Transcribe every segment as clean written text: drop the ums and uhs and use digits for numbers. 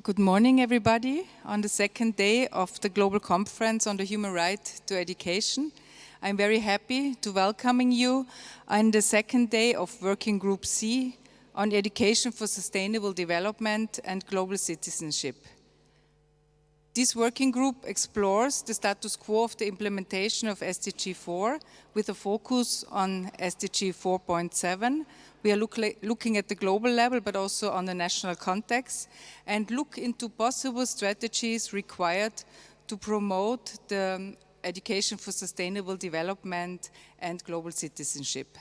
Good morning, everybody. On the second day of the Global Conference on the Human Right to Education, I'm very happy to welcoming you on the second day of Working Group C on Education for Sustainable Development and Global Citizenship. This working group explores the status quo of the implementation of SDG 4 with a focus on SDG 4.7. We are looking at the global level, but also on the national context, and look into possible strategies required to promote the education for sustainable development and global citizenship.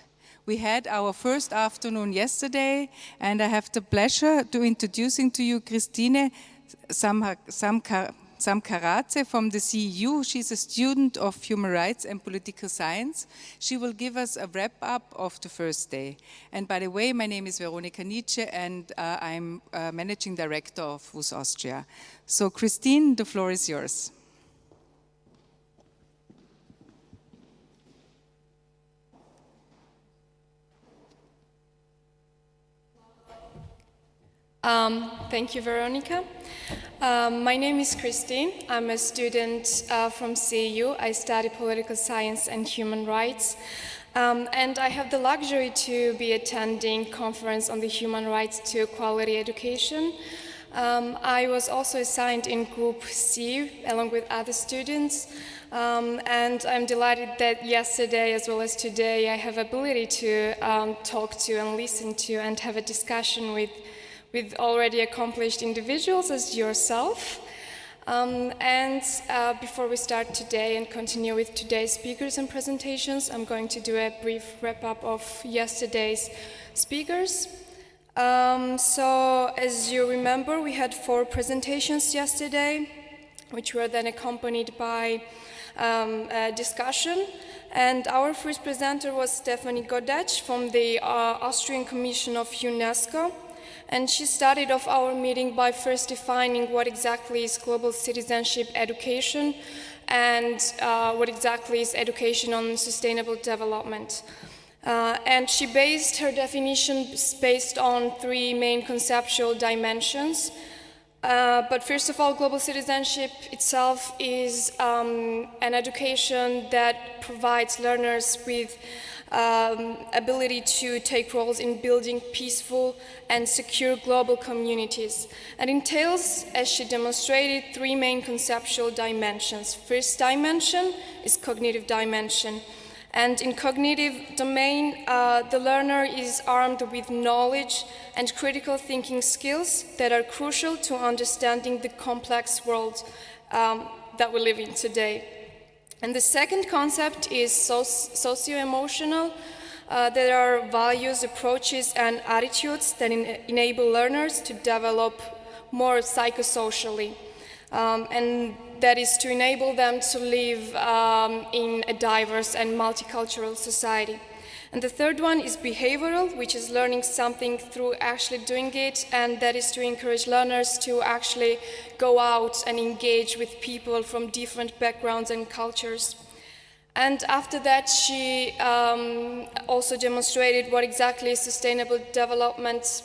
We had our first afternoon yesterday, and I have the pleasure to introducing to you Christine Samkaradze from the CEU. She's a student of Human Rights and Political Science. She will give us a wrap-up of the first day. And by the way, my name is Veronika Nitsche, and I'm Managing Director of WUS Austria. So Christine, the floor is yours. Thank you, Veronika. My name is Christine. I'm a student from CEU. I study political science and human rights. And I have the luxury to be attending conference on the human rights to quality education. I was also assigned in Group C along with other students. And I'm delighted that yesterday as well as today I have ability to talk to and listen to and have a discussion with already accomplished individuals as yourself. Before we start today and continue with today's speakers and presentations, I'm going to do a brief wrap-up of yesterday's speakers. So as you remember, we had 4 presentations yesterday, which were then accompanied by a discussion. And our first presenter was Stephanie Godech from the Austrian Commission of UNESCO. And she started off our meeting by first defining what exactly is global citizenship education and what exactly is education on sustainable development. And she based her definition based on 3 main conceptual dimensions. But first of all, global citizenship itself is an education that provides learners with ability to take roles in building peaceful and secure global communities. And entails, as she demonstrated, 3 main conceptual dimensions. First dimension is cognitive dimension. And in cognitive domain, the learner is armed with knowledge and critical thinking skills that are crucial to understanding the complex world that we live in today. And the second concept is socio-emotional. There are values, approaches, and attitudes that enable learners to develop more psychosocially. And that is to enable them to live in a diverse and multicultural society. And the third one is behavioral, which is learning something through actually doing it, and that is to encourage learners to actually go out and engage with people from different backgrounds and cultures. And after that, she also demonstrated what exactly is sustainable development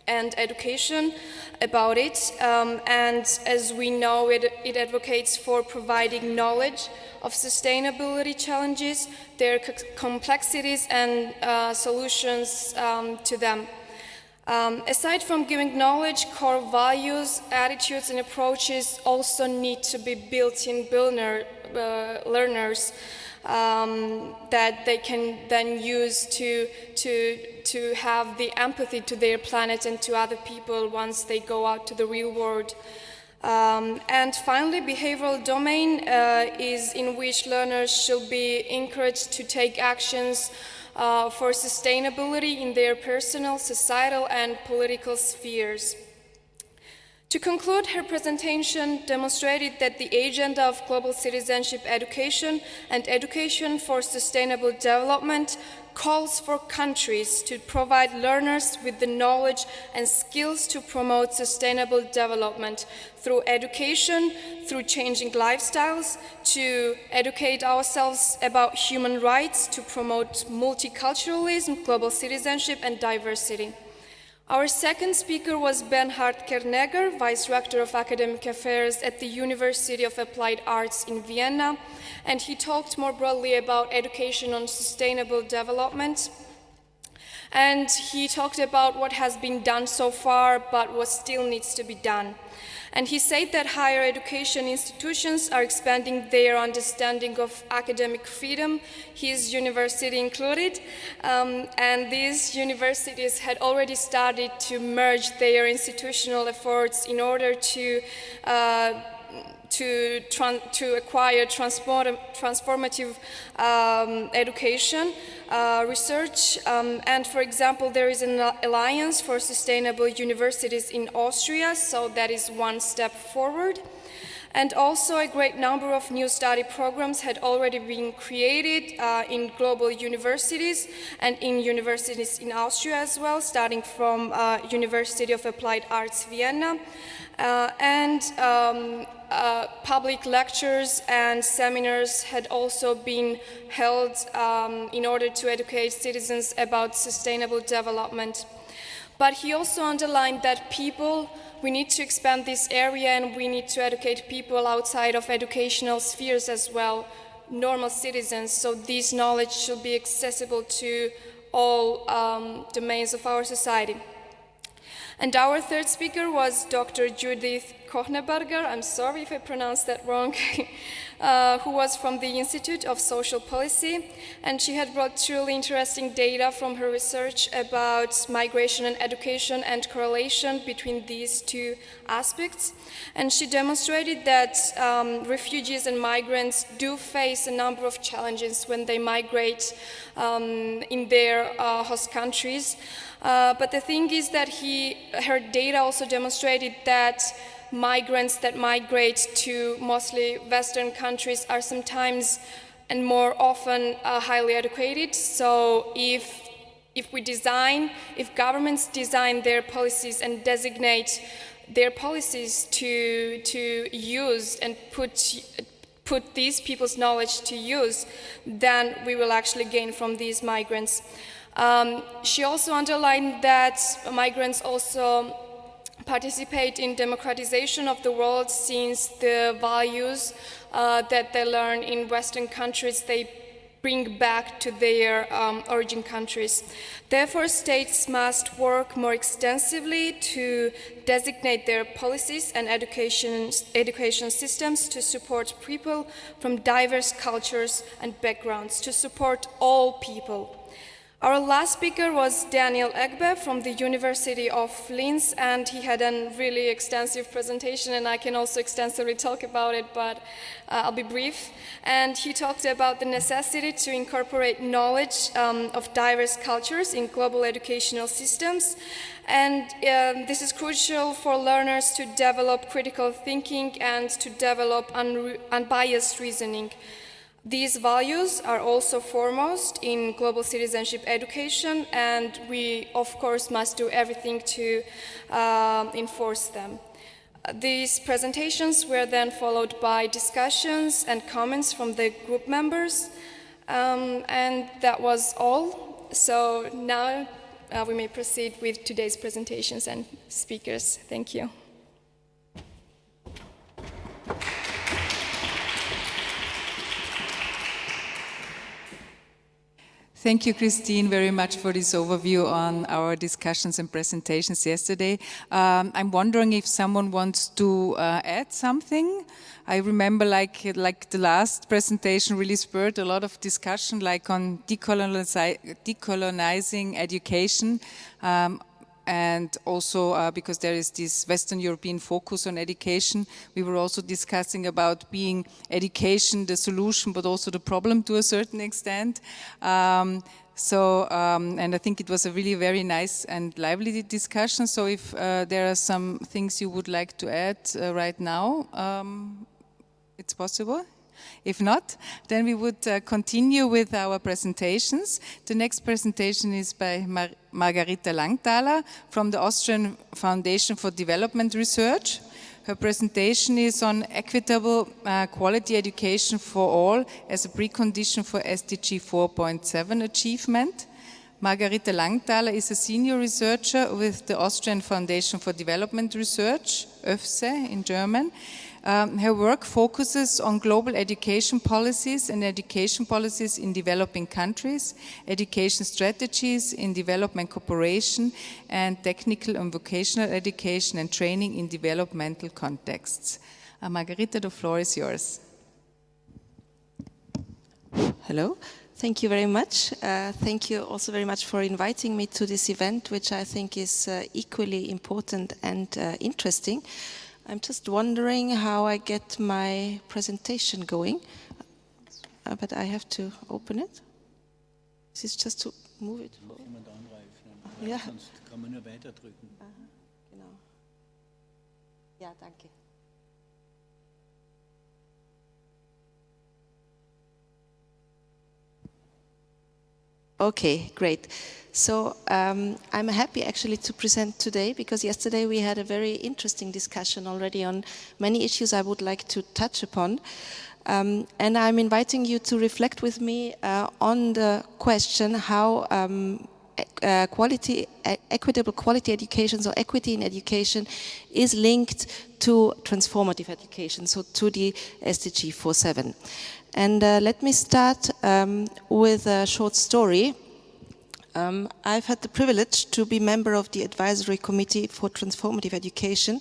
and education about it. And as we know, it advocates for providing knowledge of sustainability challenges, their complexities and solutions to them. Aside from giving knowledge, core values, attitudes and approaches also need to be built in learners that they can then use to have the empathy to their planet and to other people once they go out to the real world. And finally, behavioral domain is in which learners should be encouraged to take actions for sustainability in their personal, societal, and political spheres. To conclude, her presentation demonstrated that the agenda of global citizenship education and education for sustainable development calls for countries to provide learners with the knowledge and skills to promote sustainable development through education, through changing lifestyles, to educate ourselves about human rights, to promote multiculturalism, global citizenship, and diversity. Our second speaker was Bernhard Kernegger, Vice Rector of Academic Affairs at the University of Applied Arts in Vienna, and he talked more broadly about education on sustainable development. And he talked about what has been done so far, but what still needs to be done. And he said that higher education institutions are expanding their understanding of academic freedom, his university included, and these universities had already started to merge their institutional efforts in order to acquire transformative education, research, and for example, there is an alliance for sustainable universities in Austria, so that is one step forward. And also a great number of new study programs had already been created in global universities and in universities in Austria as well, starting from University of Applied Arts Vienna. Public lectures and seminars had also been held in order to educate citizens about sustainable development. But he also underlined that we need to expand this area and we need to educate people outside of educational spheres as well, normal citizens, so this knowledge should be accessible to all domains of our society. And our third speaker was Dr. Judith Kochneberger, I'm sorry if I pronounced that wrong, who was from the Institute of Social Policy, and she had brought truly interesting data from her research about migration and education and correlation between these two aspects. And she demonstrated that refugees and migrants do face a number of challenges when they migrate in their host countries. But the thing is that her data also demonstrated that migrants that migrate to mostly Western countries are sometimes and more often highly educated. So if governments design their policies and designate their policies to use and put these people's knowledge to use, then we will actually gain from these migrants. She also underlined that migrants also participate in democratization of the world, since the values that they learn in Western countries, they bring back to their origin countries. Therefore, states must work more extensively to designate their policies and education systems to support people from diverse cultures and backgrounds, to support all people. Our last speaker was Daniel Egbe from the University of Linz, and he had a really extensive presentation, and I can also extensively talk about it, but I'll be brief. And he talked about the necessity to incorporate knowledge of diverse cultures in global educational systems, and this is crucial for learners to develop critical thinking and to develop unbiased reasoning. These values are also foremost in global citizenship education, and we, of course, must do everything to enforce them. These presentations were then followed by discussions and comments from the group members, and that was all. So now we may proceed with today's presentations and speakers. Thank you. Thank you, Christine, very much for this overview on our discussions and presentations yesterday. I'm wondering if someone wants to add something. I remember like the last presentation really spurred a lot of discussion, like on decolonizing education. And also because there is this Western European focus on education, we were also discussing about being education the solution, but also the problem to a certain extent. And I think it was a really very nice and lively discussion. So if there are some things you would like to add right now, it's possible. If not, then we would continue with our presentations. The next presentation is by Margarita Langdale from the Austrian Foundation for Development Research. Her presentation is on equitable quality education for all as a precondition for SDG 4.7 achievement. Margarita Langdale is a senior researcher with the Austrian Foundation for Development Research, ÖFSE in German. Her work focuses on global education policies and education policies in developing countries, education strategies in development cooperation, and technical and vocational education and training in developmental contexts. Margarita, the floor is yours. Hello. Thank you very much. Thank you also very much for inviting me to this event, which I think is equally important and interesting. I'm just wondering how I get my presentation going, but I have to open it. This is just to move it forward. Ja. Sonst kann man nur weiterdrücken. Genau. Ja, danke. Okay, great. So I'm happy actually to present today because yesterday we had a very interesting discussion already on many issues I would like to touch upon. And I'm inviting you to reflect with me on the question how equitable quality education, so equity in education, is linked to transformative education, so to the SDG 4.7. And let me start with a short story. I've had the privilege to be member of the Advisory Committee for Transformative Education,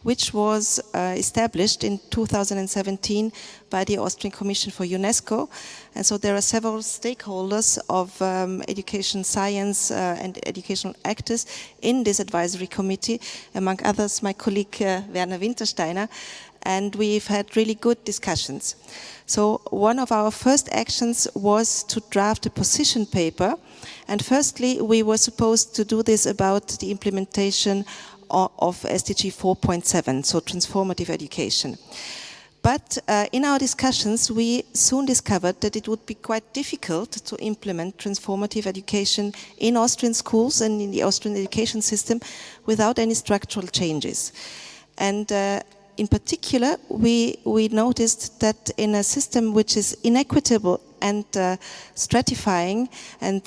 which was established in 2017 by the Austrian Commission for UNESCO. And so there are several stakeholders of education science and educational actors in this advisory committee, among others my colleague Werner Wintersteiner, and we've had really good discussions. So one of our first actions was to draft a position paper, and firstly we were supposed to do this about the implementation of SDG 4.7, so transformative education. But in our discussions we soon discovered that it would be quite difficult to implement transformative education in Austrian schools and in the Austrian education system without any structural changes. And in particular, we noticed that in a system which is inequitable and stratifying and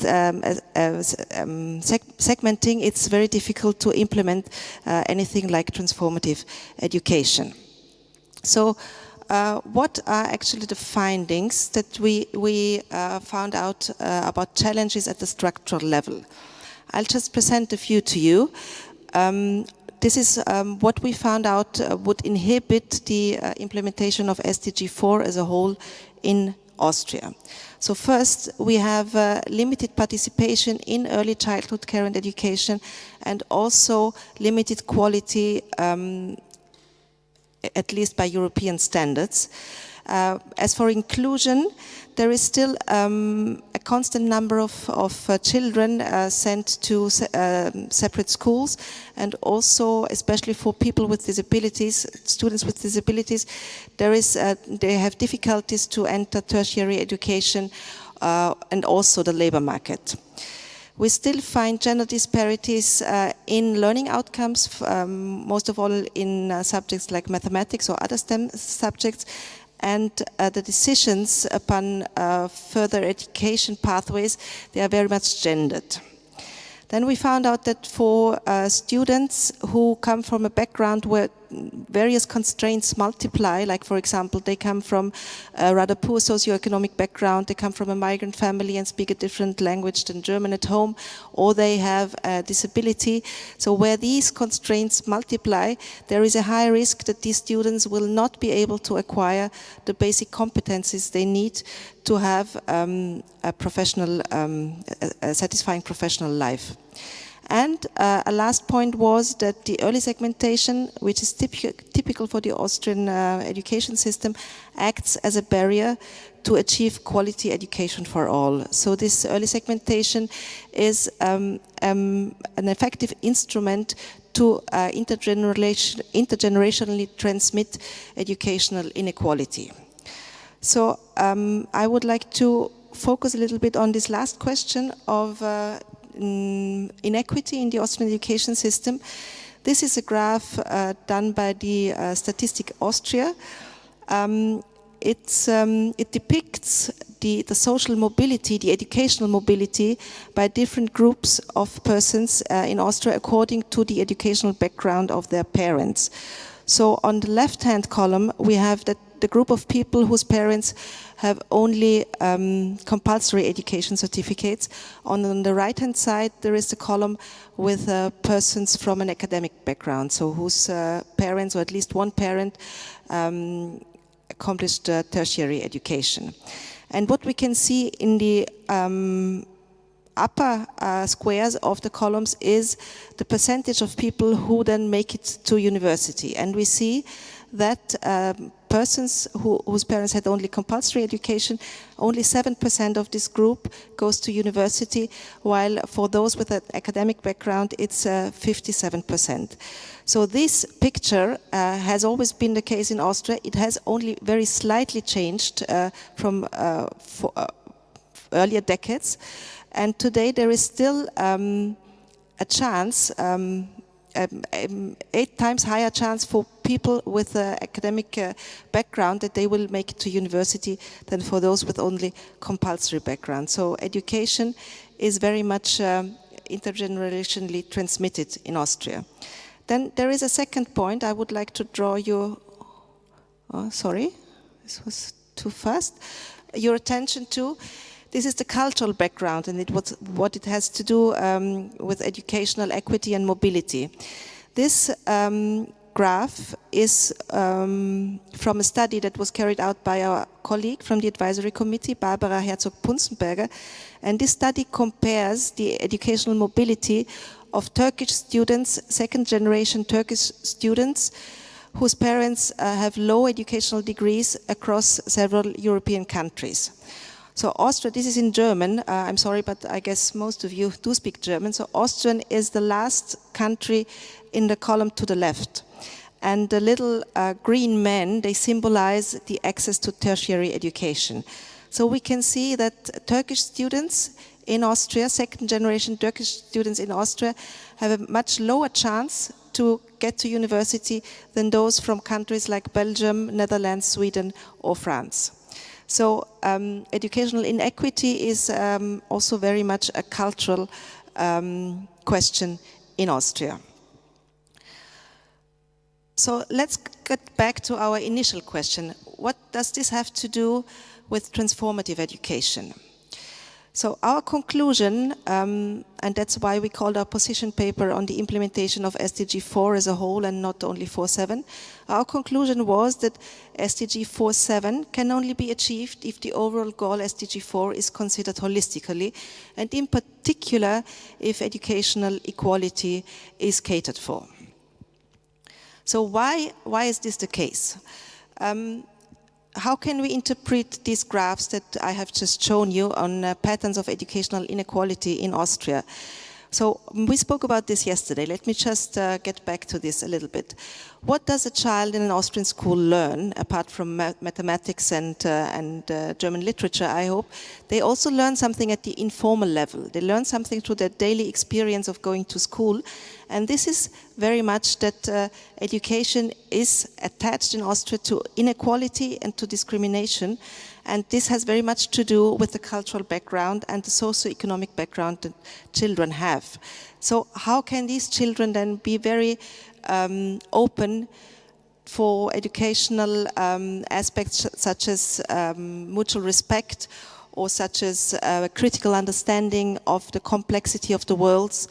segmenting, it's very difficult to implement anything like transformative education. So what are actually the findings that we found out about challenges at the structural level? I'll just present a few to you. This is what we found out would inhibit the implementation of SDG 4 as a whole in Austria. So first, we have limited participation in early childhood care and education, and also limited quality, at least by European standards. As for inclusion, there is still a constant number of children sent to separate schools, and also, especially for people with disabilities, students with disabilities, they have difficulties to enter tertiary education and also the labor market. We still find gender disparities in learning outcomes, most of all in subjects like mathematics or other STEM subjects, and the decisions upon further education pathways, they are very much gendered. Then we found out that for students who come from a background where various constraints multiply, like for example, they come from a rather poor socioeconomic background, they come from a migrant family and speak a different language than German at home, or they have a disability. So where these constraints multiply, there is a high risk that these students will not be able to acquire the basic competencies they need to have a professional, a satisfying professional life. And a last point was that the early segmentation, which is typical for the Austrian education system, acts as a barrier to achieve quality education for all. So this early segmentation is an effective instrument to intergenerationally transmit educational inequality. So I would like to focus a little bit on this last question of inequity in the Austrian education system. This is a graph done by the Statistik Austria. it depicts the social mobility, the educational mobility by different groups of persons in Austria according to the educational background of their parents. So on the left-hand column, we have the group of people whose parents have only compulsory education certificates. On the right-hand side, there is the column with persons from an academic background, so whose parents, or at least one parent, accomplished tertiary education. And what we can see in the upper squares of the columns is the percentage of people who then make it to university. And we see that persons whose parents had only compulsory education, only 7% of this group goes to university, while for those with an academic background, it's 57%. So this picture has always been the case in Austria. It has only very slightly changed from earlier decades. And today there is still a chance, 8 times higher chance for people with an academic background that they will make it to university than for those with only compulsory background. So education is very much intergenerationally transmitted in Austria. Then there is a second point I would like to draw you, sorry, this was too fast, your attention to. This is the cultural background and what it has to do with educational equity and mobility. This graph is from a study that was carried out by our colleague from the advisory committee, Barbara Herzog-Punzenberger, and this study compares the educational mobility of Turkish students, second-generation Turkish students, whose parents have low educational degrees across several European countries. So Austria, this is in German, I'm sorry, but I guess most of you do speak German. So Austrian is the last country in the column to the left. And the little green men, they symbolize the access to tertiary education. So we can see that Turkish students in Austria, second generation Turkish students in Austria, have a much lower chance to get to university than those from countries like Belgium, Netherlands, Sweden, or France. So educational inequity is also very much a cultural question in Austria. So let's get back to our initial question. What does this have to do with transformative education? So our conclusion, and that's why we called our position paper on the implementation of SDG 4 as a whole and not only 4.7, our conclusion was that SDG 4.7 can only be achieved if the overall goal SDG 4 is considered holistically, and in particular if educational equality is catered for. So why is this the case? How can we interpret these graphs that I have just shown you on patterns of educational inequality in Austria? So we spoke about this yesterday. Let me just get back to this a little bit. What does a child in an Austrian school learn, apart from mathematics and German literature, I hope? They also learn something at the informal level. They learn something through their daily experience of going to school. And this is very much that education is attached in Austria to inequality and to discrimination. And this has very much to do with the cultural background and the socio-economic background that children have. So how can these children then be very open for educational aspects such as mutual respect or such as critical understanding of the complexity of the worlds?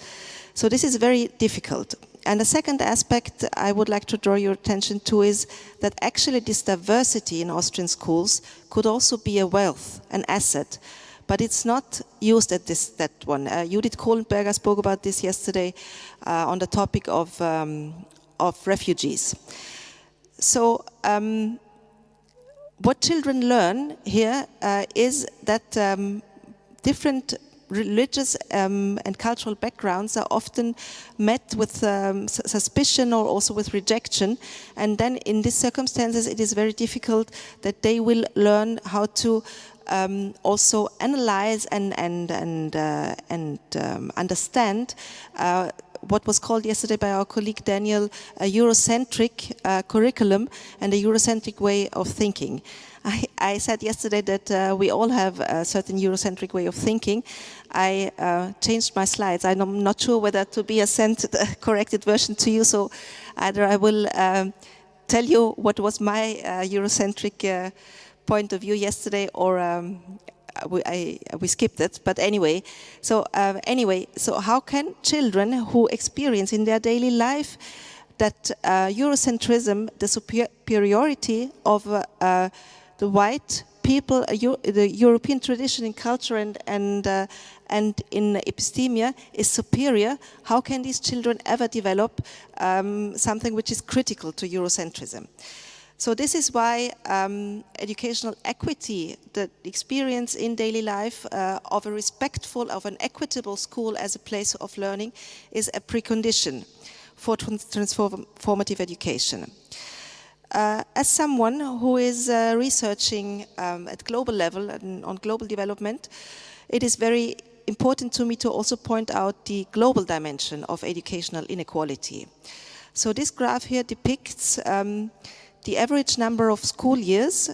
So this is very difficult. And the second aspect I would like to draw your attention to is that actually this diversity in Austrian schools could also be a wealth, an asset, but it's not used at that one. Judith Kohlenberger spoke about this yesterday on the topic of refugees. So what children learn here is that different religious and cultural backgrounds are often met with suspicion or also with rejection, and then in these circumstances it is very difficult that they will learn how to also analyze and understand what was called yesterday by our colleague Daniel a Eurocentric curriculum and a Eurocentric way of thinking. I said yesterday that we all have a certain Eurocentric way of thinking. I changed my slides. I'm not sure whether to be sent the corrected version to you, so either I will tell you what was my Eurocentric point of view yesterday, or we skipped it. But anyway, so how can children who experience in their daily life that Eurocentrism, the superiority of the white people, the European tradition in culture and in epistemia is superior, how can these children ever develop something which is critical to Eurocentrism? So this is why educational equity, the experience in daily life of a respectful, of an equitable school as a place of learning, is a precondition for transformative education. As someone who is researching at global level and on global development, it is very important to me to also point out the global dimension of educational inequality. So this graph here depicts the average number of school years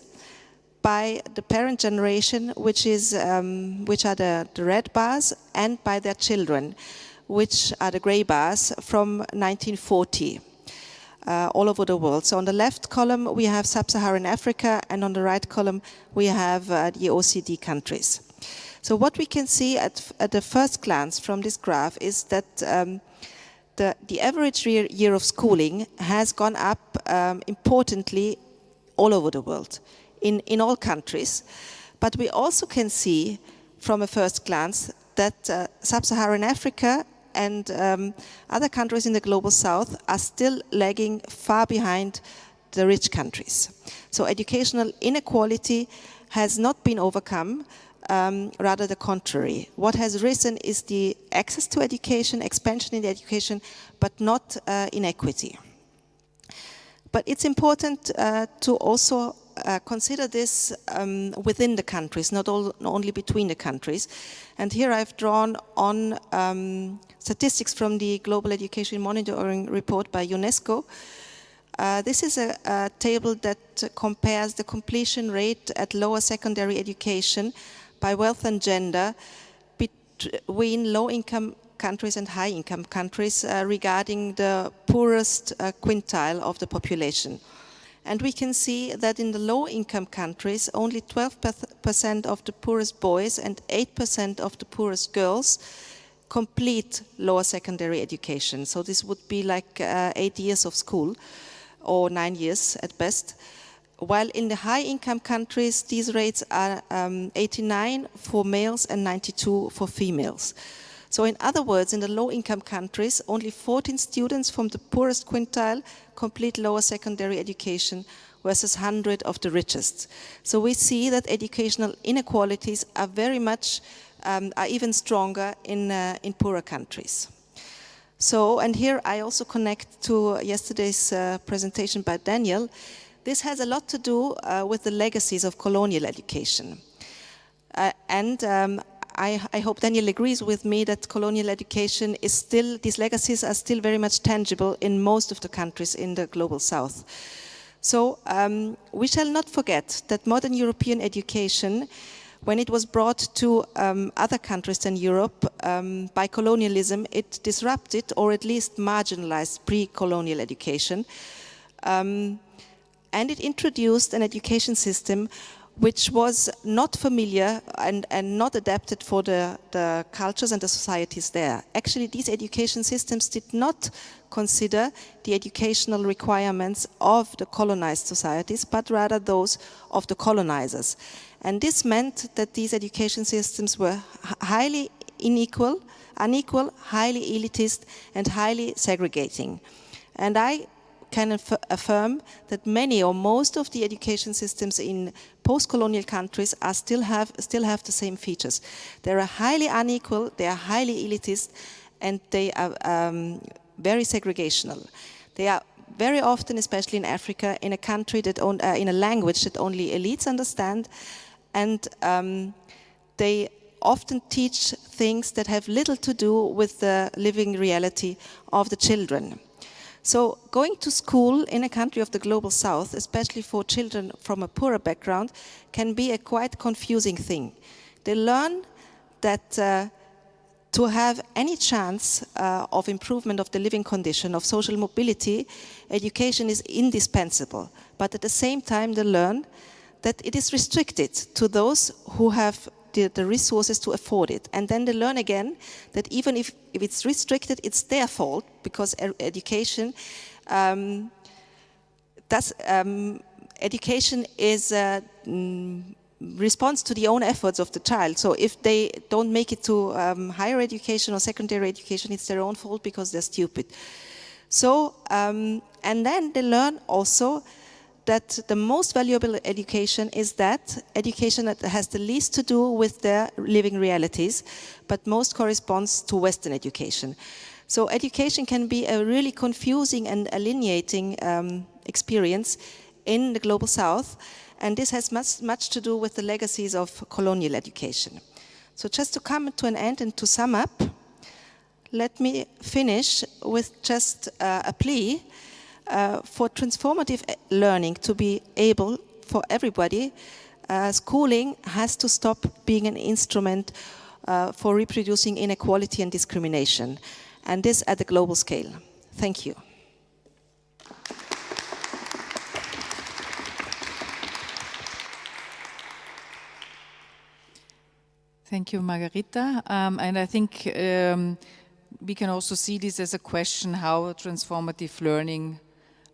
by the parent generation, which are the red bars, and by their children, which are the gray bars, from 1940 all over the world. So on the left column we have sub-Saharan Africa, and on the right column we have the OECD countries. So what we can see at the first glance from this graph is that the average year of schooling has gone up importantly all over the world, in all countries. But we also can see from a first glance that sub-Saharan Africa and other countries in the global south are still lagging far behind the rich countries. So educational inequality has not been overcome, rather the contrary. What has risen is the access to education, expansion in education, but not inequity. But it's important to also consider this within the countries, not only between the countries. And here I've drawn on statistics from the Global Education Monitoring Report by UNESCO. This is a table that compares the completion rate at lower secondary education by wealth and gender between low-income countries and high-income countries regarding the poorest quintile of the population. And we can see that in the low-income countries, only 12% of the poorest boys and 8% of the poorest girls complete lower secondary education. So this would be like 8 years of school, or 9 years at best. While in the high-income countries, these rates are 89 for males and 92 for females. So in other words, in the low-income countries, only 14 students from the poorest quintile complete lower secondary education versus 100 of the richest. So we see that educational inequalities are very much, are even stronger in poorer countries. So, and here I also connect to yesterday's presentation by Daniel. This has a lot to do with the legacies of colonial education. I hope Daniel agrees with me that colonial education is still, these legacies are still very much tangible in most of the countries in the global south. So we shall not forget that modern European education, when it was brought to other countries than Europe by colonialism, it disrupted or at least marginalized pre-colonial education. And it introduced an education system which was not familiar and not adapted for the cultures and the societies there. Actually, these education systems did not consider the educational requirements of the colonized societies, but rather those of the colonizers. And this meant that these education systems were highly unequal, highly elitist, and highly segregating. And I can affirm that many or most of the education systems in post-colonial countries are still have the same features. They are highly unequal, they are highly elitist, and they are very segregational. They are very often, especially in Africa, in a country that in a language that only elites understand, and they often teach things that have little to do with the living reality of the children. So going to school in a country of the global south, especially for children from a poorer background, can be a quite confusing thing. They learn that to have any chance of improvement of the living condition, of social mobility, education is indispensable. But at the same time, they learn that it is restricted to those who have the resources to afford it. And then they learn again that even if it's restricted, it's their fault, because education education is response to the own efforts of the child. So if they don't make it to higher education or secondary education, it's their own fault because they're stupid. So, and then they learn also that the most valuable education is that education that has the least to do with their living realities, but most corresponds to Western education. So education can be a really confusing and alienating experience in the global south, and this has much to do with the legacies of colonial education. So just to come to an end and to sum up, let me finish with just a plea for transformative learning to be able for everybody. Schooling has to stop being an instrument for reproducing inequality and discrimination, and this at the global scale. Thank you. Thank you, Margarita. And I think we can also see this as a question how transformative learning,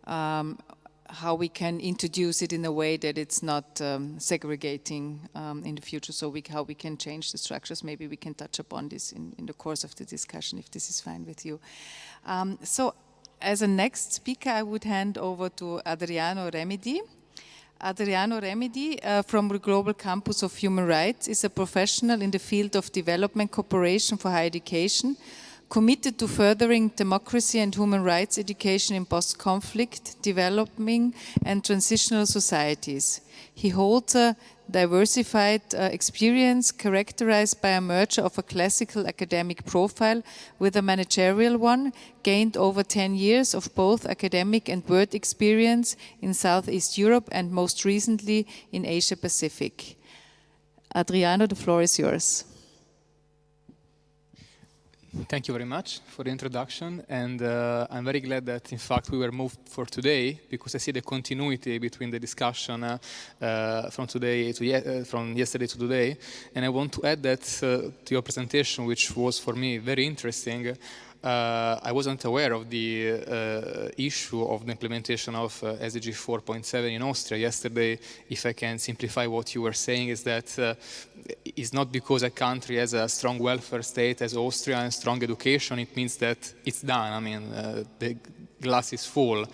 how we can introduce it in a way that it's not segregating in the future, so how we can change the structures. Maybe we can touch upon this in the course of the discussion, if this is fine with you. So as a next speaker, I would hand over to Adriano Remedi. Adriano Remedi from the Global Campus of Human Rights is a professional in the field of development cooperation for higher education, committed to furthering democracy and human rights education in post-conflict, developing and transitional societies. He holds a diversified experience characterized by a merger of a classical academic profile with a managerial one, gained over 10 years of both academic and work experience in Southeast Europe and most recently in Asia Pacific. Adriano, the floor is yours. Thank you very much for the introduction, and I'm very glad that in fact we were moved for today, because I see the continuity between the discussion from yesterday to today, and I want to add that to your presentation, which was for me very interesting. I wasn't aware of the issue of the implementation of SDG 4.7 in Austria. Yesterday, if I can simplify what you were saying, is that it's not because a country has a strong welfare state as Austria and strong education, it means that it's done. I mean, the glass is full.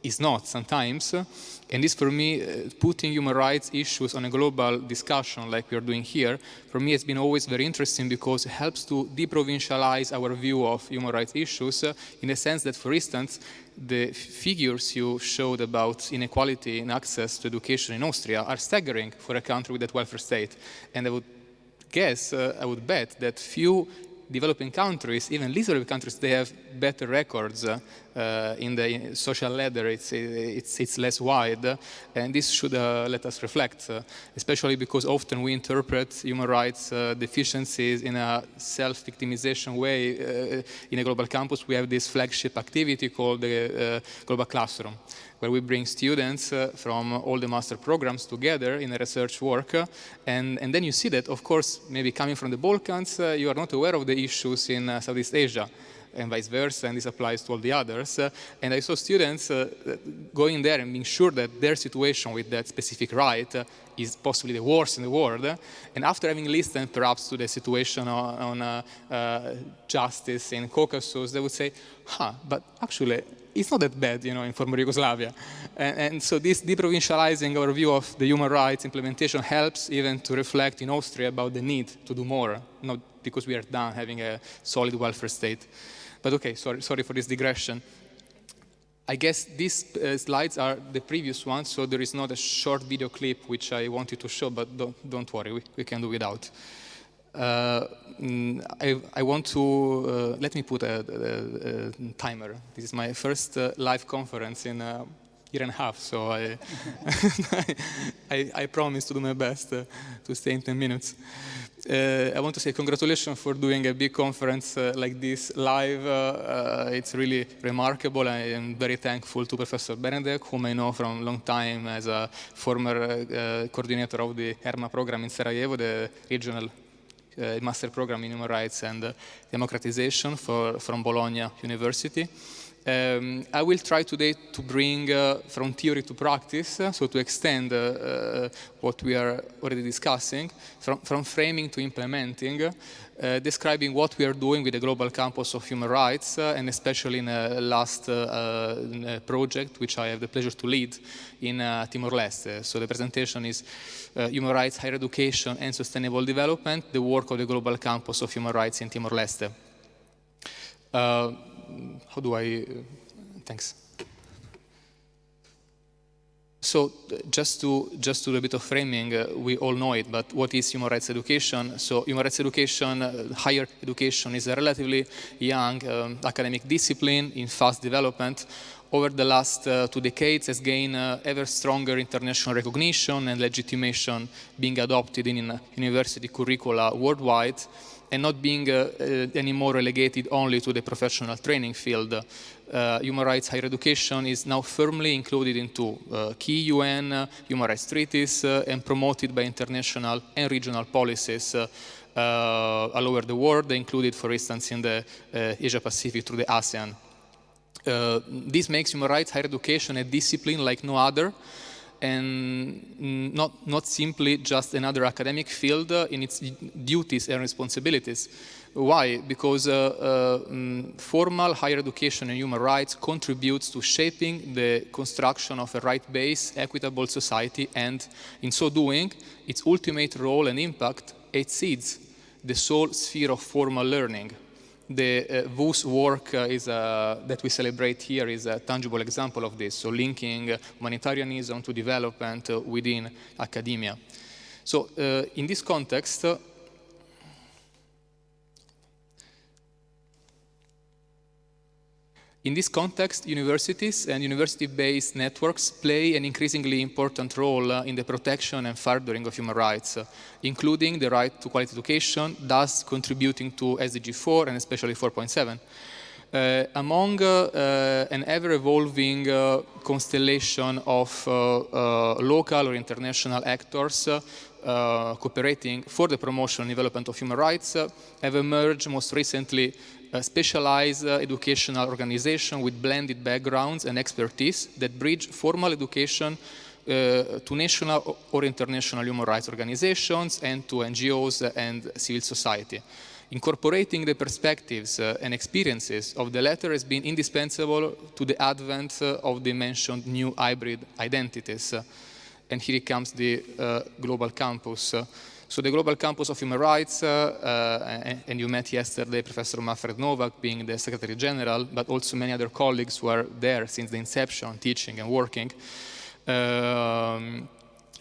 It's not sometimes. And this, for me, putting human rights issues on a global discussion like we are doing here, for me has been always very interesting, because it helps to deprovincialize our view of human rights issues in the sense that, for instance, the figures you showed about inequality in access to education in Austria are staggering for a country with that welfare state. And I would guess, I would bet that few developing countries, even least developing countries, they have better records in the social ladder. It's less wide, and this should let us reflect, especially because often we interpret human rights deficiencies in a self-victimization way. In a global campus, we have this flagship activity called the Global Classroom, where we bring students from all the master programs together in a research work. And then you see that, of course, maybe coming from the Balkans, you are not aware of the issues in Southeast Asia, and vice versa, and this applies to all the others. And I saw students going there and being sure that their situation with that specific right is possibly the worst in the world. And after having listened perhaps to the situation on justice in Caucasus, they would say, but actually, it's not that bad, in former Yugoslavia. And so this deprovincializing our view of the human rights implementation helps even to reflect in Austria about the need to do more, not because we are done having a solid welfare state. But okay, sorry for this digression. I guess these slides are the previous ones, so there is not a short video clip which I wanted to show, but don't worry, we can do without. I want to, let me put a timer. This is my first live conference in a year and a half, so I promise to do my best to stay in 10 minutes. I want to say congratulations for doing a big conference like this live. It's really remarkable. I am very thankful to Professor Benedek, whom I know from a long time as a former coordinator of the HERMA program in Sarajevo, the regional master program in human rights and democratization from Bologna University. I will try today to bring from theory to practice, so to extend what we are already discussing, from framing to implementing, describing what we are doing with the Global Campus of Human Rights, and especially in the last project, which I have the pleasure to lead in Timor-Leste. So the presentation is Human Rights, Higher Education and Sustainable Development, the work of the Global Campus of Human Rights in Timor-Leste. How do I, thanks. So just to do a bit of framing, we all know it, but what is human rights education? So human rights education, higher education, is a relatively young academic discipline in fast development. Over the last 2 decades has gained ever stronger international recognition and legitimation, being adopted in university curricula worldwide, and not being anymore relegated only to the professional training field. Human rights higher education is now firmly included into key UN human rights treaties and promoted by international and regional policies all over the world. They included, for instance, in the Asia-Pacific through the ASEAN. This makes human rights higher education a discipline like no other, and not simply just another academic field in its duties and responsibilities. Why? Because formal higher education in human rights contributes to shaping the construction of a right-based, equitable society, and in so doing, its ultimate role and impact exceeds the sole sphere of formal learning. The WUS work that we celebrate here is a tangible example of this, so linking humanitarianism to development within academia. So in this context, universities and university-based networks play an increasingly important role in the protection and furthering of human rights, including the right to quality education, thus contributing to SDG 4 and especially 4.7. Among an ever-evolving constellation of local or international actors cooperating for the promotion and development of human rights have emerged most recently specialized educational organizations with blended backgrounds and expertise that bridge formal education to national or international human rights organizations and to NGOs and civil society. Incorporating the perspectives and experiences of the latter has been indispensable to the advent of the mentioned new hybrid identities. And here comes the Global Campus. So the Global Campus of Human Rights, and you met yesterday Professor Manfred Novak being the Secretary General, but also many other colleagues who are there since the inception, teaching and working,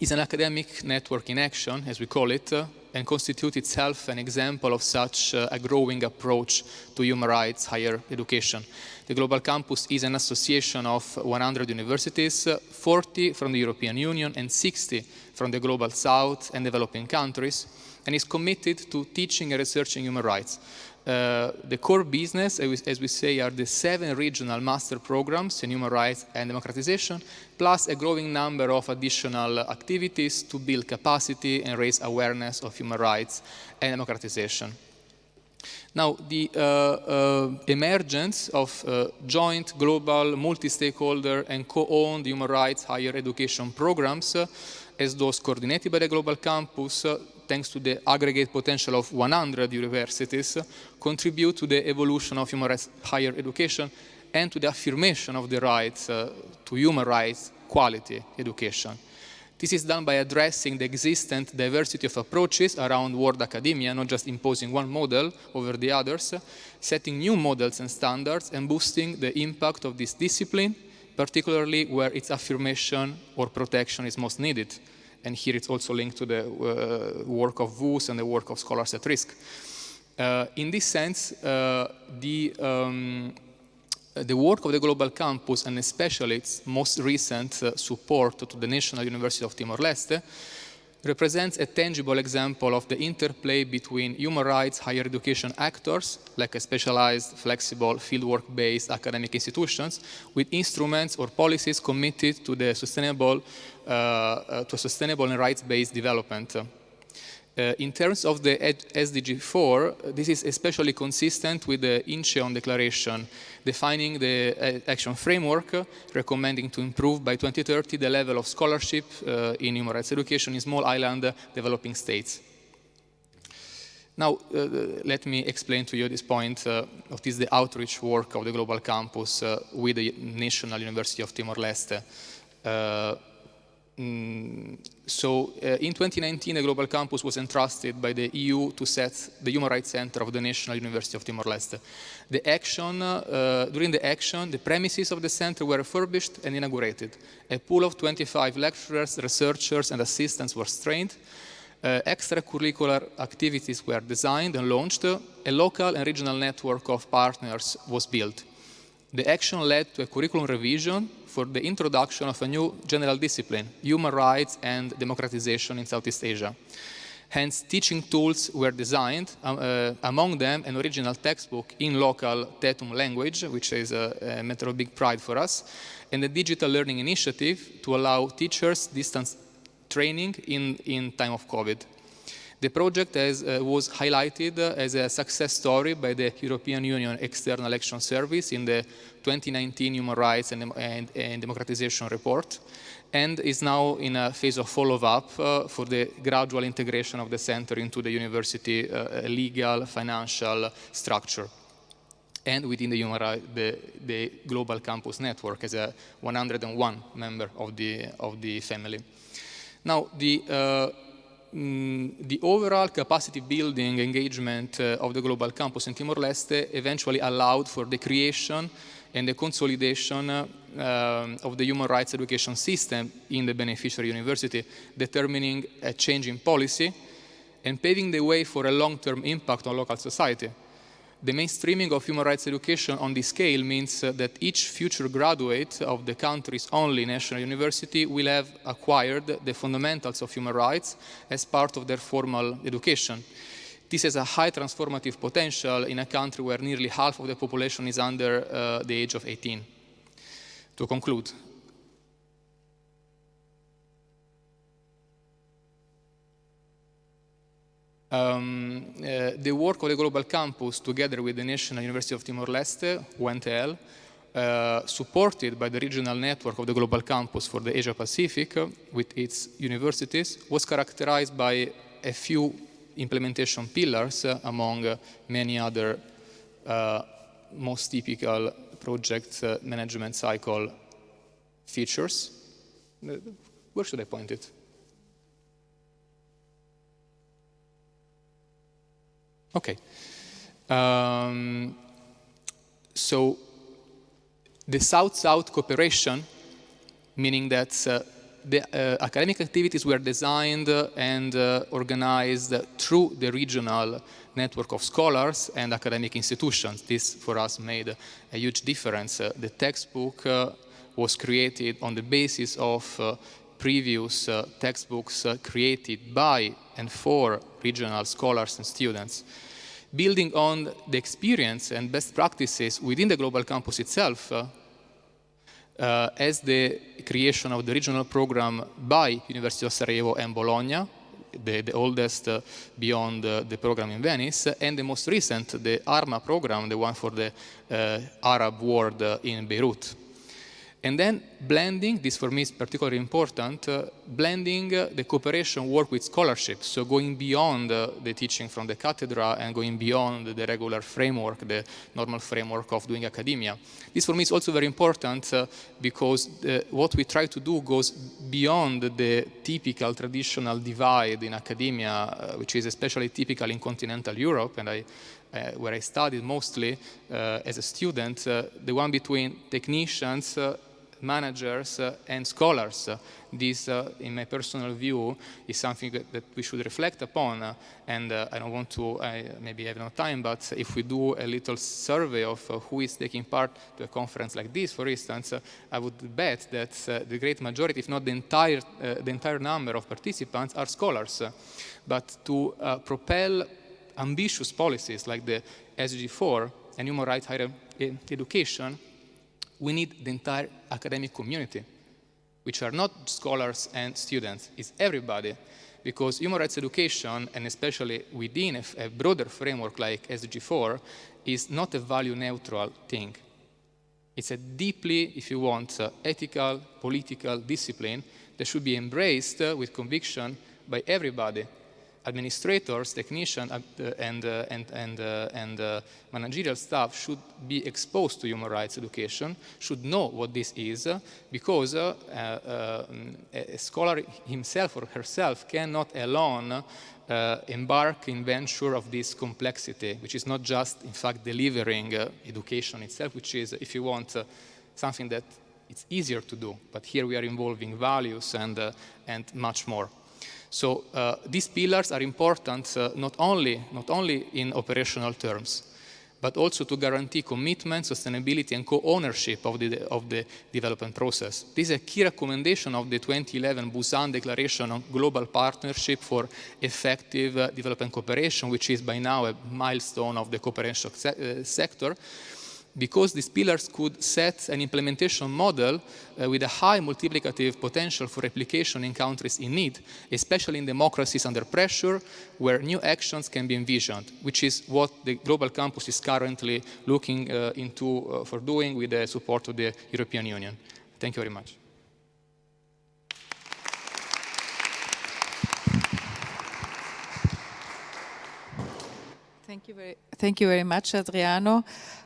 is an academic network in action, as we call it, and constitutes itself an example of such a growing approach to human rights higher education. The Global Campus is an association of 100 universities, 40 from the European Union and 60 from the Global South and developing countries, and is committed to teaching and researching human rights. The core business, as we say, are the 7 regional master programs in human rights and democratization, plus a growing number of additional activities to build capacity and raise awareness of human rights and democratization. Now, the emergence of joint, global, multi-stakeholder and co-owned human rights higher education programs, as those coordinated by the Global Campus, thanks to the aggregate potential of 100 universities, contribute to the evolution of human rights higher education and to the affirmation of the rights to human rights quality education. This is done by addressing the existent diversity of approaches around world academia, not just imposing one model over the others, setting new models and standards, and boosting the impact of this discipline, particularly where its affirmation or protection is most needed. And here it's also linked to the work of WUS and the work of Scholars at Risk. In this sense, the work of the Global Campus, and especially its most recent support to the National University of Timor-Leste, represents a tangible example of the interplay between human rights higher education actors, like a specialized, flexible, fieldwork-based academic institutions, with instruments or policies committed to the sustainable and rights-based development. In terms of the SDG 4, this is especially consistent with the Incheon Declaration, defining the action framework, recommending to improve by 2030 the level of scholarship in human rights education in small island developing states. Now, let me explain to you this point. What is the outreach work of the Global Campus with the National University of Timor-Leste? So in 2019, the Global Campus was entrusted by the EU to set the Human Rights Center of the National University of Timor-Leste. During the action, the premises of the center were refurbished and inaugurated. A pool of 25 lecturers, researchers, and assistants was trained. Extracurricular activities were designed and launched. A local and regional network of partners was built. The action led to a curriculum revision for the introduction of a new general discipline, human rights and democratization in Southeast Asia. Hence, teaching tools were designed, among them an original textbook in local Tetum language, which is a matter of big pride for us, and a digital learning initiative to allow teachers distance training in time of COVID. The project was highlighted as a success story by the European Union External Action Service in the 2019 Human Rights and Democratization Report, and is now in a phase of follow-up for the gradual integration of the center into the university legal, financial structure, and within the Global Campus Network as a 101 member of the family. Now, the overall capacity building engagement of the Global Campus in Timor-Leste eventually allowed for the creation and the consolidation of the human rights education system in the beneficiary university, determining a change in policy and paving the way for a long-term impact on local society. The mainstreaming of human rights education on this scale means that each future graduate of the country's only national university will have acquired the fundamentals of human rights as part of their formal education. This has a high transformative potential in a country where nearly half of the population is under the age of 18. To conclude, the work of the Global Campus, together with the National University of Timor-Leste, UNTL, supported by the regional network of the Global Campus for the Asia-Pacific with its universities, was characterized by a few implementation pillars among many other most typical project management cycle features. Where should I point it? Okay. So the South-South cooperation, meaning that the academic activities were designed and organized through the regional network of scholars and academic institutions. This, for us, made a huge difference. The textbook was created on the basis of previous textbooks created by and for regional scholars and students. Building on the experience and best practices within the Global Campus itself, as the creation of the regional program by University of Sarajevo and Bologna, the oldest beyond the program in Venice, and the most recent, the ARMA program, the one for the Arab world in Beirut. And then blending, this for me is particularly important, blending the cooperation work with scholarship, so going beyond the teaching from the cathedra and going beyond the regular framework, the normal framework of doing academia. This for me is also very important because what we try to do goes beyond the typical traditional divide in academia, which is especially typical in continental Europe, and where I studied mostly as a student, the one between technicians, managers and scholars. This, in my personal view, is something that we should reflect upon, and I don't want to, maybe I have no time, but if we do a little survey of who is taking part to a conference like this, for instance, I would bet that the great majority, if not the entire number of participants, are scholars. But to propel ambitious policies like the SDG 4 and human rights higher education, we need the entire academic community, which are not scholars and students, it's everybody. Because human rights education, and especially within a broader framework like SDG 4, is not a value-neutral thing. It's a deeply, if you want, ethical, political discipline that should be embraced with conviction by everybody. Administrators, technicians, and managerial staff should be exposed to human rights education, should know what this is, because a scholar himself or herself cannot alone embark in venture of this complexity, which is not just, in fact, delivering education itself, which is, if you want, something that it's easier to do. But here we are involving values and much more. So these pillars are important not only in operational terms, but also to guarantee commitment, sustainability, and co-ownership of the development process. This is a key recommendation of the 2011 Busan Declaration on Global Partnership for Effective Development Cooperation, which is by now a milestone of the cooperation sector, because these pillars could set an implementation model with a high multiplicative potential for replication in countries in need, especially in democracies under pressure, where new actions can be envisioned, which is what the Global Campus is currently looking into for doing with the support of the European Union. Thank you very much. Thank you very much, Adriano.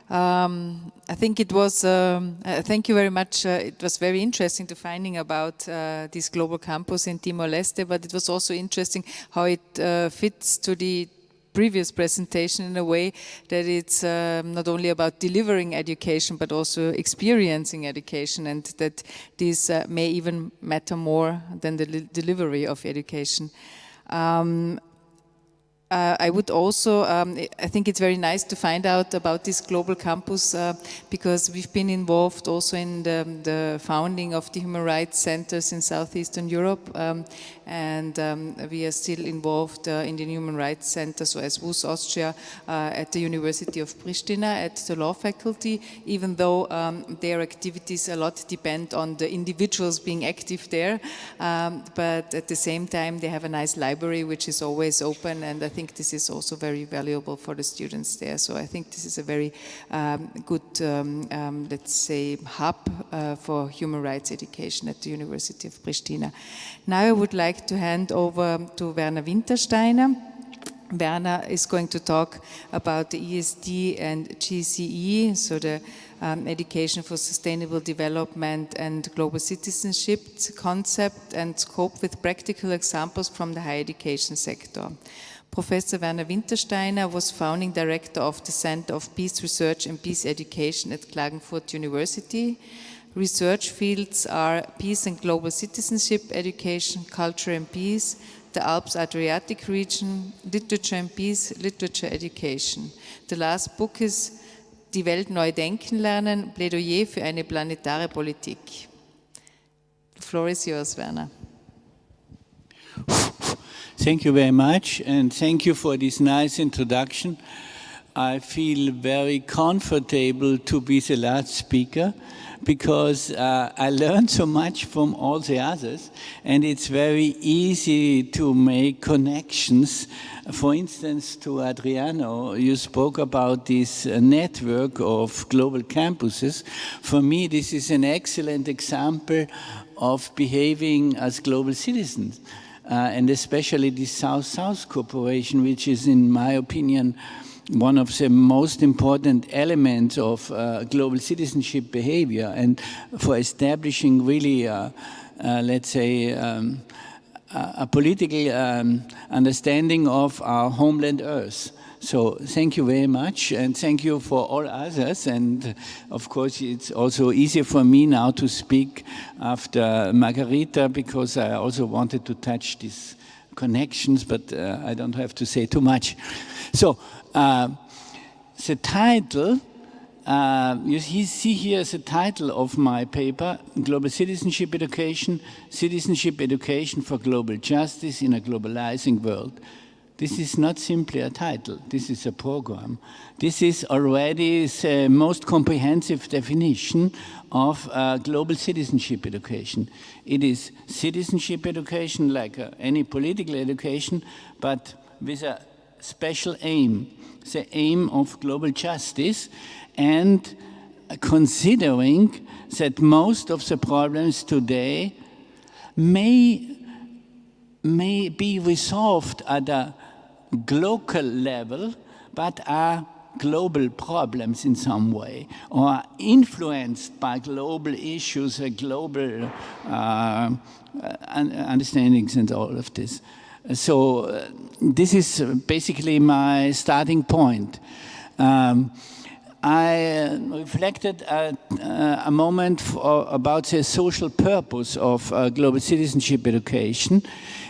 I think it was, thank you very much. It was very interesting to finding about this global campus in Timor-Leste, but it was also interesting how it fits to the previous presentation in a way that it's not only about delivering education, but also experiencing education, and that this may even matter more than the delivery of education. I would also, I think it's very nice to find out about this global campus because we've been involved also in the founding of the human rights centers in Southeastern Europe, and we are still involved in the human rights center, so as WUS Austria at the University of Pristina at the law faculty, even though their activities a lot depend on the individuals being active there, but at the same time they have a nice library which is always open, and I think this is also very valuable for the students there. So I think this is a very good, let's say, hub for human rights education at the University of Pristina. Now I would like to hand over to Werner Wintersteiner. Werner is going to talk about the ESD and GCE, so the Education for Sustainable Development and Global Citizenship concept and scope with practical examples from the higher education sector. Professor Werner Wintersteiner was founding director of the Center of Peace Research and Peace Education at Klagenfurt University. Research fields are peace and global citizenship education, culture and peace, the Alps-Adriatic region, literature and peace, literature education. The last book is Die Welt neu denken lernen, Plädoyer für eine planetare Politik. The floor is yours, Werner. Thank you very much, and thank you for this nice introduction. I feel very comfortable to be the last speaker because I learned so much from all the others, and it's very easy to make connections. For instance, to Adriano, you spoke about this network of global campuses. For me, this is an excellent example of behaving as global citizens. And especially the South-South cooperation, which is, in my opinion, one of the most important elements of global citizenship behavior, and for establishing really, let's say, a political understanding of our homeland Earth. So thank you very much, and thank you for all others. And of course, it's also easier for me now to speak after Margarita, because I also wanted to touch these connections, but I don't have to say too much. So the title, you see here is the title of my paper, Global Citizenship Education for Global Justice in a Globalizing World. This is not simply a title, this is a program. This is already the most comprehensive definition of global citizenship education. It is citizenship education like any political education, but with a special aim, the aim of global justice, and considering that most of the problems today may be resolved at a local level, but are global problems in some way, or are influenced by global issues, global understandings and all of this. So this is basically my starting point. I reflected a moment about the social purpose of global citizenship education,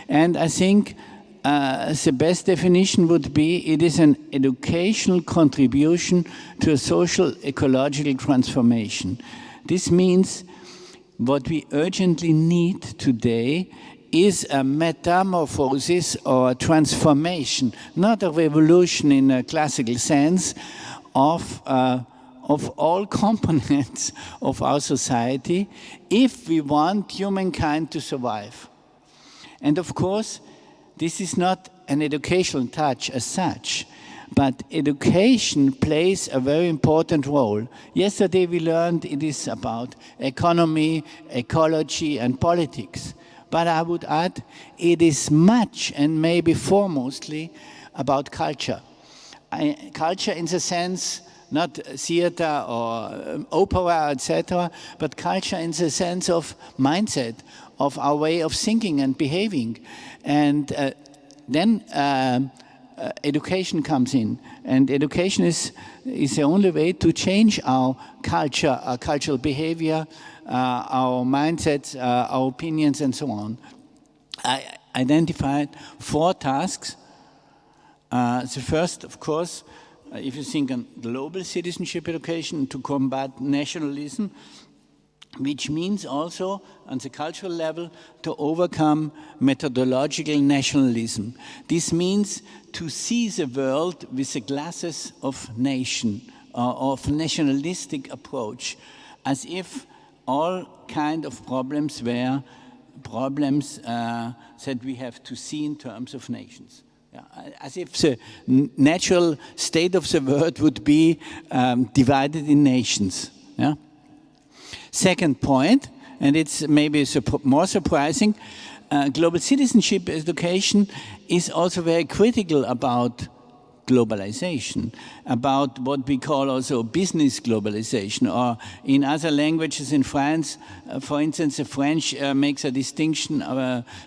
and I think the best definition would be it is an educational contribution to a social ecological transformation. This means what we urgently need today is a metamorphosis or a transformation, not a revolution in a classical sense, of all components of our society if we want humankind to survive. And of course, this is not an educational touch as such, but education plays a very important role. Yesterday we learned it is about economy, ecology, and politics. But I would add, it is much and maybe foremostly about culture. Culture in the sense, not theater or opera, etc., but culture in the sense of mindset, of our way of thinking and behaving. And then education comes in. And education is the only way to change our culture, our cultural behavior, our mindsets, our opinions, and so on. I identified 4 tasks. The first, of course, if you think on global citizenship education, to combat nationalism, which means also on the cultural level to overcome methodological nationalism. This means to see the world with the glasses of nation, of nationalistic approach, as if all kind of problems were problems that we have to see in terms of nations. As if the natural state of the world would be divided in nations. Yeah? Second point, and it's maybe more surprising, global citizenship education is also very critical about globalization, about what we call also business globalization, or in other languages in France, for instance, the French makes a distinction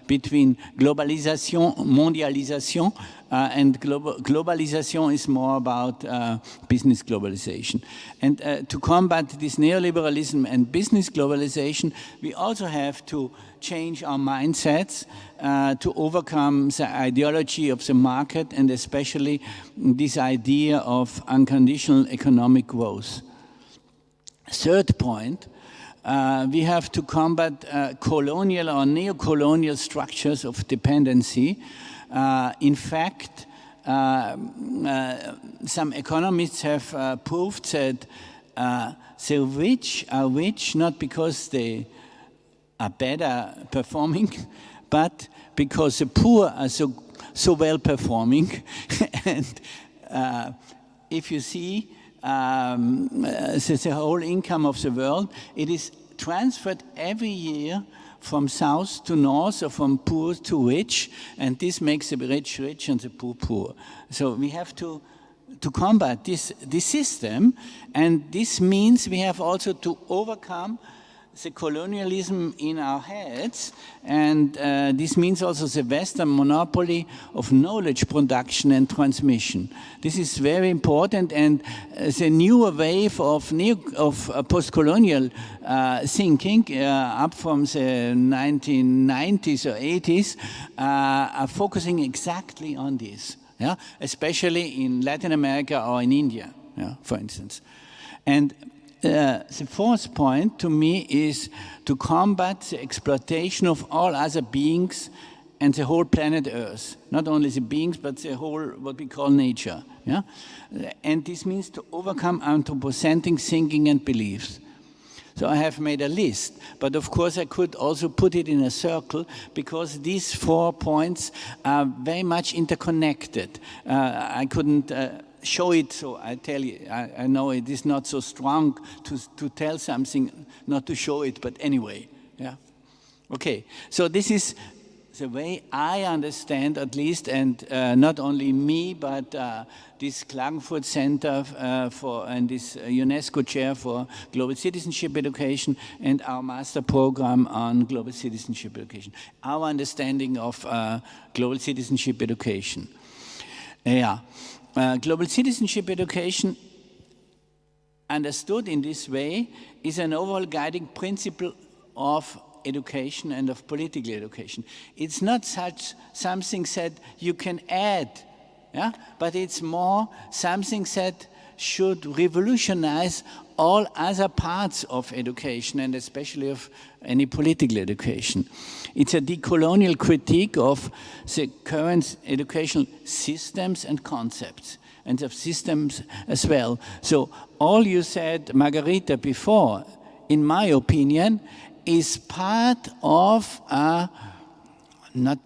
between globalisation, mondialisation, and globalization is more about business globalization. And to combat this neoliberalism and business globalization, we also have to change our mindsets to overcome the ideology of the market, and especially this idea of unconditional economic growth. Third point, we have to combat colonial or neo-colonial structures of dependency. In fact, some economists have proved that the rich are rich not because they are better performing, but because the poor are so well performing. And if you see the whole income of the world, it is transferred every year from south to north, or from poor to rich, and this makes the rich rich and the poor poor. So we have to combat this system, and this means we have also to overcome the colonialism in our heads, and this means also the Western monopoly of knowledge production and transmission. This is very important, and the newer wave of post-colonial thinking up from the 1990s or 80s are focusing exactly on this, yeah? Especially in Latin America or in India, yeah, for instance. And the fourth point to me is to combat the exploitation of all other beings and the whole planet Earth. Not only the beings, but the whole, what we call nature. Yeah? And this means to overcome anthropocentric thinking and beliefs. So I have made a list, but of course I could also put it in a circle because these 4 points are very much interconnected. I couldn't show it, so I tell you, I know it is not so strong to tell something, not to show it, but anyway, yeah. Okay, so this is the way I understand, at least, and not only me, but this Klagenfurt Center and this UNESCO Chair for Global Citizenship Education and our master program on Global Citizenship Education. Our understanding of Global Citizenship Education. Yeah. Global citizenship education, understood in this way, is an overall guiding principle of education and of political education. It's not such something that you can add, yeah? But it's more something that should revolutionize all other parts of education and especially of any political education. It's a decolonial critique of the current educational systems and concepts, and of systems as well. So all you said, Margarita, before, in my opinion, is part of a, not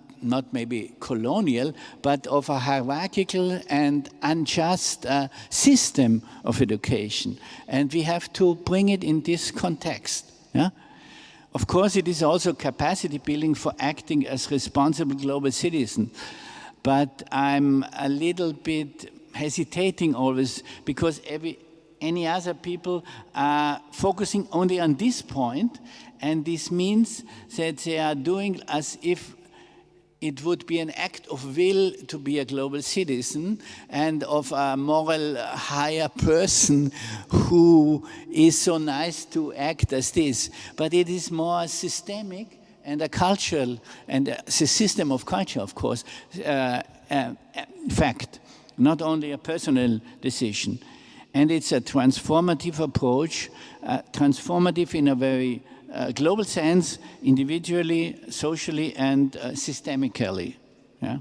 maybe colonial, but of a hierarchical and unjust system of education. And we have to bring it in this context. Yeah? Of course, it is also capacity building for acting as responsible global citizens. But I'm a little bit hesitating always because any other people are focusing only on this point, and this means that they are doing as if it would be an act of will to be a global citizen and of a moral higher person who is so nice to act as this. But it is more systemic and a cultural, and a system of culture, of course, fact, not only a personal decision. And it's a transformative approach, transformative in a very global sense, individually, socially, and systemically. Yeah?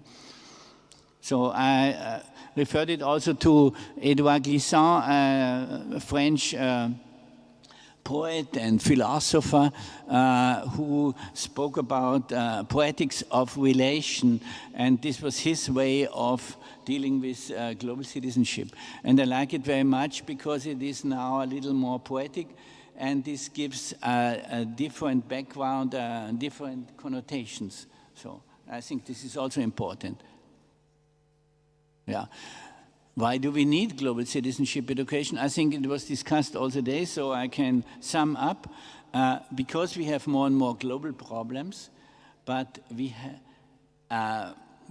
So I referred it also to Edouard Glissant, a French poet and philosopher who spoke about poetics of relation, and this was his way of dealing with global citizenship. And I like it very much because it is now a little more poetic, and this gives a different background, different connotations. So I think this is also important. Yeah. Why do we need global citizenship education? I think it was discussed all today, so I can sum up. Because we have more and more global problems, but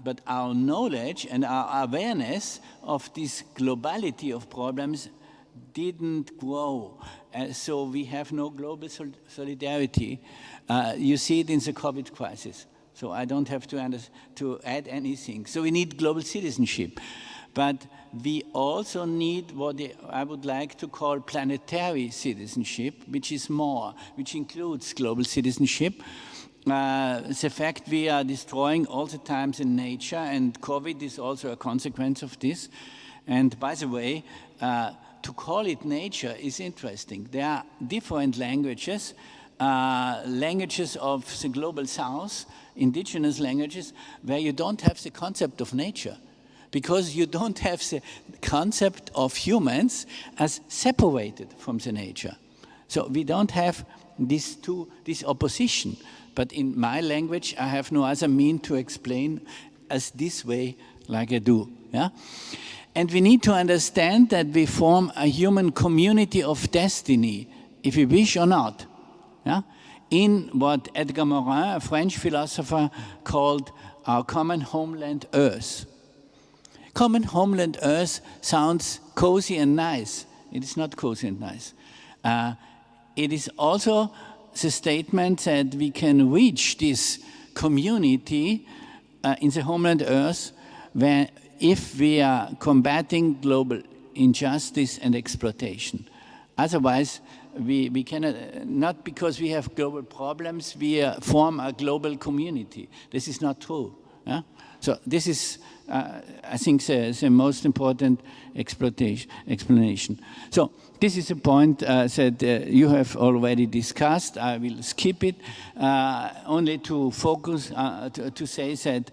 but our knowledge and our awareness of this globality of problems didn't grow. So we have no global solidarity. You see it in the COVID crisis. So I don't have to add anything. So we need global citizenship. But we also need what I would like to call planetary citizenship, which is more, which includes global citizenship. The fact we are destroying all the times in nature, and COVID is also a consequence of this. And by the way, to call it nature is interesting. There are different languages, languages of the global south, indigenous languages, where you don't have the concept of nature, because you don't have the concept of humans as separated from the nature. So we don't have this opposition. But in my language, I have no other mean to explain as this way like I do. Yeah? And we need to understand that we form a human community of destiny, if we wish or not. yeah, in what Edgar Morin, a French philosopher, called our common homeland Earth. Common homeland Earth sounds cozy and nice. It is not cozy and nice. It is also the statement that we can reach this community in the homeland Earth if we are combating global injustice and exploitation. Otherwise, we cannot, not because we have global problems, we form a global community. This is not true. Yeah? So this is, I think, the most important explanation. So this is a point that you have already discussed. I will skip it, only to focus, to say that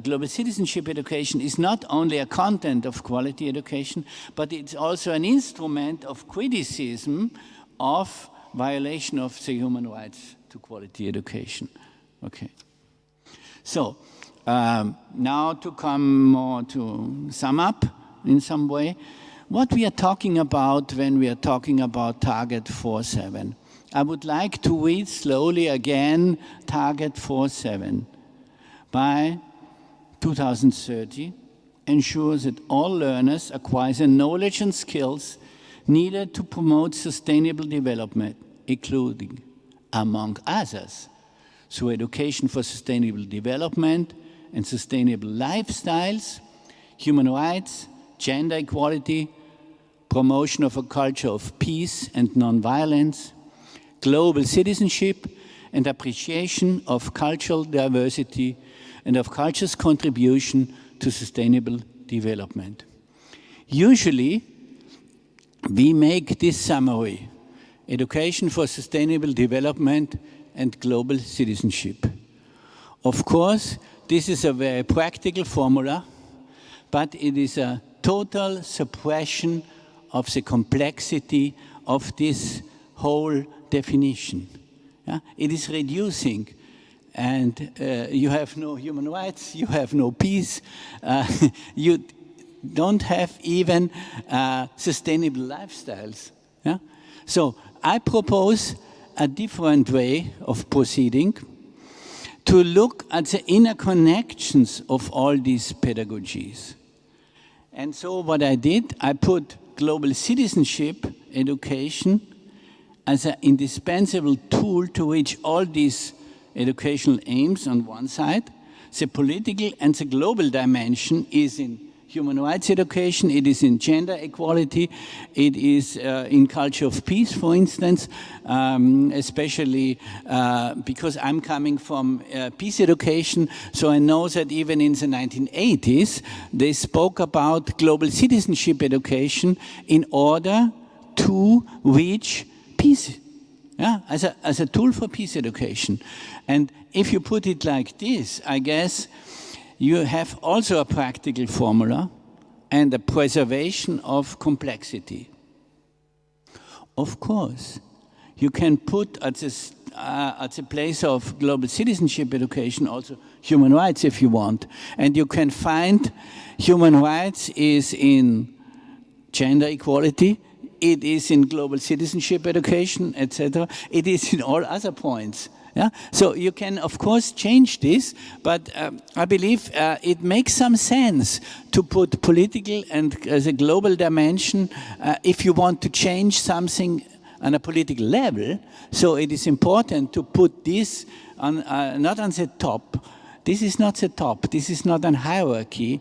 global citizenship education is not only a content of quality education, but it's also an instrument of criticism of violation of the human rights to quality education. Okay. So now to come more to sum up in some way, what we are talking about when we are talking about Target 4.7. I would like to read slowly again Target 4.7. By 2030, ensure that all learners acquire the knowledge and skills needed to promote sustainable development, including, among others, through education for sustainable development and sustainable lifestyles, human rights, gender equality, promotion of a culture of peace and nonviolence, global citizenship, and appreciation of cultural diversity and of culture's contribution to sustainable development. Usually, we make this summary: education for sustainable development and global citizenship. Of course, this is a very practical formula, but it is a total suppression of the complexity of this whole definition. Yeah? It is reducing, and you have no human rights, you have no peace, you don't have even sustainable lifestyles. Yeah? So I propose a different way of proceeding, to look at the inner connections of all these pedagogies. And so what I did, I put global citizenship education as an indispensable tool to reach all these educational aims on one side. The political and the global dimension is in human rights education, it is in gender equality, it is in culture of peace, for instance, especially because I'm coming from peace education, so I know that even in the 1980s, they spoke about global citizenship education in order to reach peace, yeah, as a tool for peace education. And if you put it like this, I guess you have also a practical formula and a preservation of complexity. Of course, you can put at the place of global citizenship education also human rights if you want. And you can find human rights is in gender equality, it is in global citizenship education, etc. It is in all other points. Yeah? So you can, of course, change this, but I believe it makes some sense to put political and as a global dimension if you want to change something on a political level. So it is important to put this on, not on the top. This is not the top. This is not a hierarchy.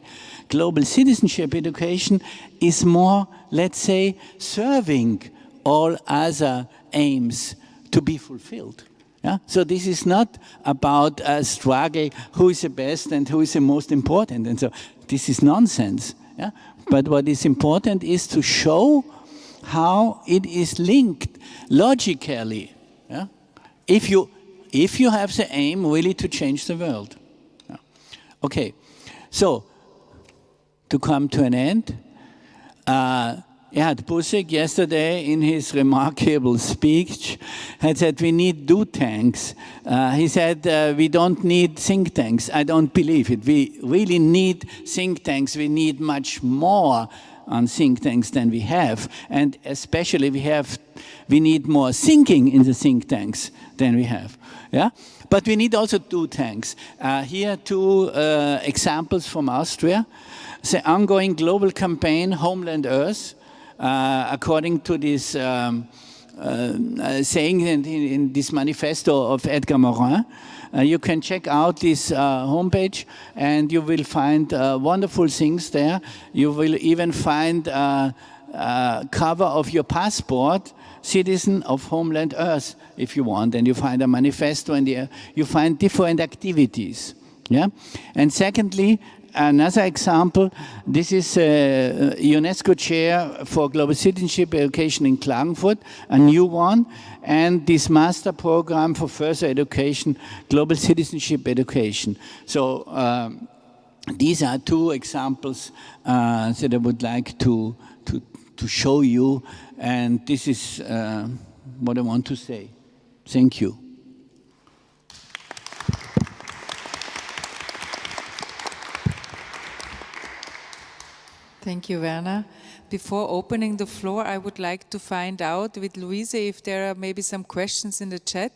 Global citizenship education is more, let's say, serving all other aims to be fulfilled. Yeah? So this is not about a struggle, who is the best and who is the most important. And so this is nonsense. Yeah? But what is important is to show how it is linked logically. Yeah? If you have the aim really to change the world. Yeah. Okay, so to come to an end, Busek yesterday in his remarkable speech had said we need do tanks. He said we don't need think tanks. I don't believe it. We really need think tanks. We need much more on think tanks than we have, and especially we need more thinking in the think tanks than we have. Yeah, but we need also two tanks. Here, two examples from Austria. The ongoing global campaign, Homeland Earth, according to this saying in this manifesto of Edgar Morin. You can check out this homepage and you will find wonderful things there. You will even find cover of your passport, citizen of Homeland Earth, if you want, and you find a manifesto and you find different activities. Yeah? And secondly, another example, this is UNESCO Chair for Global Citizenship Education in Klagenfurt, a new one, and this master program for further education, Global Citizenship Education. So these are two examples that I would like to show you, and this is what I want to say. Thank you. Thank you, Werner. Before opening the floor, I would like to find out with Louise if there are maybe some questions in the chat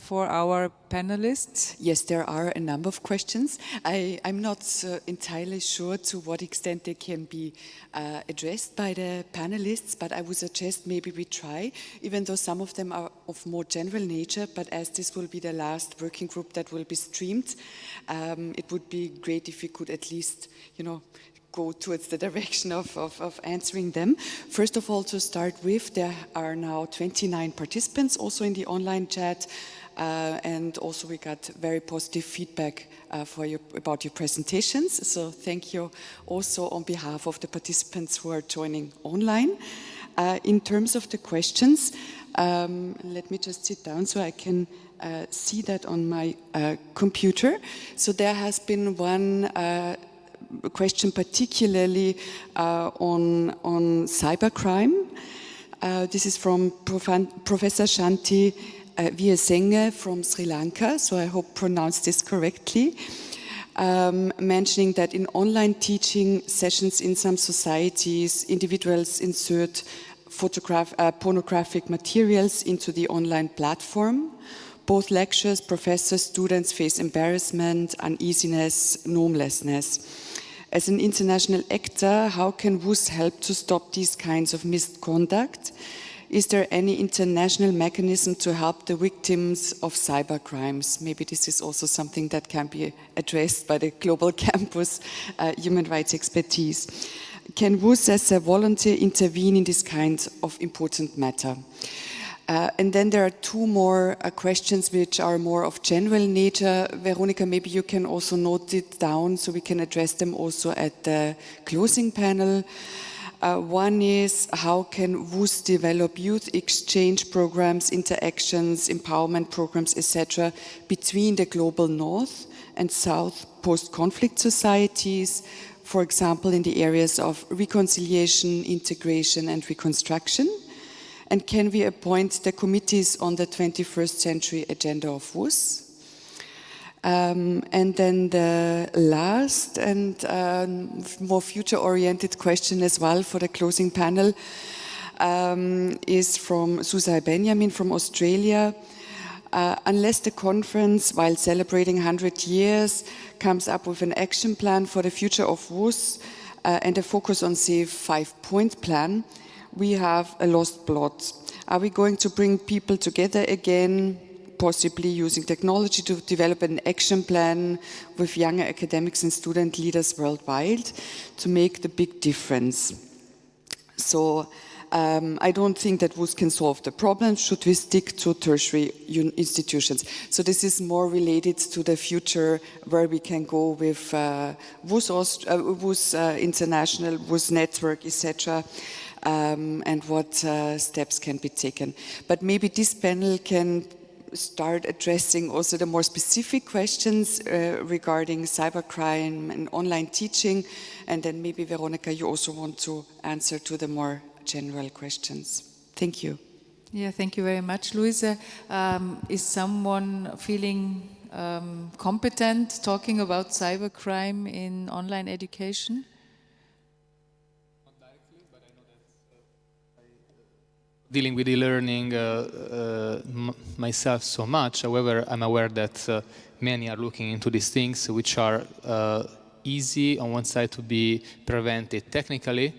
for our panelists. Yes, there are a number of questions. I'm not entirely sure to what extent they can be addressed by the panelists, but I would suggest maybe we try, even though some of them are of more general nature, but as this will be the last working group that will be streamed, it would be great if we could at least, go towards the direction of answering them. First of all, to start with, there are now 29 participants also in the online chat, and also we got very positive feedback about your presentations. So thank you also on behalf of the participants who are joining online. In terms of the questions, let me just sit down so I can see that on my computer. So there has been one question particularly on cybercrime. This is from Professor Shanti Viyasenge from Sri Lanka, so I hope pronounced this correctly, mentioning that in online teaching sessions in some societies, individuals insert pornographic materials into the online platform. Both lecturers, professors, students face embarrassment, uneasiness, normlessness. As an international actor, how can WUS help to stop these kinds of misconduct? Is there any international mechanism to help the victims of cybercrimes? Maybe this is also something that can be addressed by the Global Campus Human Rights Expertise. Can WUS as a volunteer intervene in this kind of important matter? And then there are two more questions which are more of general nature. Veronika, maybe you can also note it down so we can address them also at the closing panel. One is, how can WUS develop youth exchange programs, interactions, empowerment programs, etc., between the global north and south post-conflict societies, for example, in the areas of reconciliation, integration, and reconstruction? And can we appoint the committees on the 21st century agenda of WUS? And then the last and more future-oriented question as well for the closing panel is from Susai Benjamin from Australia. Unless the conference, while celebrating 100 years, comes up with an action plan for the future of WUS and a focus on, say, 5-point plan, we have a lost plot. Are we going to bring people together again, possibly using technology to develop an action plan with younger academics and student leaders worldwide to make the big difference? So I don't think that WUS can solve the problem. Should we stick to tertiary institutions? So this is more related to the future, where we can go with WUS International, WUS Network, etc., and what steps can be taken. But maybe this panel can start addressing also the more specific questions regarding cybercrime and online teaching, and then maybe, Veronika, you also want to answer to the more general questions. Thank you. Yeah, thank you very much, Luisa. Is someone feeling competent talking about cybercrime in online education? dealing with e-learning myself so much. However, I'm aware that many are looking into these things which are easy on one side to be prevented technically,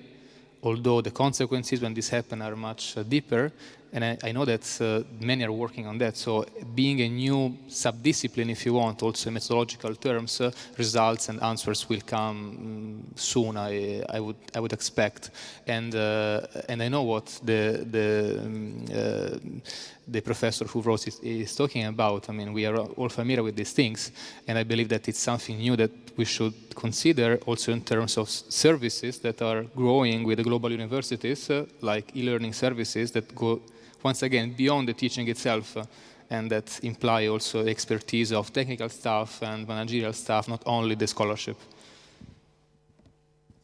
although the consequences when this happens are much deeper. And I know that many are working on that. So being a new sub-discipline, if you want, also in methodological terms, results and answers will come soon, I would expect. And I know what the professor who wrote it is talking about. I mean, we are all familiar with these things, and I believe that it's something new that we should consider also in terms of services that are growing with the global universities, like e-learning services that go, once again, beyond the teaching itself, and that imply also the expertise of technical staff and managerial staff, not only the scholarship.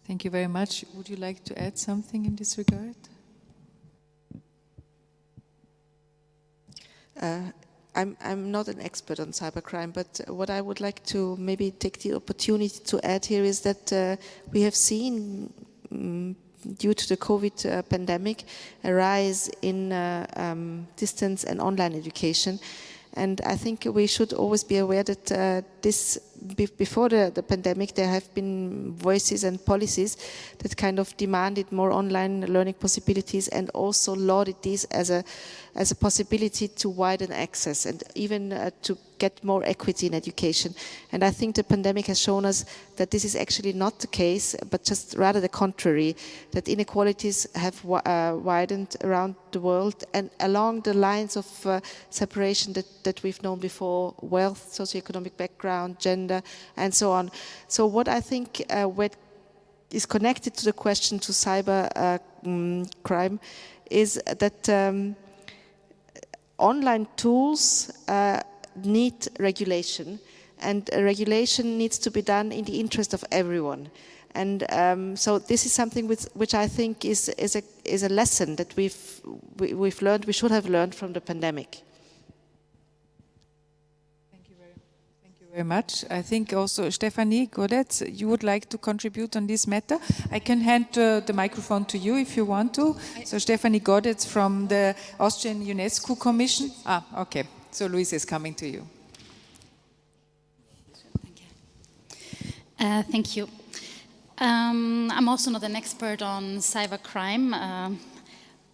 Thank you very much. Would you like to add something in this regard? I'm not an expert on cybercrime, but what I would like to maybe take the opportunity to add here is that we have seen, due to the COVID pandemic, a rise in distance and online education. And I think we should always be aware that before the pandemic, there have been voices and policies that kind of demanded more online learning possibilities and also lauded these as a possibility to widen access and even to get more equity in education. And I think the pandemic has shown us that this is actually not the case, but just rather the contrary, that inequalities have widened around the world and along the lines of separation that we've known before: wealth, socioeconomic background, gender, and so on. So what I think what is connected to the question to cyber crime is that online tools need regulation, and regulation needs to be done in the interest of everyone. And so this is something which I think is a lesson that we've learned, we should have learned from the pandemic. Thank you very much. I think also Stefanie Godetz, you would like to contribute on this matter. I can hand the microphone to you if you want to. So Stefanie Godetz from the Austrian UNESCO Commission. Okay. So Luis is coming to you. Thank you. I'm also not an expert on cybercrime,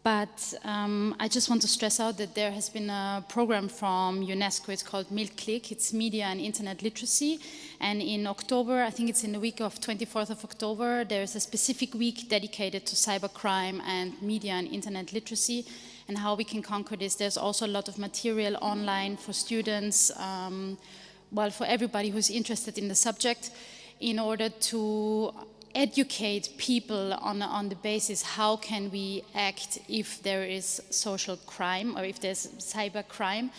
but I just want to stress out that there has been a program from UNESCO. It's called MILCLIC. It's Media and Internet Literacy. And in October, I think it's in the week of 24th of October, there's a specific week dedicated to cybercrime and media and internet literacy, and how we can conquer this. There's also a lot of material online for students, for everybody who's interested in the subject, in order to educate people on the basis how can we act if there is social crime or if there's cyber crime,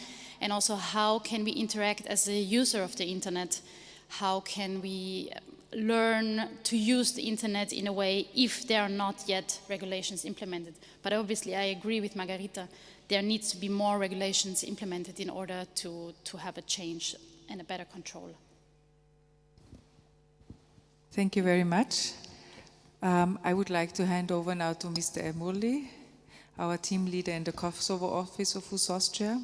and also how can we interact as a user of the internet. How can we learn to use the internet in a way if there are not yet regulations implemented. But obviously I agree with Margarita, there needs to be more regulations implemented in order to have a change and a better control. Thank you very much. I would like to hand over now to Mr. Emurli, our team leader in the Kosovo office of WUS Austria.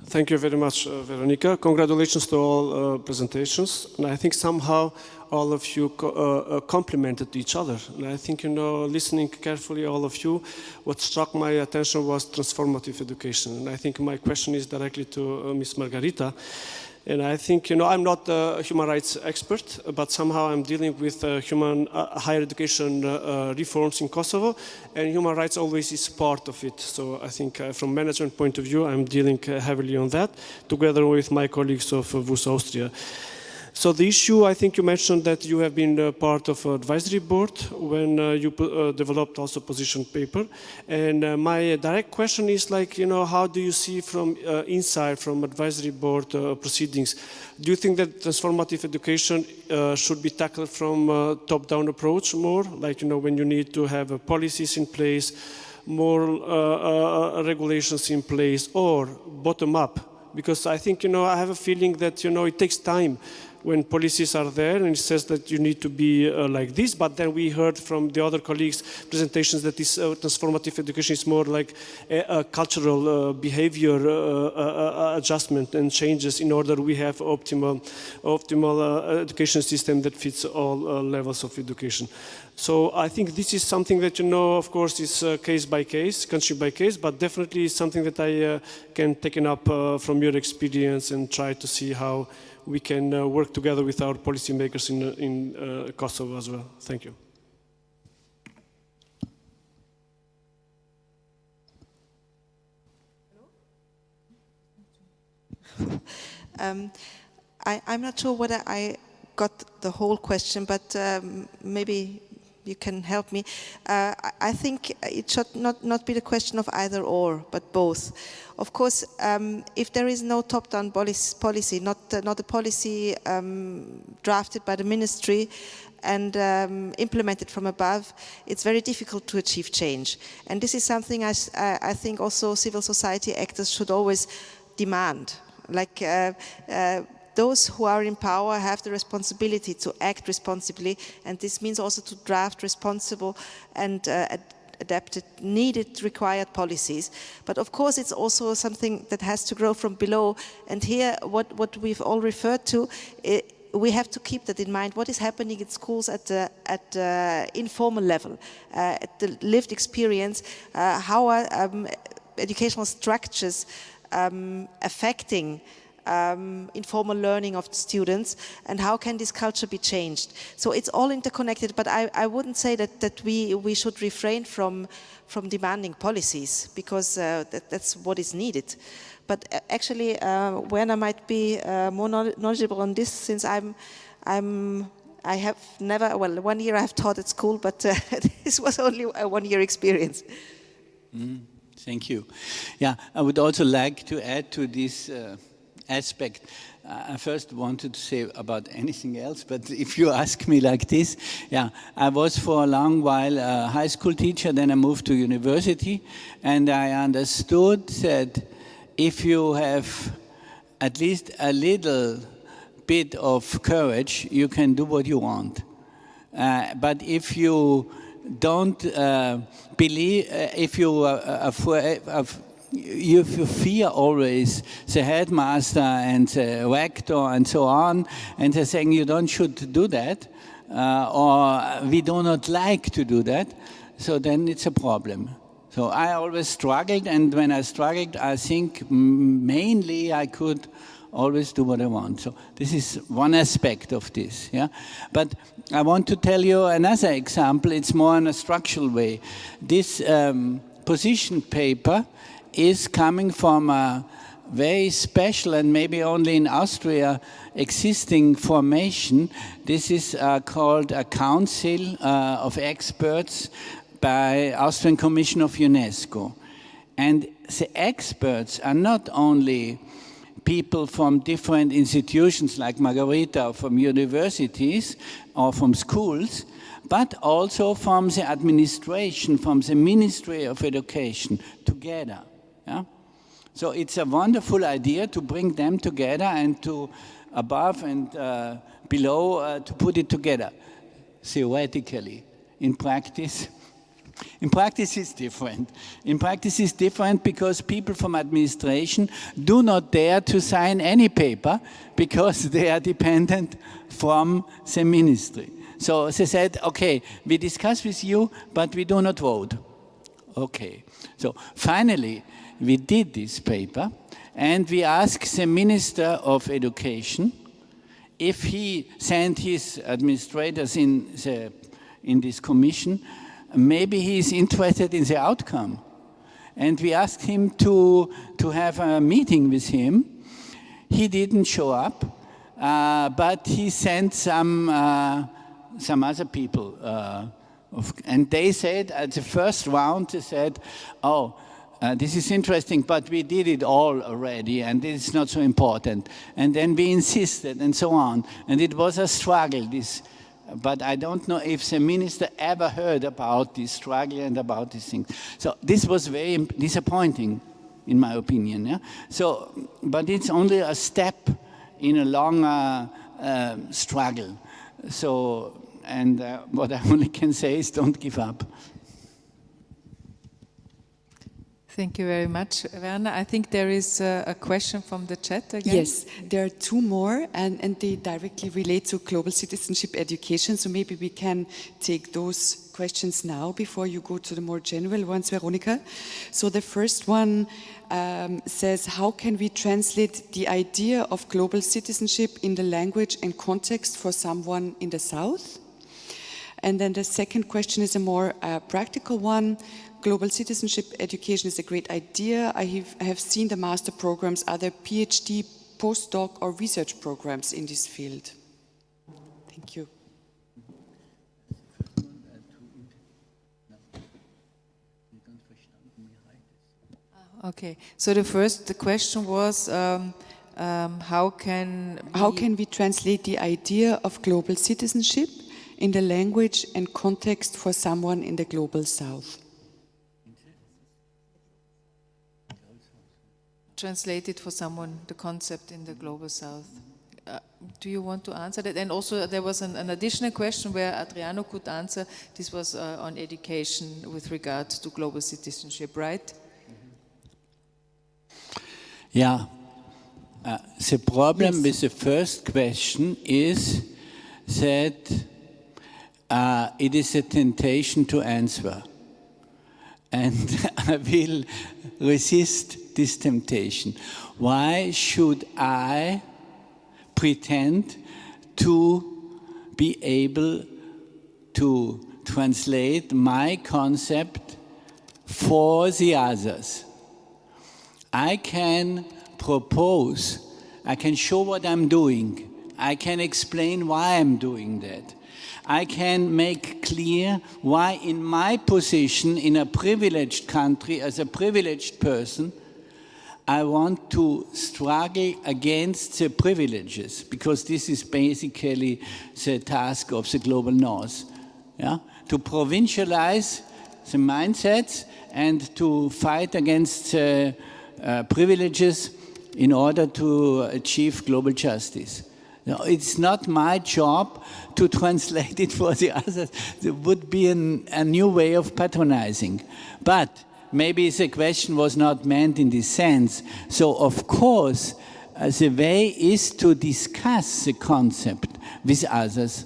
Thank you very much, Veronika. Congratulations to all presentations. And I think somehow all of you complemented each other. And I think, listening carefully, all of you, what struck my attention was transformative education. And I think my question is directly to Ms. Margarita. And I think, I'm not a human rights expert, but somehow I'm dealing with higher education reforms in Kosovo, and human rights always is part of it. So I think from management point of view, I'm dealing heavily on that, together with my colleagues of WUS Austria. So the issue, I think you mentioned that you have been part of an advisory board when you developed also position paper. And my direct question is how do you see from inside, from advisory board proceedings? Do you think that transformative education should be tackled from a top-down approach more? When you need to have policies in place, more regulations in place, or bottom-up? Because I think, I have a feeling that, it takes time when policies are there and it says that you need to be like this, but then we heard from the other colleagues' presentations that this transformative education is more like a cultural behavior adjustment and changes in order we have optimal education system that fits all levels of education. So I think this is something that, of course, is case by case, country by case, but definitely something that I can take up from your experience and try to see how we can work together with our policymakers in Kosovo as well. Thank you. I'm not sure whether I got the whole question, but maybe you can help me. I think it should not be the question of either or, but both. Of course, if there is no top-down policy, not a policy drafted by the ministry and implemented from above, it's very difficult to achieve change. And this is something I think also civil society actors should always demand. Like those who are in power have the responsibility to act responsibly, and this means also to draft responsible and adapted, needed, required policies. But of course it's also something that has to grow from below, and here what we've all referred to, we have to keep that in mind. What is happening in schools at the informal level, at the lived experience, how are educational structures affecting informal learning of the students, and how can this culture be changed? So it's all interconnected, but I wouldn't say that we should refrain from demanding policies, because that's what is needed. But actually, Werner might be more knowledgeable on this, since I have never, well, 1 year I have taught at school, but this was only a 1 year experience. Thank you. Yeah, I would also like to add to this aspect. I first wanted to say about anything else, but if you ask me like this, yeah, I was for a long while a high school teacher, then I moved to university, and I understood that if you have at least a little bit of courage, you can do what you want. But if you don't believe, if you fear always the headmaster and the rector and so on, and they're saying you should do that, or we do not like to do that, so then it's a problem. So I always struggled, and when I struggled, I think mainly I could always do what I want. So this is one aspect of this, yeah. But I want to tell you another example. It's more in a structural way. This position paper is coming from a very special and maybe only in Austria existing formation. This is called a Council of Experts by Austrian Commission of UNESCO. And the experts are not only people from different institutions like Margarita, or from universities or from schools, but also from the administration, from the Ministry of Education together. Yeah? So it's a wonderful idea to bring them together and to above and below to put it together theoretically. In practice it's different. In practice it's different because people from administration do not dare to sign any paper because they are dependent from the ministry. So they said, okay, we discuss with you, but we do not vote. Okay. So finally, we did this paper, and we asked the Minister of Education if he sent his administrators in this commission, maybe he is interested in the outcome. And we asked him to have a meeting with him. He didn't show up, but he sent some other people. And they said, at the first round, they said, oh, this is interesting, but we did it all already, and it's not so important. And then we insisted, and so on. And it was a struggle, this. But I don't know if the minister ever heard about this struggle and about these things. So this was very disappointing, in my opinion. Yeah? So, but it's only a step in a longer struggle. So, and what I only can say is don't give up. Thank you very much, Werner. I think there is a question from the chat again. Yes, there are two more, and they directly relate to global citizenship education, so maybe we can take those questions now before you go to the more general ones, Veronika. So the first one says, how can we translate the idea of global citizenship in the language and context for someone in the South? And then the second question is a more practical one. Global citizenship education is a great idea. I have seen the master programs, other PhD, postdoc or research programs in this field. Thank you. Okay, so the question was, how can we translate the idea of global citizenship in the language and context for someone in the global South? Translated for someone, the concept in the global South. Do you want to answer that? And also there was an additional question where Adriano could answer. This was on education with regard to global citizenship, right? Yeah. The problem with the first question is that it is a temptation to answer. And I will resist this temptation. Why should I pretend to be able to translate my concept for the others? I can propose, I can show what I'm doing, I can explain why I'm doing that. I can make clear why in my position in a privileged country, as a privileged person, I want to struggle against the privileges, because this is basically the task of the global North. Yeah? To provincialize the mindsets and to fight against privileges in order to achieve global justice. No, it's not my job to translate it for the others. It would be a new way of patronizing. But maybe the question was not meant in this sense. So, of course, the way is to discuss the concept with others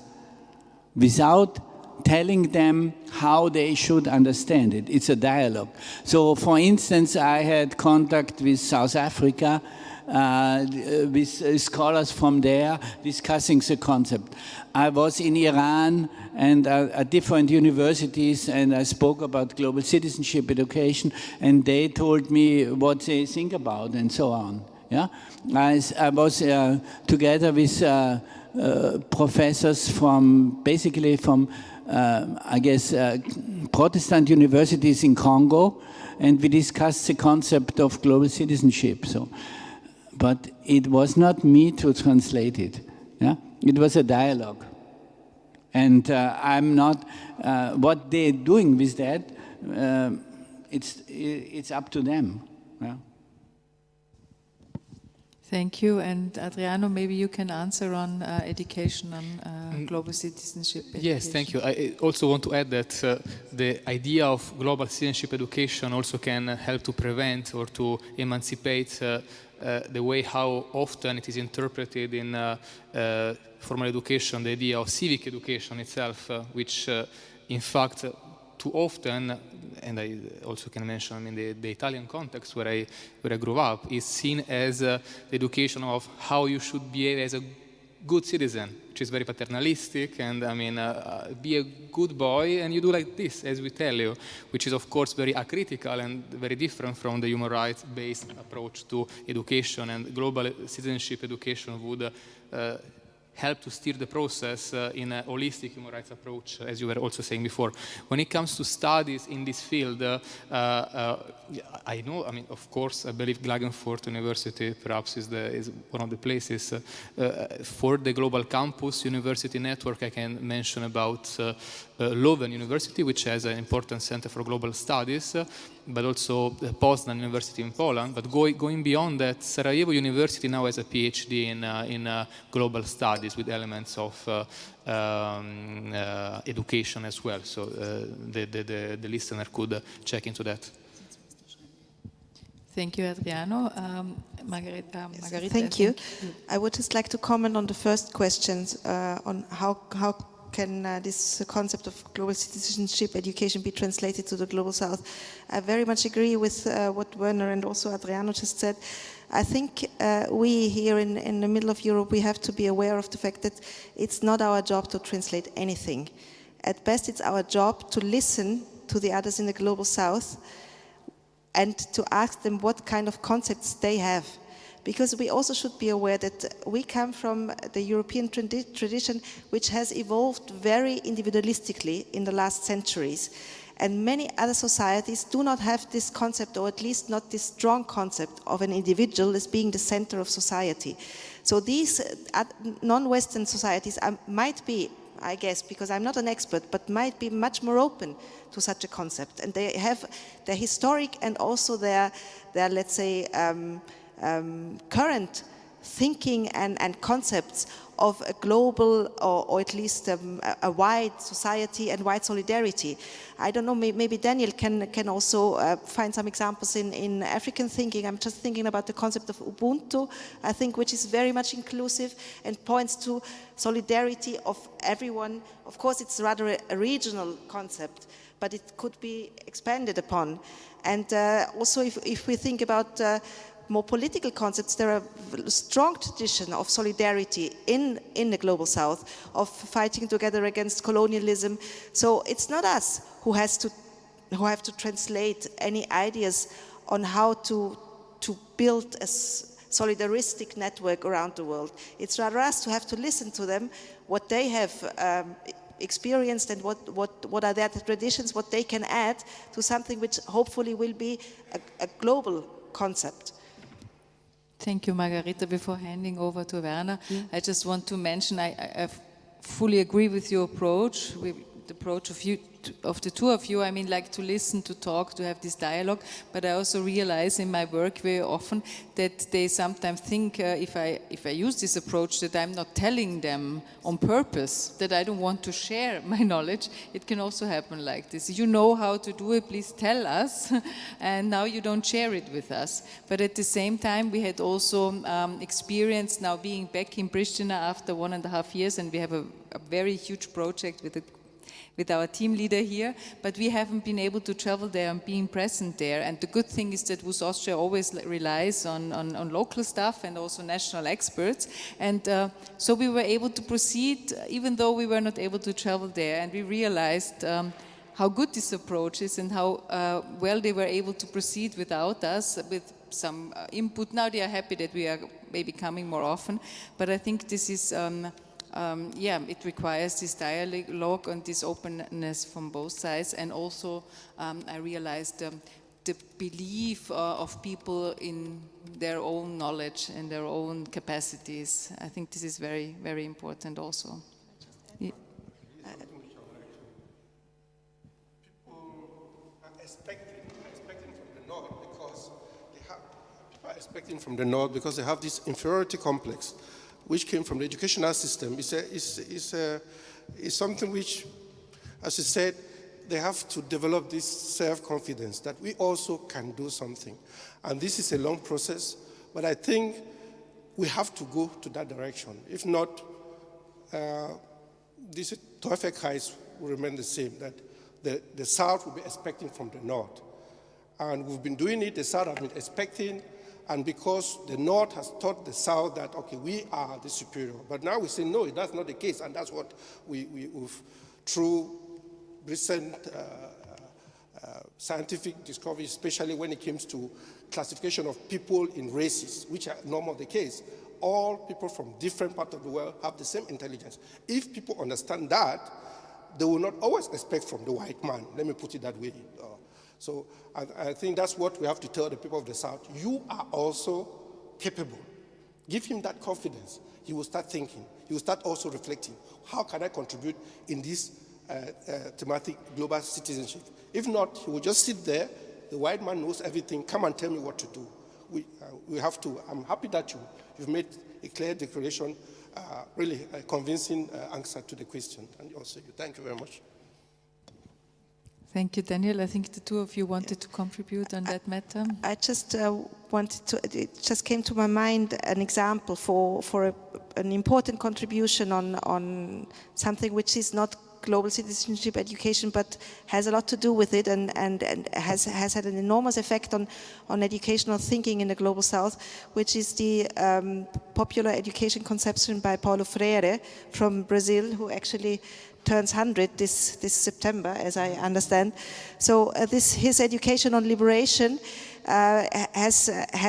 without telling them how they should understand it. It's a dialogue. So, for instance, I had contact with South Africa, with scholars from there discussing the concept. I was in Iran and at different universities, and I spoke about global citizenship education, and they told me what they think about and so on. Yeah, I was together with professors from I guess Protestant universities in Congo, and we discussed the concept of global citizenship. So. But it was not me to translate it. Yeah? It was a dialogue. And I'm not, what they're doing with that, it's up to them. Yeah? Thank you. And Adriano, maybe you can answer on education, on global citizenship education. Yes, thank you. I also want to add that the idea of global citizenship education also can help to prevent or to emancipate the way how often it is interpreted in formal education, the idea of civic education itself, which in fact too often, and I also can mention in the Italian context where I grew up, is seen as the education of how you should behave as a good citizen, which is very paternalistic, and I mean, be a good boy and you do like this, as we tell you, which is of course very acritical and very different from the human rights-based approach to education, and global citizenship education would help to steer the process in a holistic human rights approach, as you were also saying before. When it comes to studies in this field, I know, I mean, of course, I believe Klagenfurt University perhaps is one of the places. For the global campus university network, I can mention about Leuven University, which has an important center for global studies, but also Poznan University in Poland. But going beyond that, Sarajevo University now has a PhD in global studies. studies with elements of education as well. So the listener could check into that. Thank you, Adriano. Margarita. Thank you. I would just like to comment on the first questions on how can this concept of global citizenship education be translated to the Global South. I very much agree with what Werner and also Adriano just said. I think we here in the middle of Europe, we have to be aware of the fact that it's not our job to translate anything. At best, it's our job to listen to the others in the Global South and to ask them what kind of concepts they have. Because we also should be aware that we come from the European tradition which has evolved very individualistically in the last centuries. And many other societies do not have this concept, or at least not this strong concept of an individual as being the center of society. So these non-Western societies might be, I guess, because I'm not an expert, but might be much more open to such a concept. And they have their historic and also their let's say, current thinking and concepts of a global or at least a wide society and wide solidarity. I don't know, maybe Daniel can also find some examples in African thinking. I'm just thinking about the concept of Ubuntu, I think, which is very much inclusive and points to solidarity of everyone. Of course, it's rather a regional concept, but it could be expanded upon. And also if we think about more political concepts, there are a strong tradition of solidarity in the Global South, of fighting together against colonialism. So it's not us who have to translate any ideas on how to build a solidaristic network around the world. It's rather us to have to listen to them, what they have experienced and what are their traditions, what they can add to something which hopefully will be a global concept. Thank you, Margarita. Before handing over to Werner, I just want to mention I fully agree with your approach, with the approach of the two of you. I mean, like to listen, to talk, to have this dialogue, but I also realize in my work very often that they sometimes think if I use this approach that I'm not telling them on purpose, that I don't want to share my knowledge. It can also happen like this. You know how to do it, please tell us, and now you don't share it with us. But at the same time, we had also experienced now being back in Pristina after 1.5 years, and we have a very huge project with our team leader here, but we haven't been able to travel there and being present there. And the good thing is that WUS Austria always relies on local staff and also national experts. And so we were able to proceed, even though we were not able to travel there. And we realized how good this approach is and how well they were able to proceed without us, with some input. Now they are happy that we are maybe coming more often, but I think this is it requires this dialogue and this openness from both sides, and also I realized the belief of people in their own knowledge and their own capacities. I think this is very, very important also. People are expecting from the North because people are expecting from the North because they have this inferiority complex, which came from the educational system. It's something which, as you said, they have to develop this self-confidence that we also can do something. And this is a long process, but I think we have to go to that direction. If not, this perfect heights will remain the same, that the South will be expecting from the North. And we've been doing it, the South have been expecting, and because the North has taught the South that, okay, we are the superior. But now we say, no, that's not the case. And that's what we've through recent scientific discovery, especially when it comes to classification of people in races, which are normally the case. All people from different parts of the world have the same intelligence. If people understand that, they will not always expect from the white man. Let me put it that way. So I think that's what we have to tell the people of the South. You are also capable. Give him that confidence. He will start thinking. He will start also reflecting. How can I contribute in this thematic global citizenship? If not, he will just sit there. The white man knows everything. Come and tell me what to do. We have to. I'm happy that you've made a clear declaration really a convincing answer to the question. And also, thank you very much. Thank you, Daniel. I think the two of you wanted to contribute on that matter. I just wanted to, it just came to my mind an example for an important contribution on something which is not global citizenship education, but has a lot to do with it and has had an enormous effect on educational thinking in the global south, which is the popular education conception by Paulo Freire from Brazil, who actually turns 100 this September, as I understand. So his education on liberation has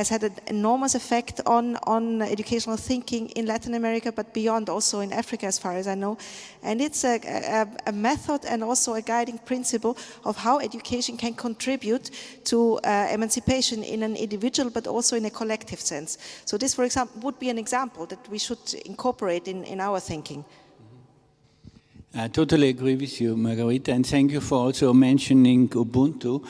had an enormous effect on educational thinking in Latin America, but beyond, also in Africa, as far as I know. And it's a method and also a guiding principle of how education can contribute to emancipation in an individual, but also in a collective sense. So this, for example, would be an example that we should incorporate in our thinking. I totally agree with you, Margarita, and thank you for also mentioning Ubuntu.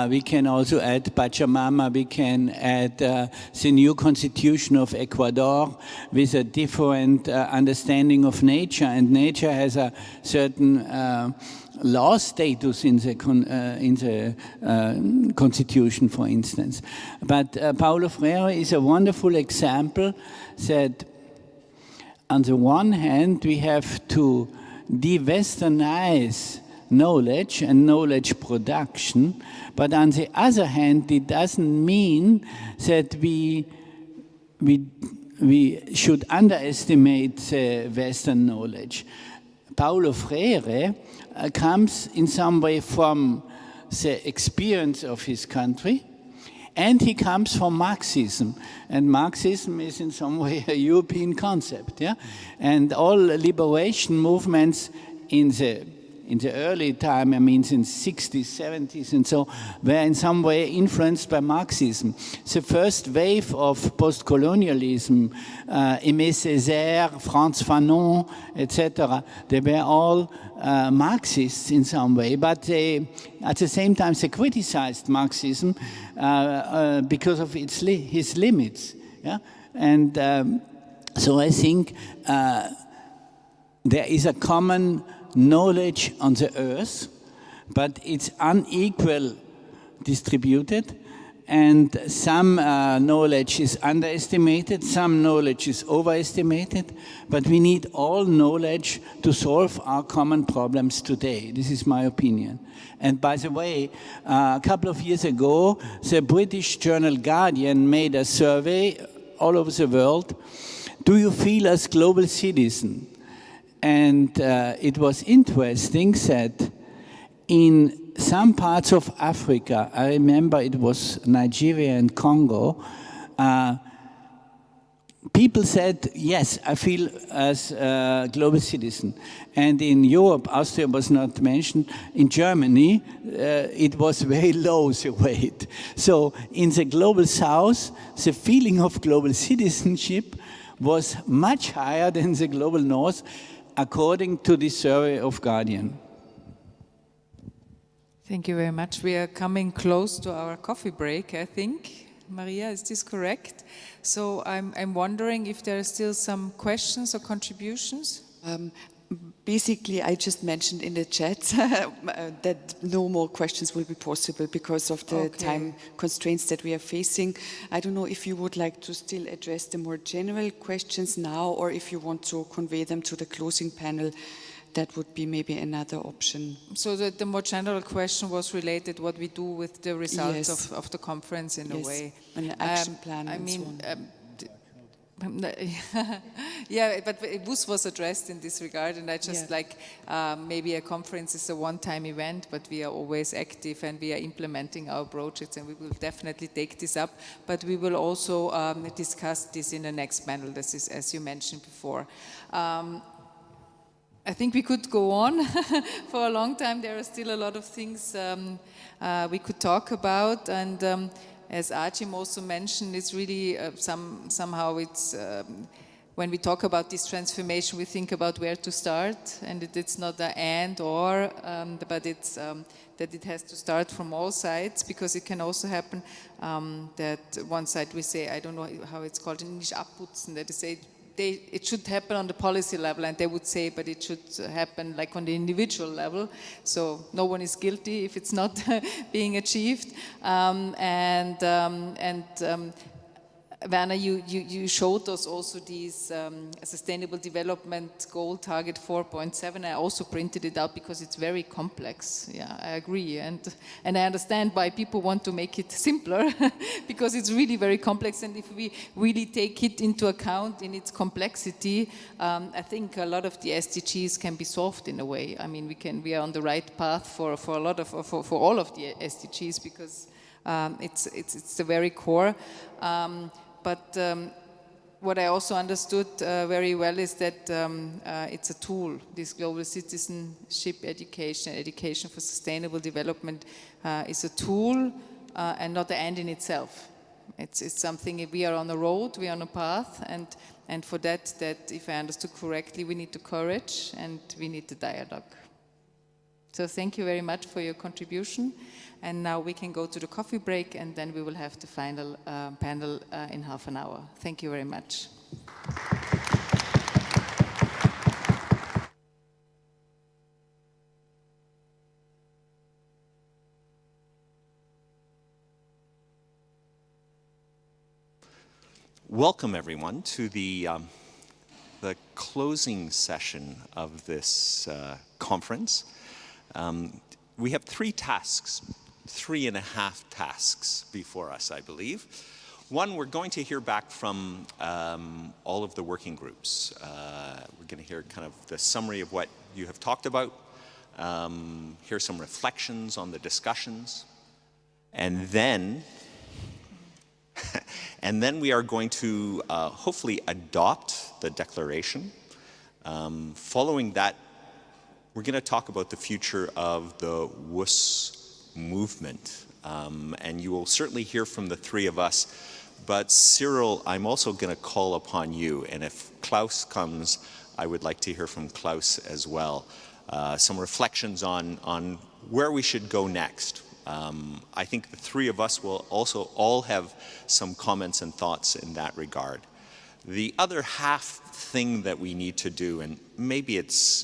We can also add Pachamama, we can add the new constitution of Ecuador with a different understanding of nature, and nature has a certain law status in the constitution, for instance. But Paulo Freire is a wonderful example that on the one hand we have to de-westernize knowledge and knowledge production, but on the other hand, it doesn't mean that we should underestimate Western knowledge. Paulo Freire comes in some way from the experience of his country, and he comes from Marxism. And Marxism is in some way a European concept, yeah? And all liberation movements in the early time, I mean in the 60s, 70s and so, were in some way influenced by Marxism. The first wave of post-colonialism, Aimé Césaire, Frantz Fanon, etc., they were all Marxists in some way, but they, at the same time, they criticized Marxism because of his limits. Yeah? And so I think there is a common knowledge on the earth, but it's unequal distributed, and some knowledge is underestimated, some knowledge is overestimated, but we need all knowledge to solve our common problems today. This is my opinion. And by the way, a couple of years ago, the British journal Guardian made a survey all over the world. Do you feel as global citizen? And it was interesting that in some parts of Africa, I remember it was Nigeria and Congo, people said, yes, I feel as a global citizen. And in Europe, Austria was not mentioned. In Germany, it was very low, the rate. So in the global south, the feeling of global citizenship was much higher than the global north, according to the survey of Guardian. Thank you very much. We are coming close to our coffee break, I think. Maria, is this correct? So I'm wondering if there are still some questions or contributions? Basically, I just mentioned in the chat that no more questions will be possible because of the time constraints that we are facing. I don't know if you would like to still address the more general questions now, or if you want to convey them to the closing panel. That would be maybe another option. So the more general question was related what we do with the results of the conference in a way. An action plan and so on. Yeah, but WUS was addressed in this regard, and I just maybe a conference is a one-time event, but we are always active and we are implementing our projects, and we will definitely take this up, but we will also discuss this in the next panel. This is, as you mentioned before. I think we could go on for a long time. There are still a lot of things we could talk about, and as Achim also mentioned, it's really somehow it's when we talk about this transformation, we think about where to start, and it's not an and or, but it's that it has to start from all sides, because it can also happen that one side we say, I don't know how it's called in English, abputzen, that is say it should happen on the policy level, and they would say, but it should happen like on the individual level. So no one is guilty if it's not being achieved. Werner, you showed us also these Sustainable Development Goal Target 4.7. I also printed it out because it's very complex. Yeah, I agree. And I understand why people want to make it simpler because it's really very complex. And if we really take it into account in its complexity, I think a lot of the SDGs can be solved in a way. I mean, we are on the right path for all of the SDGs because it's the very core. But what I also understood very well is that it's a tool, this global citizenship education for sustainable development is a tool and not the end in itself. It's something, we are on a road, we are on a path, and for that, if I understood correctly, we need the courage and we need the dialogue. So thank you very much for your contribution. And now we can go to the coffee break, and then we will have the final panel in half an hour. Thank you very much. Welcome, everyone, to the closing session of this conference. We have 3 tasks. 3.5 tasks before us, I believe. One, we're going to hear back from all of the working groups. We're going to hear kind of the summary of what you have talked about, hear some reflections on the discussions, and then we are going to hopefully adopt the declaration. Following that, we're going to talk about the future of the WUS movement, and you will certainly hear from the 3 of us, but Cyril, I'm also going to call upon you, and if Klaus comes, I would like to hear from Klaus as well. Some reflections on where we should go next. I think the 3 of us will also all have some comments and thoughts in that regard. The other half thing that we need to do, and maybe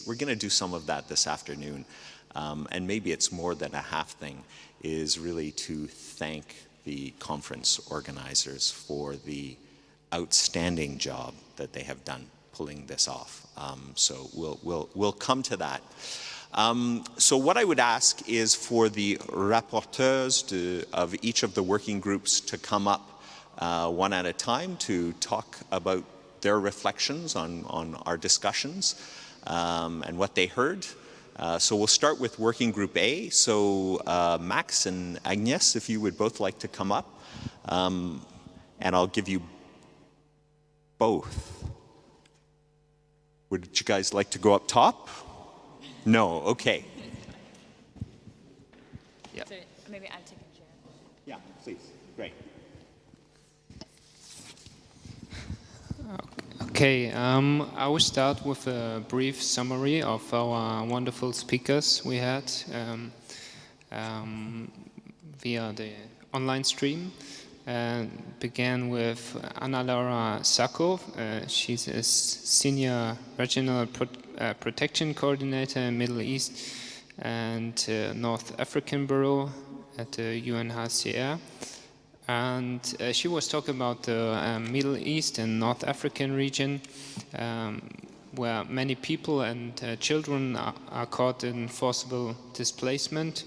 we're going to do some of that this afternoon, and maybe it's more than a half thing, is really to thank the conference organizers for the outstanding job that they have done pulling this off. So we'll come to that. So what I would ask is for the rapporteurs of each of the working groups to come up one at a time to talk about their reflections on our discussions and what they heard. So we'll start with Working Group A. So Max and Agnes, if you would both like to come up, and I'll give you both. Would you guys like to go up top? No, okay. Yeah. So maybe I'll take a chair. Yeah, please. Great. Okay, I will start with a brief summary of our wonderful speakers we had via the online stream. Began with Anna Laura Sacco. She's a Senior Regional Protection Coordinator in Middle East and North African Bureau at the UNHCR. And she was talking about the Middle East and North African region, where many people and children are caught in forcible displacement.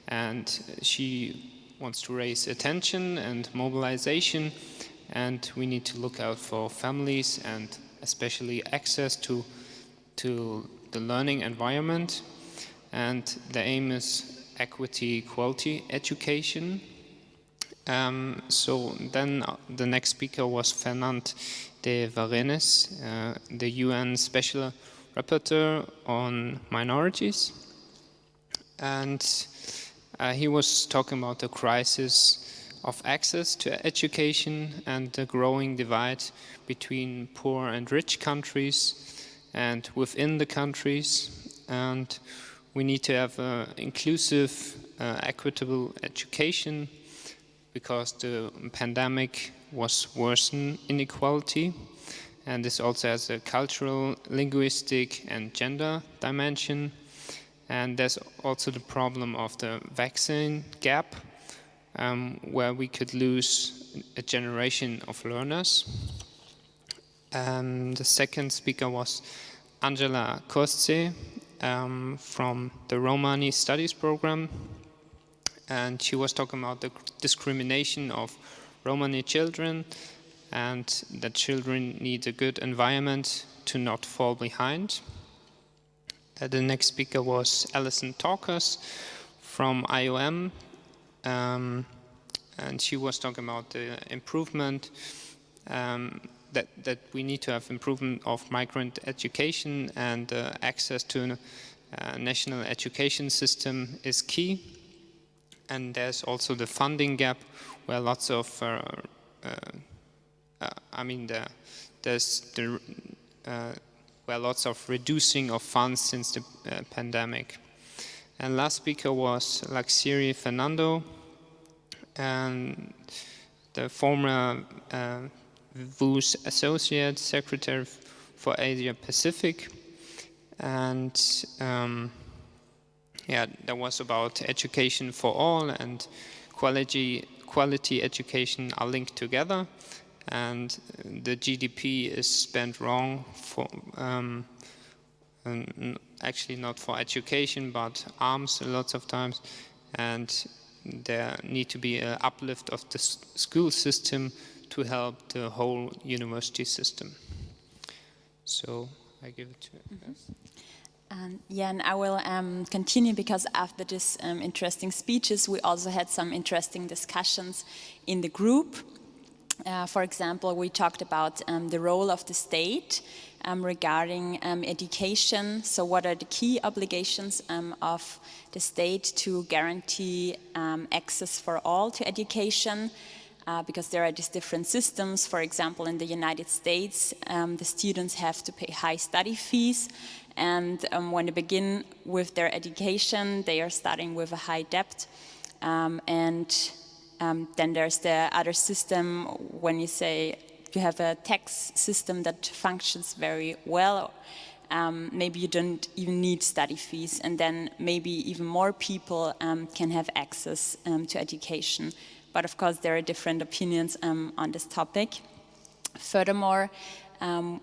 And she wants to raise attention and mobilization, and we need to look out for families and especially access to the learning environment. And the aim is equity, quality education. So then the next speaker was Fernand de Varenes, the UN Special Rapporteur on Minorities. And he was talking about the crisis of access to education and the growing divide between poor and rich countries and within the countries. And we need to have an inclusive, equitable education because the pandemic was worsening inequality. and this also has a cultural, linguistic, and gender dimension. And there's also the problem of the vaccine gap, where we could lose a generation of learners. The second speaker was Angela Kostse from the Romani Studies program, and she was talking about the discrimination of Romani children and that children need a good environment to not fall behind. The next speaker was Alison Talkers from IOM, and she was talking about the improvement, that we need to have improvement of migrant education, and access to a national education system is key. And there's also the funding gap, where lots of, where lots of reducing of funds since the pandemic. And last speaker was Laxiri Fernando, and the former WUS Associate Secretary for Asia Pacific. And that was about education for all, and quality education are linked together. And the GDP is spent wrong for, actually not for education, but arms lots of times. And there need to be an uplift of the school system to help the whole university system. So I give it to and I will continue, because after this interesting speeches, we also had some interesting discussions in the group. For example, we talked about the role of the state regarding education. So what are the key obligations of the state to guarantee access for all to education? Because there are these different systems. For example, in the United States, the students have to pay high study fees. And when they begin with their education, they are starting with a high debt. Then there's the other system when you say you have a tax system that functions very well. Maybe you don't even need study fees, and then maybe even more people can have access to education. But of course, there are different opinions on this topic. Furthermore,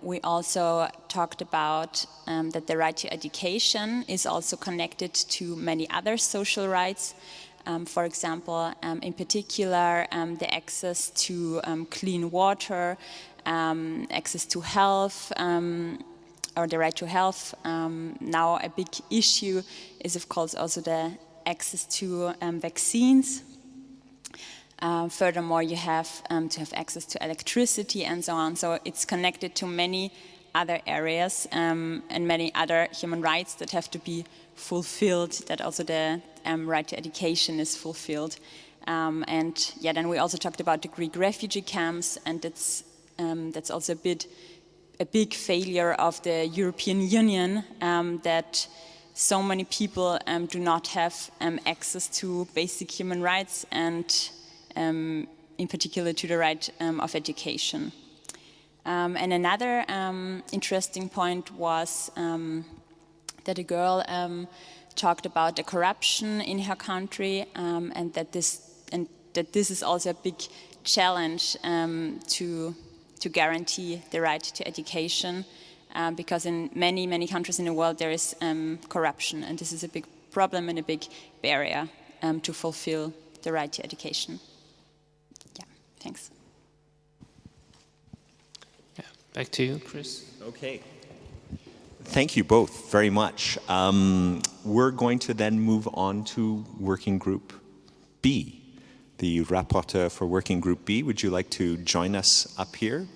we also talked about that the right to education is also connected to many other social rights. For example, in particular, the access to clean water, access to health, or the right to health. Now a big issue is, of course, also the access to vaccines. Furthermore, you have to have access to electricity and so on. So it's connected to many other areas and many other human rights that have to be fulfilled, that also the right to education is fulfilled. Then we also talked about the Greek refugee camps, and that's also a big failure of the European Union, that so many people do not have access to basic human rights, and in particular to the right of education. And another interesting point was that a girl talked about the corruption in her country, and that this is also a big challenge to guarantee the right to education, because in many countries in the world there is corruption, and this is a big problem and a big barrier to fulfill the right to education. Yeah, thanks. Yeah, back to you, Chris. Okay. Thank you both very much. We're going to then move on to Working Group B. The rapporteur for Working Group B, would you like to join us up here?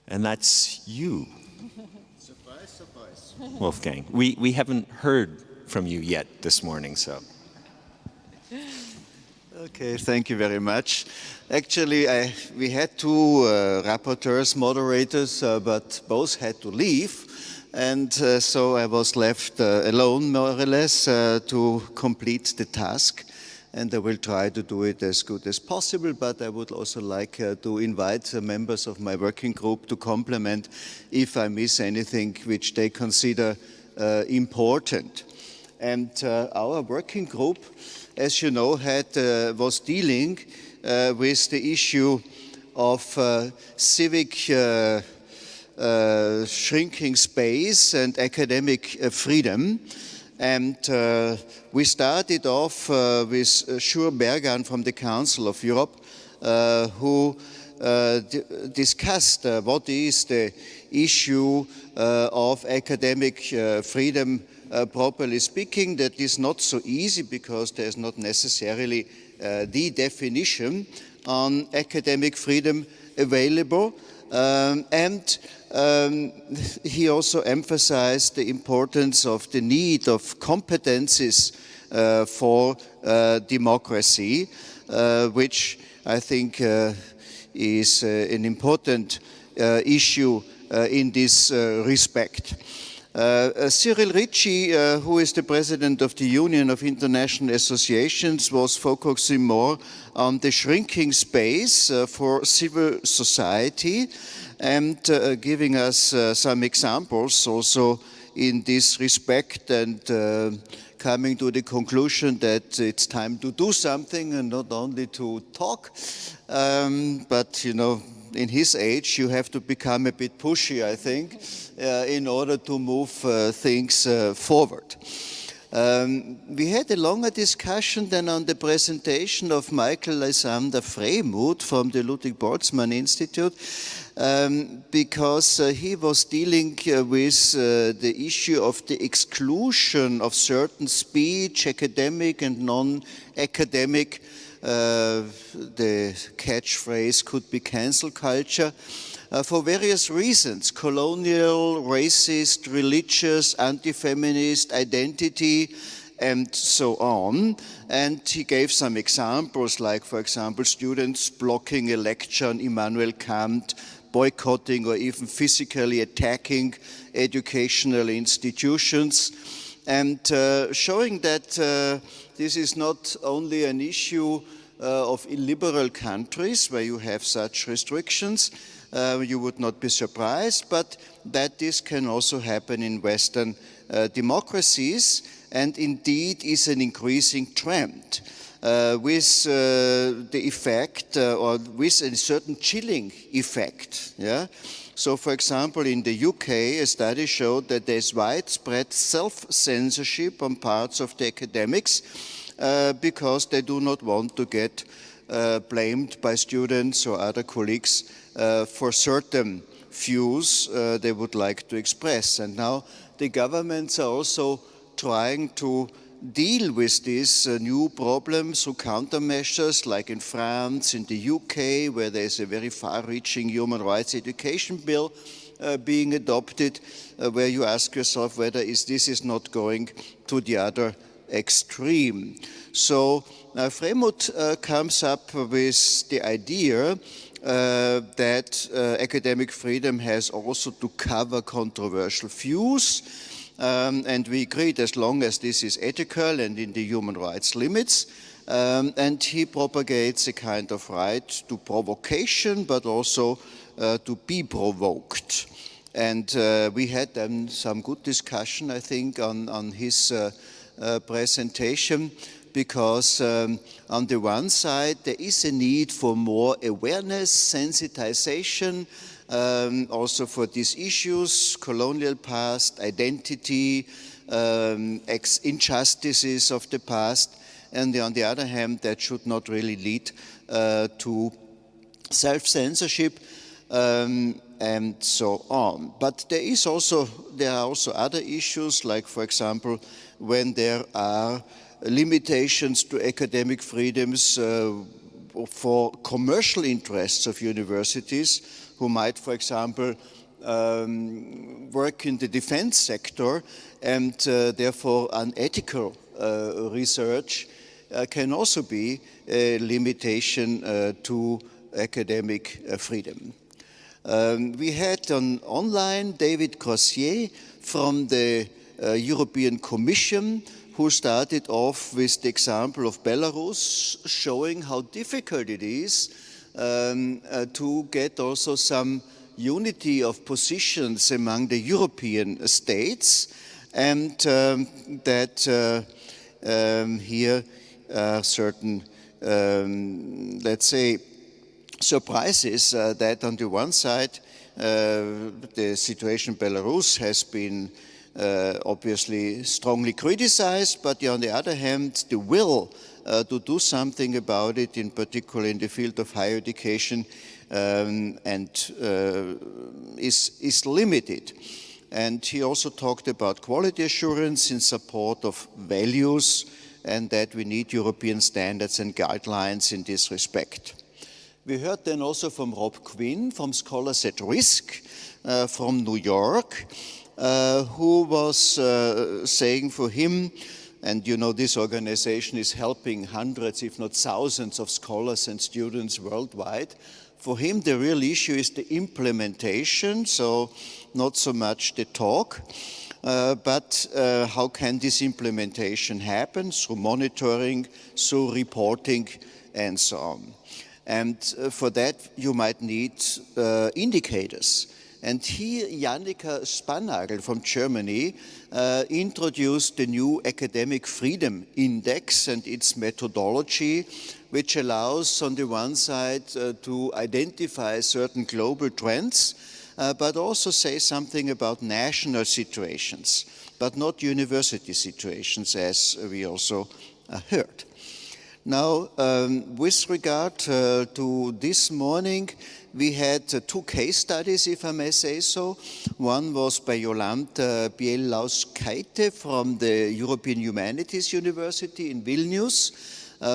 And that's you. Surprise, surprise. Wolfgang. We haven't heard from you yet this morning, so. Okay, thank you very much. Actually, we had two rapporteurs, moderators, but both had to leave. And so I was left alone, more or less, to complete the task. and I will try to do it as good as possible, but I would also like to invite members of my working group to complement if I miss anything which they consider important. And our working group, as you know, was dealing with the issue of civic shrinking space and academic freedom. And we started off with Sjur Bergan from the Council of Europe, who discussed what is the issue of academic freedom, properly speaking. That is not so easy because there is not necessarily the definition on academic freedom available. He also emphasized the importance of the need of competencies for democracy, which I think is an important issue in this respect. Cyril Ritchie, who is the president of the Union of International Associations, was focusing more on the shrinking space for civil society and giving us some examples also in this respect, and coming to the conclusion that it's time to do something and not only to talk. But, you know, in his age, you have to become a bit pushy, I think, in order to move things forward. We had a longer discussion than on the presentation of Michael Lysander Freemuth from the Ludwig Boltzmann Institute, because he was dealing with the issue of the exclusion of certain speech, academic and non-academic. The catchphrase could be cancel culture, for various reasons: colonial, racist, religious, anti-feminist, identity, and so on. And he gave some examples, like, for example, students blocking a lecture on Immanuel Kant, boycotting or even physically attacking educational institutions, and showing that this is not only an issue of illiberal countries where you have such restrictions, you would not be surprised, but that this can also happen in Western democracies, and indeed is an increasing trend, with the effect, or with a certain chilling effect. Yeah? So, for example, in the UK, a study showed that there's widespread self-censorship on parts of the academics because they do not want to get blamed by students or other colleagues for certain views they would like to express. And now the governments are also trying to deal with this new problem through countermeasures, like in France, in the UK, where there's a very far-reaching human rights education bill being adopted, where you ask yourself whether this is not going to the other extreme. So Freemuth comes up with the idea that academic freedom has also to cover controversial views, and we agreed as long as this is ethical and in the human rights limits. And he propagates a kind of right to provocation, but also to be provoked. And we had some good discussion, I think, on his presentation, because on the one side there is a need for more awareness, sensitization, also for these issues, colonial past, identity, injustices of the past, and on the other hand that should not really lead to self-censorship and so on. But there are also other issues, like, for example, when there are limitations to academic freedoms for commercial interests of universities, who might, for example, work in the defense sector, and therefore unethical research can also be a limitation to academic freedom. We had online David Crozier from the European Commission, who started off with the example of Belarus, showing how difficult it is to get also some unity of positions among the European states, and that here certain, let's say, surprises that on the one side the situation in Belarus has been obviously strongly criticized, but on the other hand, the will to do something about it, in particular in the field of higher education, is limited. And he also talked about quality assurance in support of values, and that we need European standards and guidelines in this respect. We heard then also from Rob Quinn, from Scholars at Risk, from New York, who was saying for him, and you know this organization is helping hundreds, if not thousands, of scholars and students worldwide. For him, the real issue is the implementation, so not so much the talk, but how can this implementation happen? Through monitoring, through reporting, and so on. And for that, you might need indicators. And here, Jannika Spannagel from Germany introduced the new Academic Freedom Index and its methodology, which allows, on the one side, to identify certain global trends, but also say something about national situations, but not university situations, as we also heard. Now, with regard to this morning, we had two case studies, if I may say so. One was by Jolanta Bielaus-Kaite from the European Humanities University in Vilnius,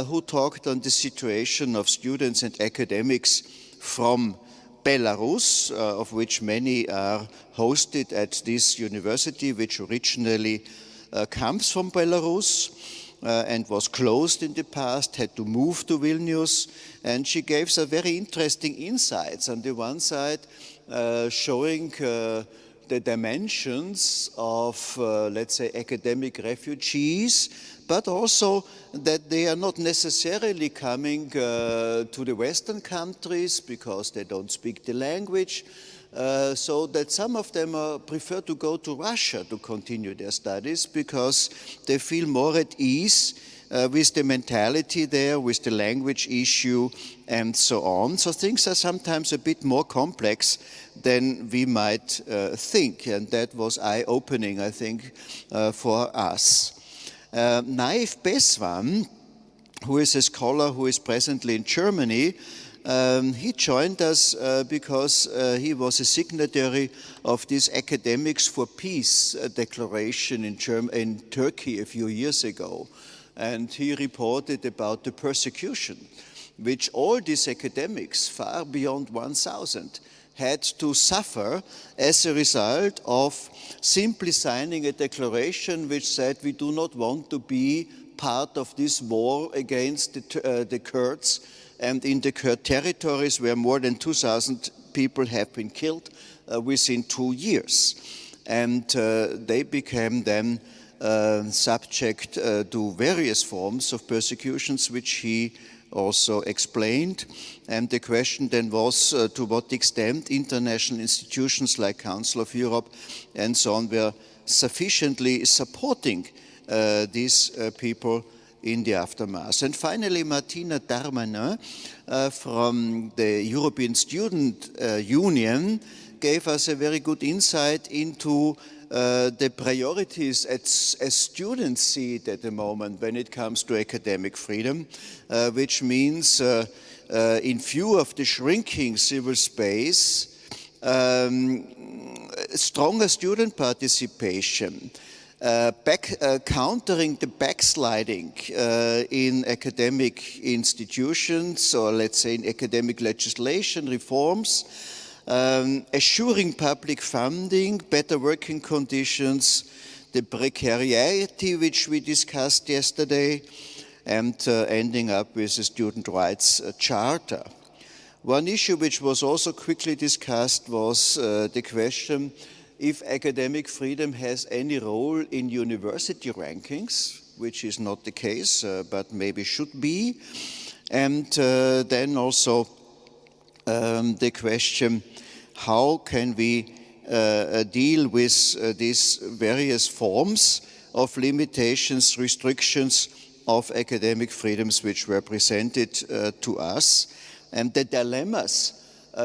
who talked on the situation of students and academics from Belarus, of which many are hosted at this university, which originally comes from Belarus. And was closed in the past, had to move to Vilnius, and she gave some very interesting insights. On the one side, showing the dimensions of, let's say, academic refugees, but also that they are not necessarily coming to the Western countries because they don't speak the language, so that some of them prefer to go to Russia to continue their studies because they feel more at ease with the mentality there, with the language issue, and so on. So things are sometimes a bit more complex than we might think, and that was eye-opening, I think, for us. Naif Beswan, who is a scholar who is presently in Germany, he joined us because he was a signatory of this Academics for Peace declaration in Turkey a few years ago. And he reported about the persecution which all these academics, far beyond 1,000, had to suffer as a result of simply signing a declaration which said we do not want to be part of this war against the Kurds, and in the Kurd territories where more than 2,000 people have been killed within 2 years. And they became then subject to various forms of persecutions, which he also explained. And the question then was to what extent international institutions like Council of Europe and so on were sufficiently supporting these people in the aftermath. And finally, Martina Darmanin from the European Student Union gave us a very good insight into the priorities as students see it at the moment when it comes to academic freedom, which means in view of the shrinking civil space, stronger student participation, countering the backsliding in academic institutions, or let's say in academic legislation reforms, assuring public funding, better working conditions, the precariety which we discussed yesterday, and ending up with a student rights charter. One issue which was also quickly discussed was the question if academic freedom has any role in university rankings, which is not the case, but maybe should be. And then also the question, how can we deal with these various forms of limitations, restrictions of academic freedoms which were presented to us, and the dilemmas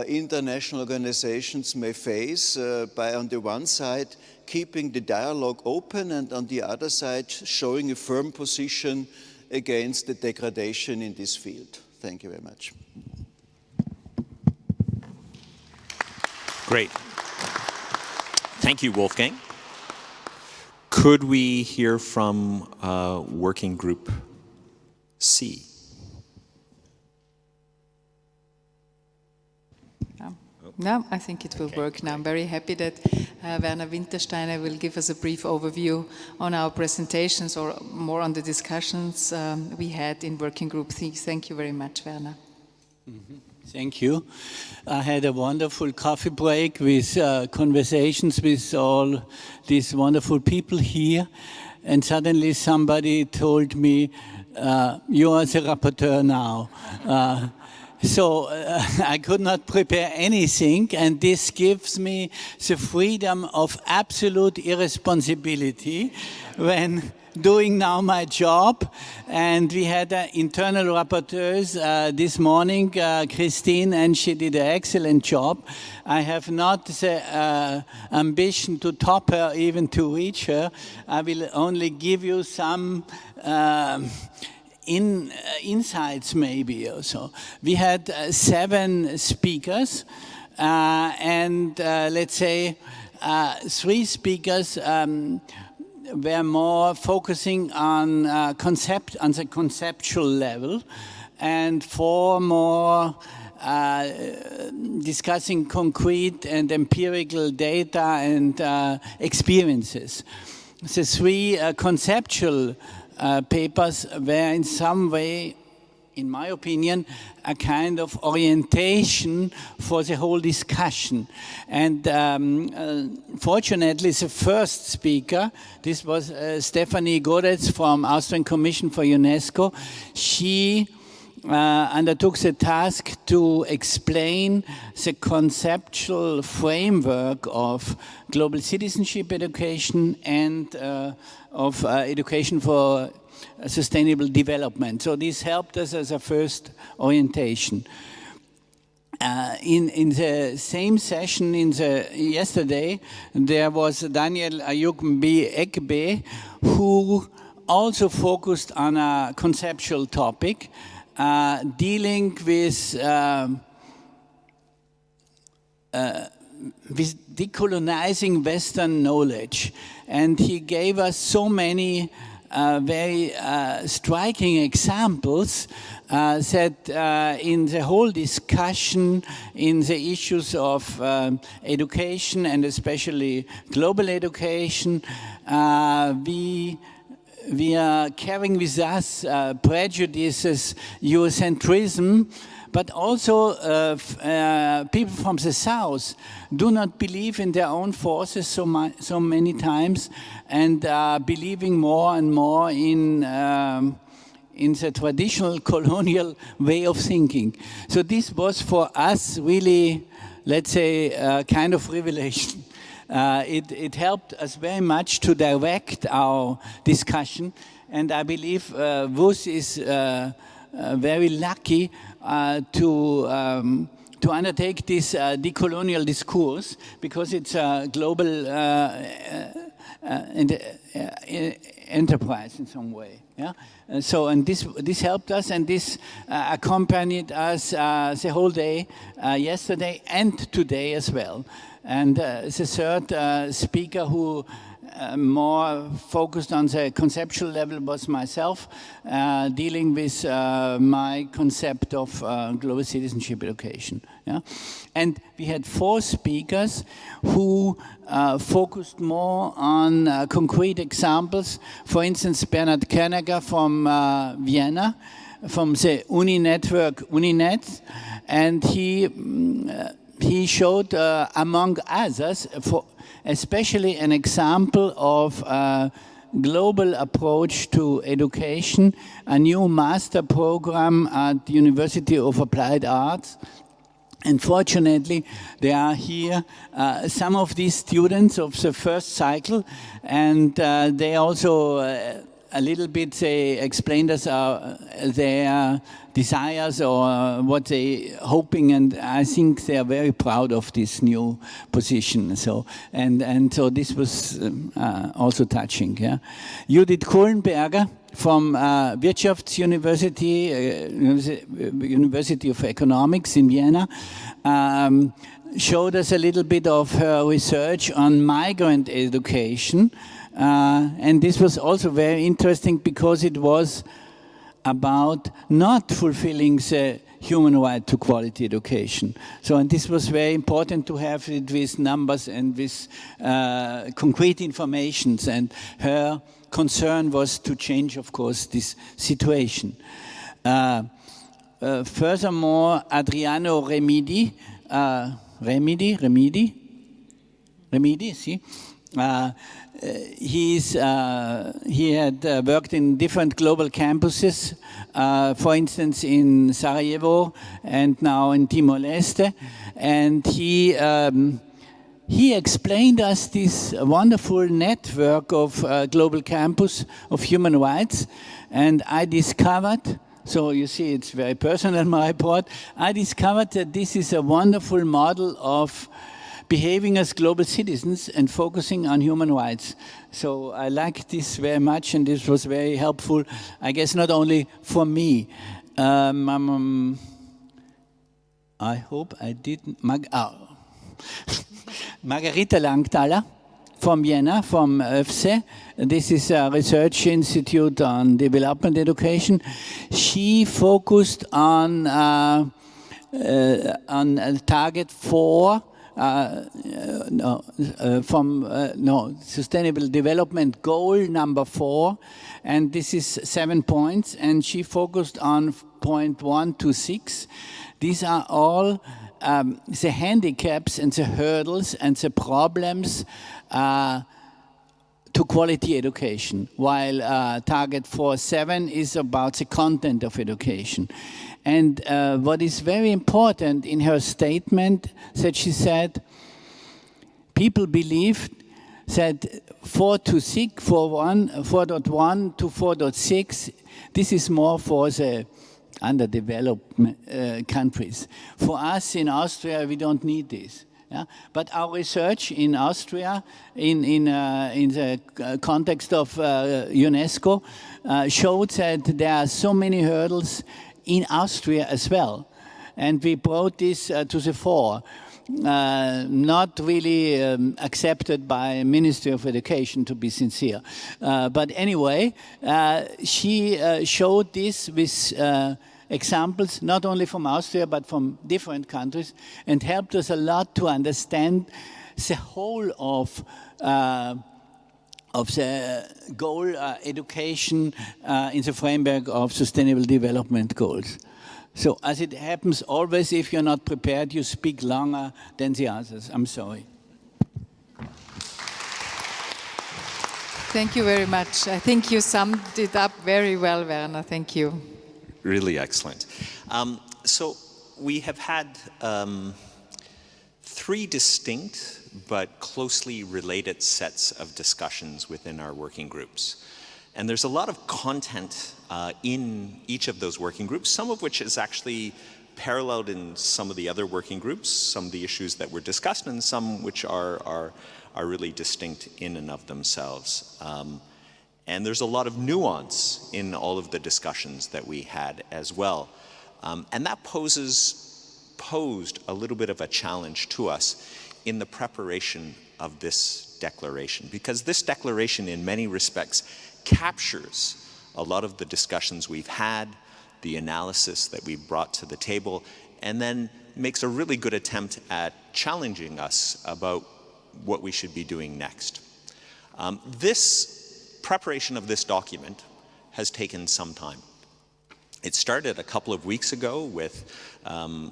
international organizations may face by, on the one side, keeping the dialogue open, and on the other side, showing a firm position against the degradation in this field. Thank you very much. Great. Thank you, Wolfgang. Could we hear from Working Group C? No, I think it will work now. I'm very happy that Werner Wintersteiner will give us a brief overview on our presentations or more on the discussions we had in Working Group C. Thank you very much, Werner. Thank you. I had a wonderful coffee break with conversations with all these wonderful people here, and suddenly somebody told me, you are the rapporteur now. So I could not prepare anything, and this gives me the freedom of absolute irresponsibility when doing now my job. And we had internal rapporteurs this morning, Christine, and she did an excellent job. I have not the ambition to top her, even to reach her. I will only give you some insights maybe also. We had 7 speakers and let's say 3 speakers were more focusing on the conceptual level, and 4 more discussing concrete and empirical data and experiences. The 3 conceptual papers were in some way, in my opinion, a kind of orientation for the whole discussion. And fortunately, the first speaker, this was Stefanie Godetz from Austrian Commission for UNESCO. She undertook the task to explain the conceptual framework of global citizenship education and of education for sustainable development. So this helped us as a first orientation. In the same session yesterday, there was Daniel Ayukmbi-Ekbe, who also focused on a conceptual topic, dealing with decolonizing Western knowledge. And he gave us so many very striking examples that in the whole discussion in the issues of education and especially global education, we are carrying with us prejudices, Eurocentrism, but also people from the South do not believe in their own forces so many times, and believing more and more in the traditional colonial way of thinking. So this was for us really, let's say, a kind of revelation. It helped us very much to direct our discussion, and I believe WUS is very lucky to undertake this decolonial discourse, because it's a global enterprise in some way. Yeah. So, and this helped us, and this accompanied us the whole day yesterday and today as well. And the third speaker who more focused on the conceptual level was myself, dealing with my concept of global citizenship education. Yeah? And we had 4 speakers who focused more on concrete examples. For instance, Bernhard Kerneger from Vienna, from the Uni network UniNet, and he he showed, among others, especially an example of a global approach to education, a new master program at the University of Applied Arts. And fortunately, there are here some of these students of the first cycle, and they also a little bit, they explained us their desires or what they hoping, and I think they are very proud of this new position. So so this was also touching. Yeah, Judith Kohlenberger from Wirtschaftsuniversity, University of Economics in Vienna, showed us a little bit of her research on migrant education. And this was also very interesting because it was about not fulfilling the human right to quality education. So, and this was very important to have it with numbers and with concrete informations. And her concern was to change, of course, this situation. Furthermore, Adriano Remedi, see? He had worked in different global campuses, for instance in Sarajevo and now in Timor-Leste, and he explained us this wonderful network of global campus of human rights, and I discovered, so you see it's very personal, my report, I discovered that this is a wonderful model of behaving as global citizens and focusing on human rights. So I like this very much, and this was very helpful, I guess not only for me. I hope I didn't... Margarita Langdale from Vienna, from WUS. This is a research institute on development education. She focused on target 4, Sustainable Development Goal number 4, and this is 7 points, and she focused on point 1 to 6. These are all the handicaps and the hurdles and the problems to quality education, while target 4.7 is about the content of education. And what is very important in her statement that she said, people believe that 4.1 to 4.6, this is more for the underdeveloped countries. For us in Austria, we don't need this. Yeah? But our research in Austria, in the context of UNESCO, showed that there are so many hurdles in Austria as well. And we brought this to the fore. Not really accepted by Ministry of Education, to be sincere. But anyway, she showed this with examples, not only from Austria, but from different countries, and helped us a lot to understand the whole of the goal education in the framework of Sustainable Development Goals. So, as it happens always, if you're not prepared, you speak longer than the others. I'm sorry. Thank you very much. I think you summed it up very well, Werner. Thank you. Really excellent. So we have had 3 distinct but closely related sets of discussions within our working groups. And there's a lot of content in each of those working groups, some of which is actually paralleled in some of the other working groups, some of the issues that were discussed, and some which are really distinct in and of themselves. And there's a lot of nuance in all of the discussions that we had as well. And that posed a little bit of a challenge to us in the preparation of this declaration, because this declaration in many respects captures a lot of the discussions we've had, the analysis that we've brought to the table, and then makes a really good attempt at challenging us about what we should be doing next. This preparation of this document has taken some time. It started a couple of weeks ago with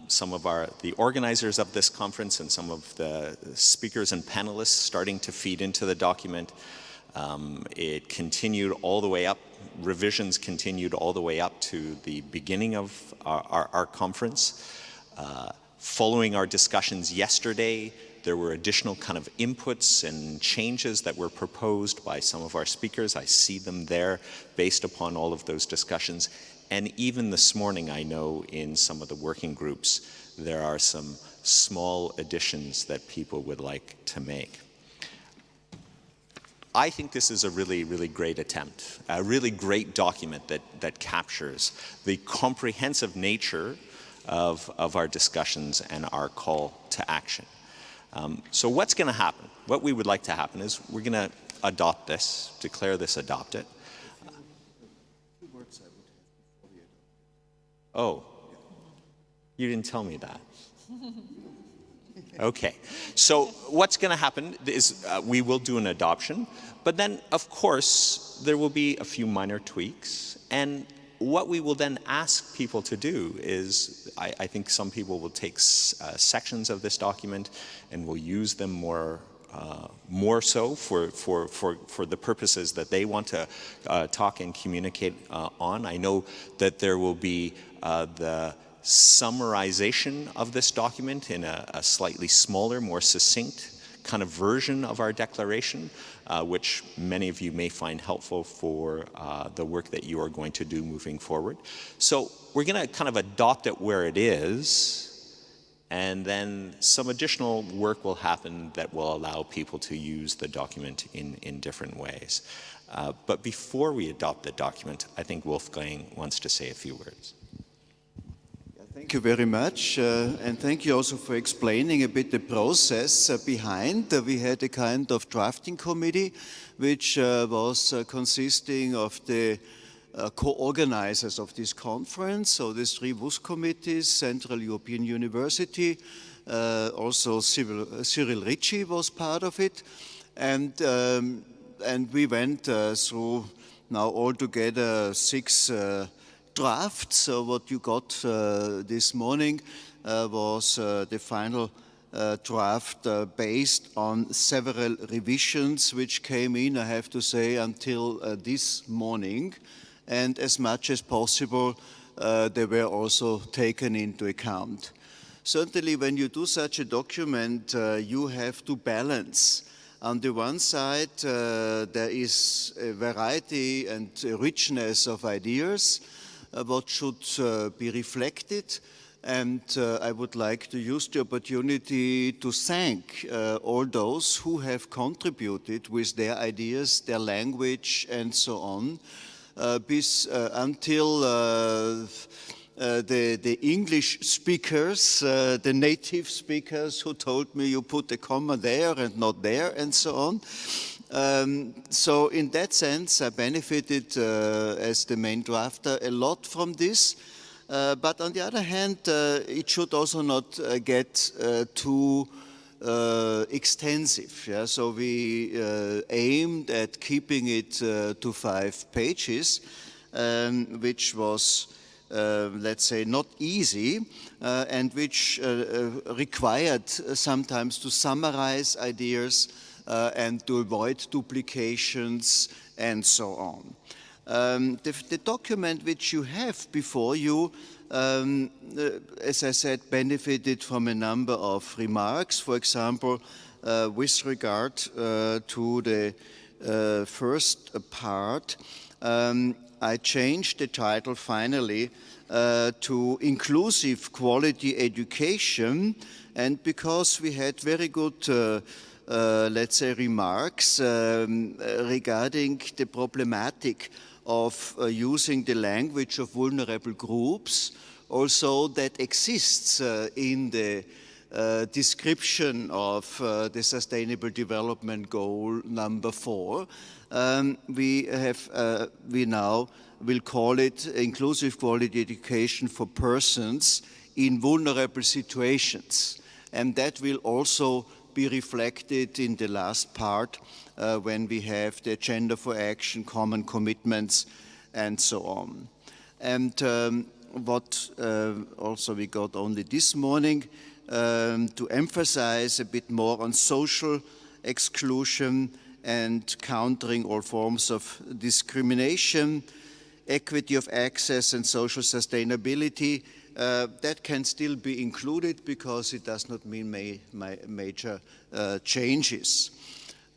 some of the organizers of this conference and some of the speakers and panelists starting to feed into the document. It continued all the way up, revisions continued all the way up to the beginning of our conference. Following our discussions yesterday, there were additional kind of inputs and changes that were proposed by some of our speakers. I see them there based upon all of those discussions. And even this morning, I know in some of the working groups, there are some small additions that people would like to make. I think this is a really, really great attempt, a really great document that captures the comprehensive nature of our discussions and our call to action. So what's going to happen? What we would like to happen is we're going to adopt this, declare this adopted. Oh, you didn't tell me that. Okay, so what's going to happen is we will do an adoption, but then, of course, there will be a few minor tweaks, and what we will then ask people to do is, I think some people will take sections of this document and will use them more so for the purposes that they want to talk and communicate on. I know that there will be the summarization of this document in a slightly smaller, more succinct kind of version of our declaration, which many of you may find helpful for the work that you are going to do moving forward. So we're going to kind of adopt it where it is, and then some additional work will happen that will allow people to use the document in different ways. But before we adopt the document, I think Wolfgang wants to say a few words. Thank you very much, and thank you also for explaining a bit the process behind. We had a kind of drafting committee, which was consisting of the co-organizers of this conference, so the 3 WUS committees, Central European University, also Cyril Ritchie was part of it, and we went through now altogether 6 drafts. So what you got this morning was the final draft based on several revisions which came in, I have to say, until this morning, and as much as possible they were also taken into account. Certainly when you do such a document, you have to balance. On the one side, there is a variety and a richness of ideas, what should be reflected, and I would like to use the opportunity to thank all those who have contributed with their ideas, their language, and so on, until the English speakers, the native speakers who told me you put a comma there and not there, and so on. So in that sense, I benefited as the main drafter a lot from this. But on the other hand, it should also not get too extensive. Yeah? So we aimed at keeping it to 5 pages, which was, let's say, not easy, and which required sometimes to summarize ideas and to avoid duplications and so on. The document which you have before you, as I said, benefited from a number of remarks. For example, with regard to the first part, I changed the title finally to Inclusive Quality Education, and because we had very good let's say, remarks regarding the problematic of using the language of vulnerable groups, also that exists in the description of the Sustainable Development Goal number 4. We now will call it Inclusive Quality Education for Persons in Vulnerable Situations, and that will also be reflected in the last part when we have the agenda for action, common commitments, and so on. And what also we got only this morning, to emphasize a bit more on social exclusion and countering all forms of discrimination, equity of access and social sustainability. That can still be included because it does not mean major changes.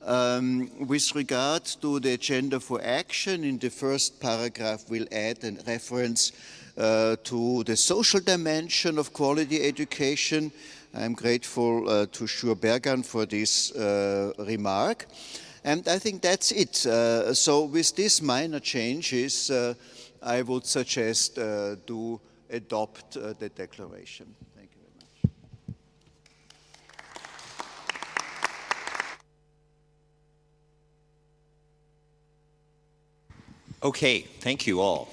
With regard to the agenda for action, in the first paragraph we'll add a reference to the social dimension of quality education. I'm grateful to Sjur Bergan for this remark. And I think that's it. So with these minor changes, I would suggest to adopt the declaration. Thank you very much. Okay, thank you all.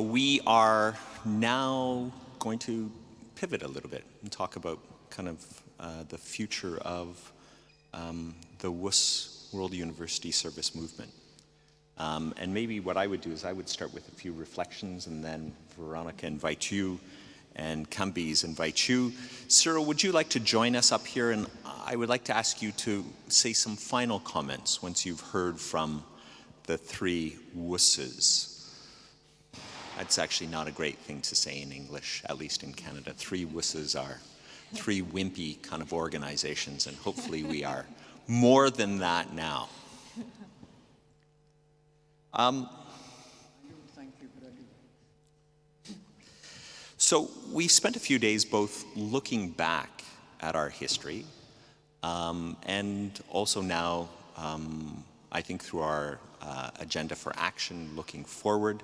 We are now going to pivot a little bit and talk about kind of the future of the WUS World University Service Movement. And maybe what I would do is I would start with a few reflections, and then Veronika invite you, and Kambiz invite you. Cyril, would you like to join us up here? And I would like to ask you to say some final comments once you've heard from the three WUSs. That's actually not a great thing to say in English, at least in Canada. Three WUSs are three wimpy kind of organizations, and hopefully we are more than that now. So we spent a few days both looking back at our history and also now, I think through our agenda for action, looking forward.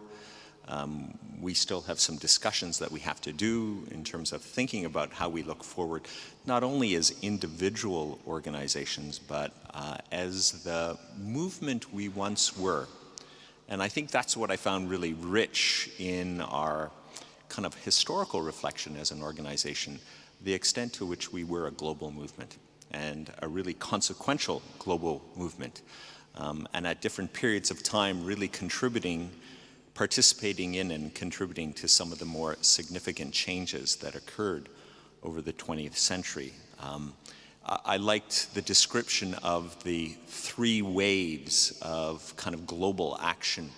We still have some discussions that we have to do in terms of thinking about how we look forward, not only as individual organizations, but as the movement we once were. And I think that's what I found really rich in our kind of historical reflection as an organization, the extent to which we were a global movement and a really consequential global movement. And at different periods of time really participating in and contributing to some of the more significant changes that occurred over the 20th century. I liked the description of the three waves of kind of global action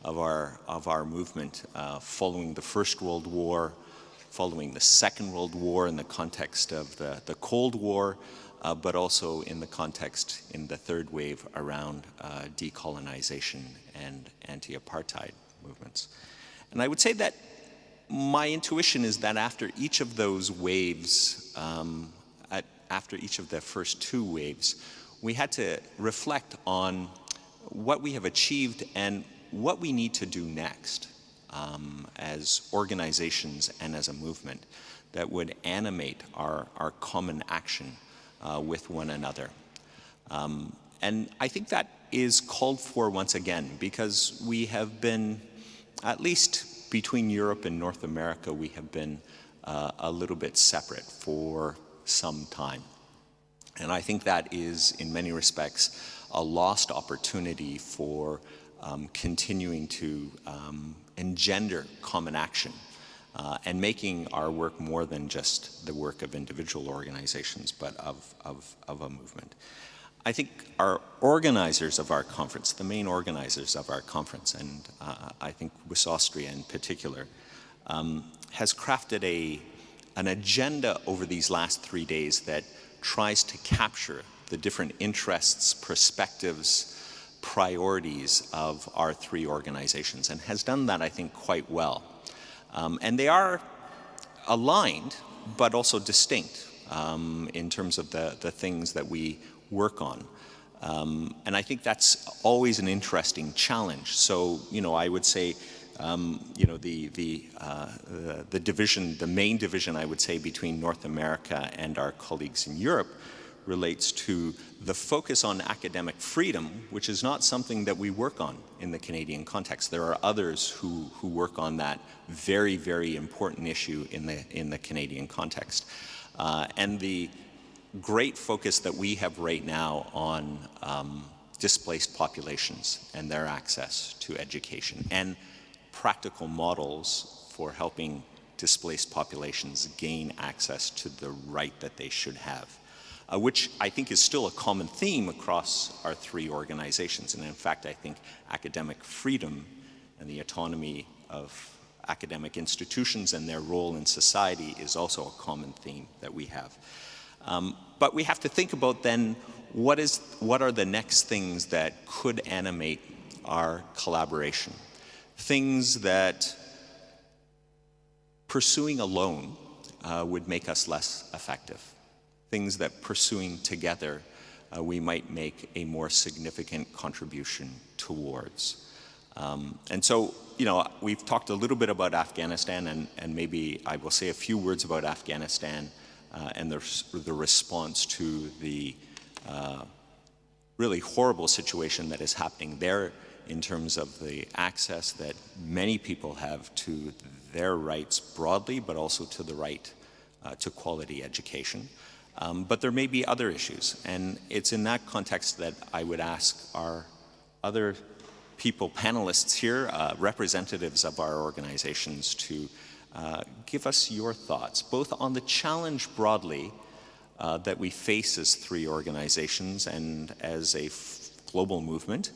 of our movement following the First World War, following the Second World War in the context of the Cold War, but also in the context in the third wave around decolonization and anti-apartheid movements. And I would say that my intuition is that after each of those waves, after each of the first two waves, we had to reflect on what we have achieved and what we need to do next as organizations and as a movement that would animate our common action with one another. And I think that is called for once again, because we have been, at least between Europe and North America, we have been a little bit separate for some time. And I think that is, in many respects, a lost opportunity for continuing to engender common action and making our work more than just the work of individual organizations, but of a movement. I think our organizers of our conference, the main organizers of our conference, and I think WUS Austria in particular, has crafted an agenda over these last 3 days that tries to capture the different interests, perspectives, priorities of our three organizations, and has done that, I think, quite well. And they are aligned, but also distinct in terms of the things that we work on. And I think that's always an interesting challenge. So, I would say, the division, the main division, I would say, between North America and our colleagues in Europe relates to the focus on academic freedom, which is not something that we work on in the Canadian context. There are others who work on that very, very important issue in the Canadian context. And the great focus that we have right now on displaced populations and their access to education, and practical models for helping displaced populations gain access to the right that they should have, which I think is still a common theme across our three organizations. And in fact, I think academic freedom and the autonomy of academic institutions and their role in society is also a common theme that we have. But we have to think about then what are the next things that could animate our collaboration? Things that pursuing alone would make us less effective. Things that pursuing together we might make a more significant contribution towards. And so, you know, we've talked a little bit about Afghanistan, and maybe I will say a few words about Afghanistan and the response to the really horrible situation that is happening there in terms of the access that many people have to their rights broadly, but also to the right to quality education. But there may be other issues, and it's in that context that I would ask our other panelists here, representatives of our organizations, to give us your thoughts, both on the challenge broadly that we face as three organizations and as a global movement,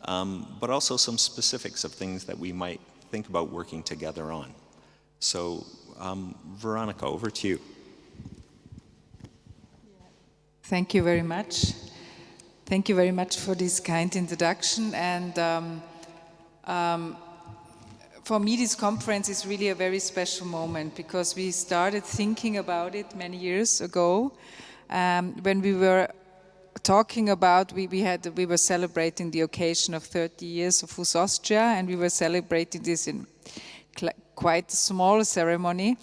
but also some specifics of things that we might think about working together on. So, Veronika, over to you. Thank you very much. Thank you very much for this kind introduction. And for me, this conference is really a very special moment because we started thinking about it many years ago when we were talking about, we were celebrating the occasion of 30 years of WUS Austria, and we were celebrating this in quite a small ceremony.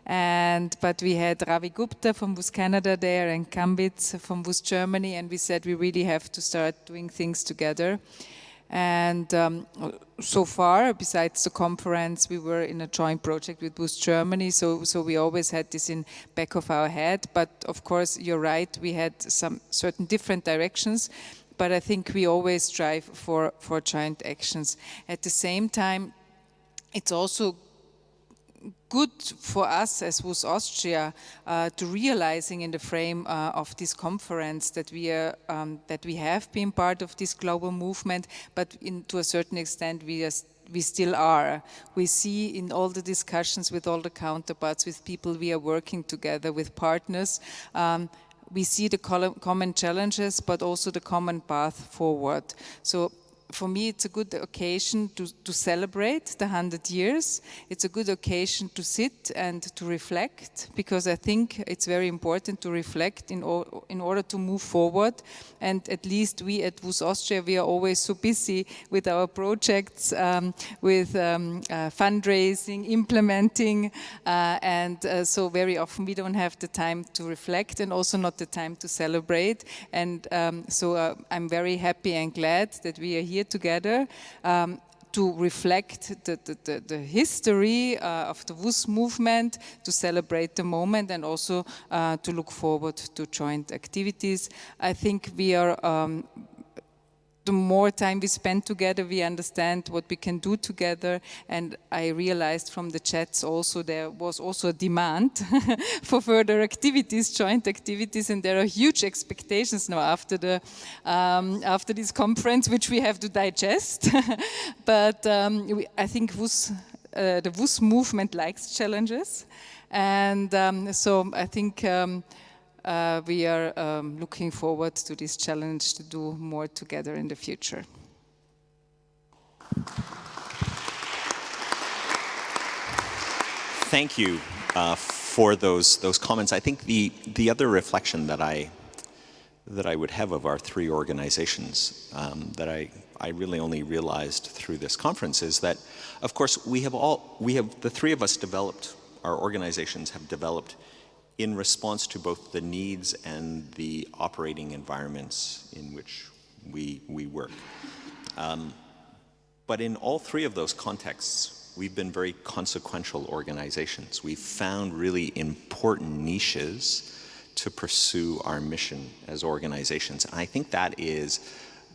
But we had Ravi Gupta from WUS Canada there and Kambiz from WUS Germany, and we said we really have to start doing things together. And so far, besides the conference, we were in a joint project with WUS Germany, so we always had this in back of our head. But of course, you're right, we had some certain different directions, but I think we always strive for joint actions. At the same time, it's also good for us as WUS Austria to realizing in the frame of this conference that we have been part of this global movement, but to a certain extent we still are. We see in all the discussions with all the counterparts, with people we are working together, with partners, we see the common challenges, but also the common path forward. So for me, it's a good occasion to celebrate the 100 years. It's a good occasion to sit and to reflect, because I think it's very important to reflect in order to move forward. And at least we at WUS Austria, we are always so busy with our projects, with fundraising, implementing, and so very often we don't have the time to reflect and also not the time to celebrate. And so I'm very happy and glad that we are here together to reflect the history of the WUS movement, to celebrate the moment, and also to look forward to joint activities. I think we are the more time we spend together, we understand what we can do together. And I realized from the chats also there was also a demand for further activities, joint activities, and there are huge expectations now after this conference, which we have to digest. But I think the WUS movement likes challenges, and so I think we are looking forward to this challenge to do more together in the future. Thank you for those comments. I think the other reflection that I would have of our three organizations that I really only realized through this conference is that, of course, the three of us developed, our organizations have developed in response to both the needs and the operating environments in which we work. But in all three of those contexts, we've been very consequential organizations. We've found really important niches to pursue our mission as organizations. And I think that is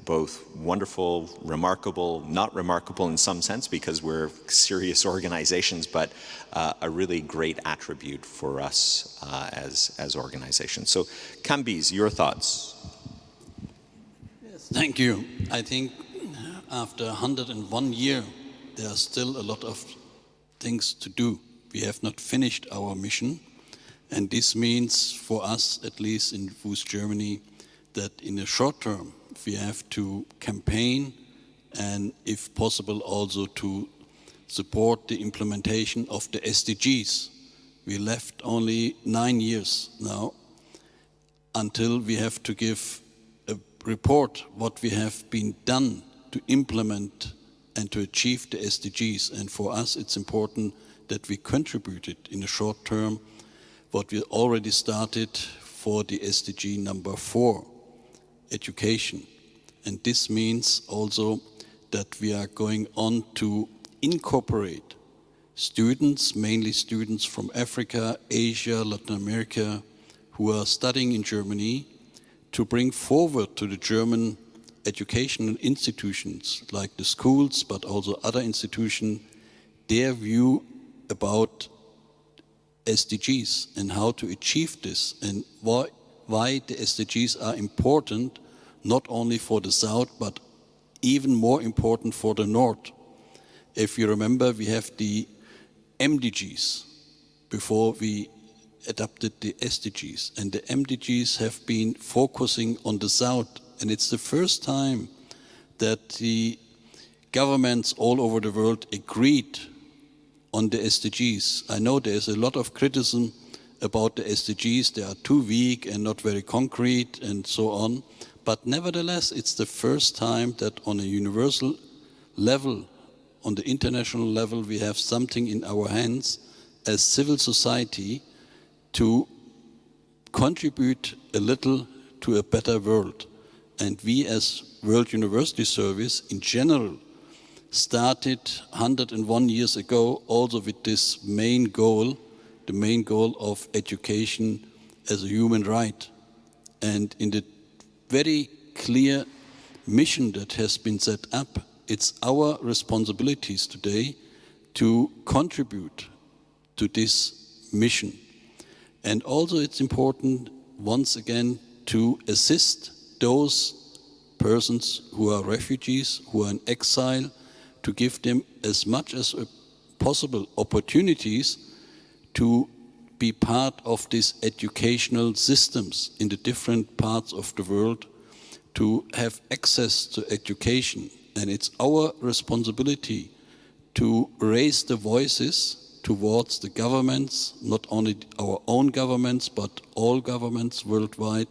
both wonderful, remarkable, not remarkable in some sense because we're serious organizations, but a really great attribute for us as organizations. So Kambiz, your thoughts? Yes, thank you. I think after 101 years, there are still a lot of things to do. We have not finished our mission, and this means for us, at least in WUS Germany, that in the short term, we have to campaign and, if possible, also to support the implementation of the SDGs. We left only 9 years now until we have to give a report what we have been done to implement and to achieve the SDGs. And for us, it's important that we contributed in the short term what we already started for the SDG number 4, education. And this means also that we are going on to incorporate students, mainly students from Africa, Asia, Latin America, who are studying in Germany, to bring forward to the German educational institutions, like the schools, but also other institutions, their view about SDGs and how to achieve this, and why the SDGs are important, not only for the South, but even more important for the North. If you remember, we have the MDGs before we adopted the SDGs, and the MDGs have been focusing on the South, and it's the first time that the governments all over the world agreed on the SDGs. I know there's a lot of criticism about the SDGs. They are too weak and not very concrete and so on. But nevertheless, it's the first time that on a universal level, on the international level, we have something in our hands as civil society to contribute a little to a better world. And we as World University Service in general started 101 years ago also with this main goal, the main goal of education as a human right. And in the very clear mission that has been set up, it's our responsibilities today to contribute to this mission. And also it's important, once again, to assist those persons who are refugees, who are in exile, to give them as much as possible opportunities to be part of these educational systems in the different parts of the world, to have access to education. And it's our responsibility to raise the voices towards the governments, not only our own governments, but all governments worldwide,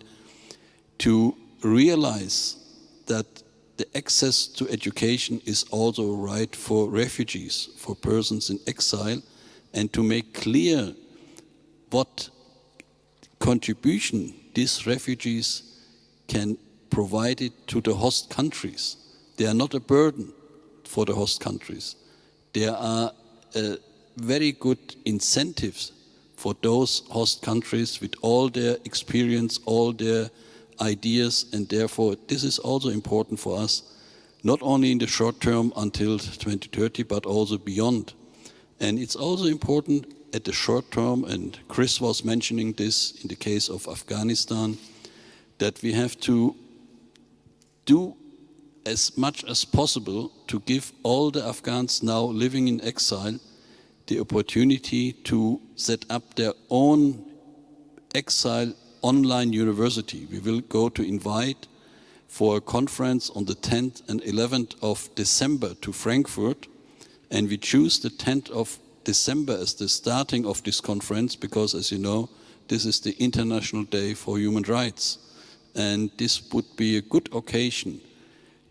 to realize that the access to education is also a right for refugees, for persons in exile, and to make clear what contribution these refugees can provide it to the host countries. They are not a burden for the host countries. There are very good incentives for those host countries with all their experience, all their ideas, and therefore this is also important for us, not only in the short term until 2030, but also beyond. And it's also important at the short term, and Chris was mentioning this in the case of Afghanistan, that we have to do as much as possible to give all the Afghans now living in exile the opportunity to set up their own exile online university. We will go to invite for a conference on the 10th and 11th of December to Frankfurt, and we choose the 10th of December as the starting of this conference because, as you know, this is the International Day for Human Rights, and this would be a good occasion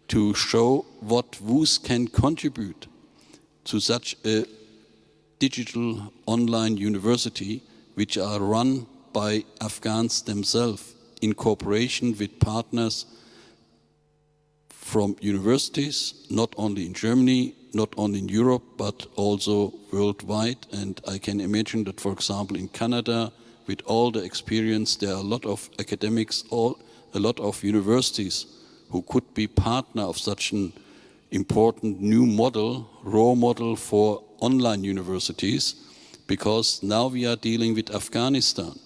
to show what WUS can contribute to such a digital online university, which are run by Afghans themselves in cooperation with partners from universities, not only in Germany, not only in Europe, but also worldwide. And I can imagine that, for example, in Canada, with all the experience, there are a lot of academics, a lot of universities who could be partner of such an important new model, role model for online universities, because now we are dealing with Afghanistan.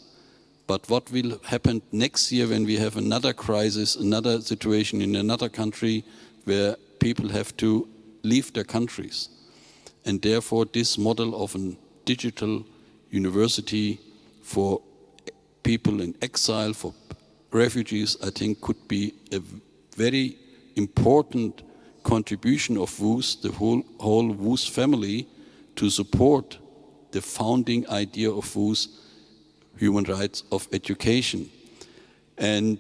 But what will happen next year when we have another crisis, another situation in another country where people have to leave their countries? And therefore this model of a digital university for people in exile, for refugees, I think could be a very important contribution of WUS, the whole WUS family, to support the founding idea of WUS, human rights of education. And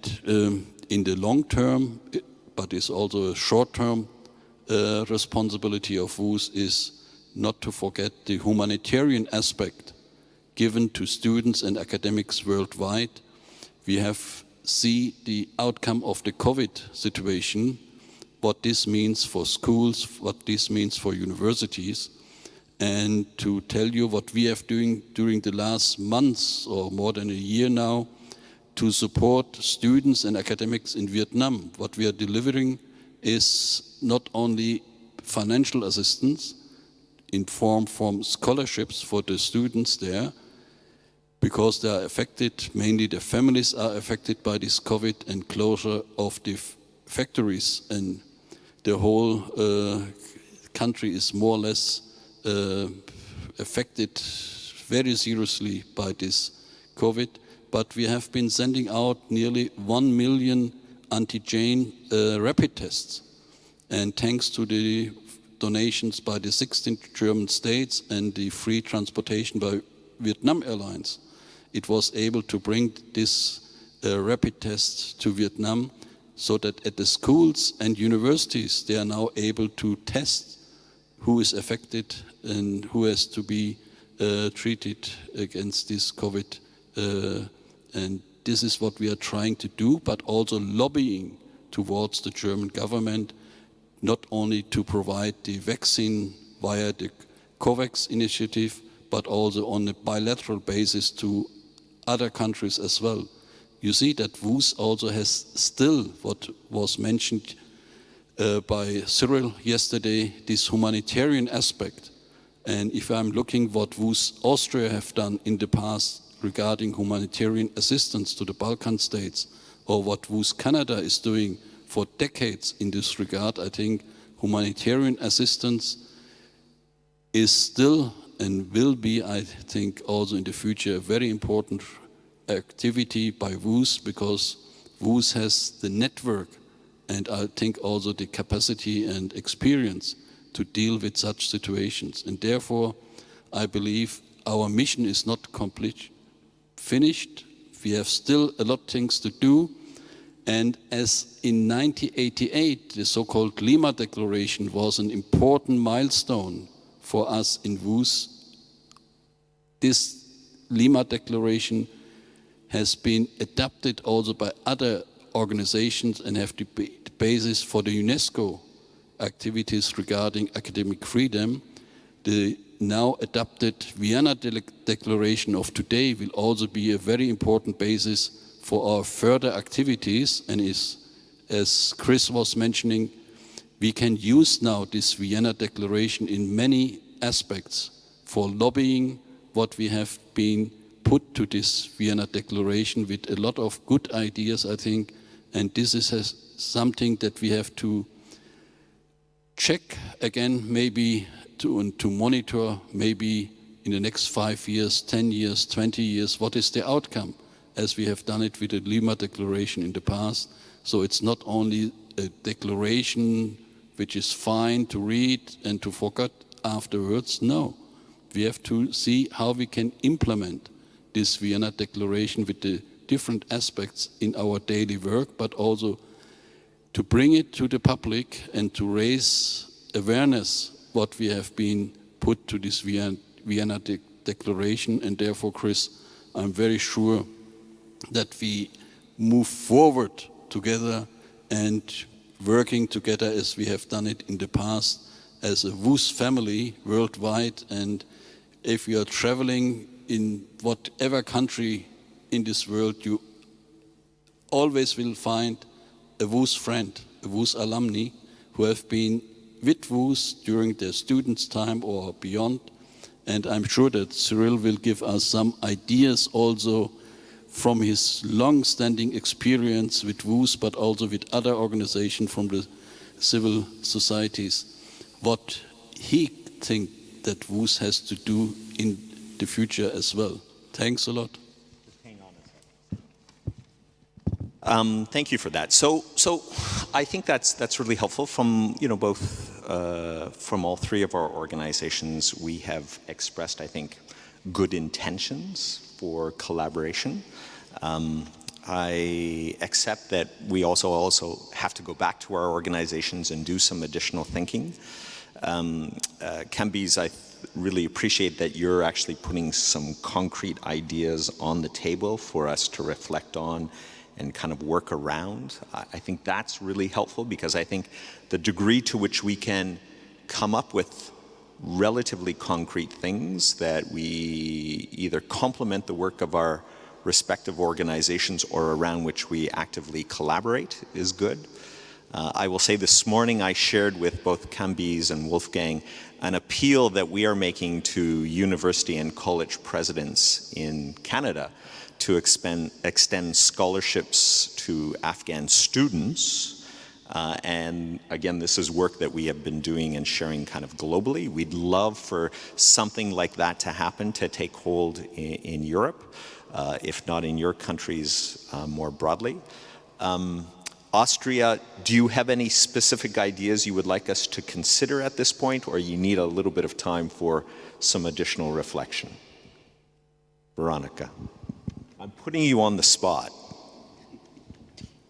in the long term, but it's also a short term responsibility of WUS, is not to forget the humanitarian aspect given to students and academics worldwide. We have seen the outcome of the COVID situation, what this means for schools, what this means for universities, and to tell you what we have doing during the last months or more than a year now to support students and academics in Vietnam. What we are delivering is not only financial assistance in form from scholarships for the students there, because they are affected, mainly the families are affected by this COVID and closure of the factories, and the whole country is more or less affected very seriously by this COVID. But we have been sending out nearly 1 million antigen rapid tests, and thanks to the donations by the 16 German states and the free transportation by Vietnam Airlines, it was able to bring this rapid tests to Vietnam, so that at the schools and universities they are now able to test who is affected and who has to be treated against this COVID. And this is what we are trying to do, but also lobbying towards the German government, not only to provide the vaccine via the COVAX initiative, but also on a bilateral basis to other countries as well. You see that WUS also has still, what was mentioned by Cyril yesterday, this humanitarian aspect. And if I'm looking what WUS Austria have done in the past regarding humanitarian assistance to the Balkan states, or what WUS Canada is doing for decades in this regard, I think humanitarian assistance is still and will be, I think, also in the future, a very important activity by WUS, because WUS has the network and I think also the capacity and experience to deal with such situations. And therefore, I believe our mission is not complete, finished. We have still a lot of things to do. And as in 1988, the so-called Lima Declaration was an important milestone for us in WUS. This Lima Declaration has been adapted also by other organizations and have the basis for the UNESCO activities regarding academic freedom. The now adapted Vienna Declaration of today will also be a very important basis for our further activities, and is, as Chris was mentioning, we can use now this Vienna Declaration in many aspects for lobbying what we have been put to this Vienna Declaration with a lot of good ideas, I think, and this is something that we have to check again, maybe to monitor, maybe in the next 5 years, 10 years, 20 years, what is the outcome, as we have done it with the Lima Declaration in the past. So it's not only a declaration which is fine to read and to forget afterwards. No, we have to see how we can implement this Vienna Declaration with the different aspects in our daily work, but also to bring it to the public and to raise awareness what we have been put to this Vienna Declaration. And therefore, Chris, I'm very sure that we move forward together and working together as we have done it in the past as a WUS family worldwide. And if you are traveling in whatever country in this world, you always will find a WUS friend, a WUS alumni, who have been with WUS during their students' time or beyond. And I'm sure that Cyril will give us some ideas also from his long-standing experience with WUS, but also with other organizations from the civil societies, what he thinks that WUS has to do in the future as well. Thanks a lot. Thank you for that. So I think that's really helpful from both from all three of our organizations. We have expressed, I think, good intentions for collaboration. I accept that we also have to go back to our organizations and do some additional thinking. Kambiz, I really appreciate that you're actually putting some concrete ideas on the table for us to reflect on and kind of work around. I think that's really helpful, because I think the degree to which we can come up with relatively concrete things that we either complement the work of our respective organizations or around which we actively collaborate is good. I will say this morning I shared with both Kambiz and Wolfgang an appeal that we are making to university and college presidents in Canada to extend scholarships to Afghan students. And again, this is work that we have been doing and sharing kind of globally. We'd love for something like that to happen, to take hold in Europe, if not in your countries more broadly. Austria, do you have any specific ideas you would like us to consider at this point, or you need a little bit of time for some additional reflection? Veronika, I'm putting you on the spot.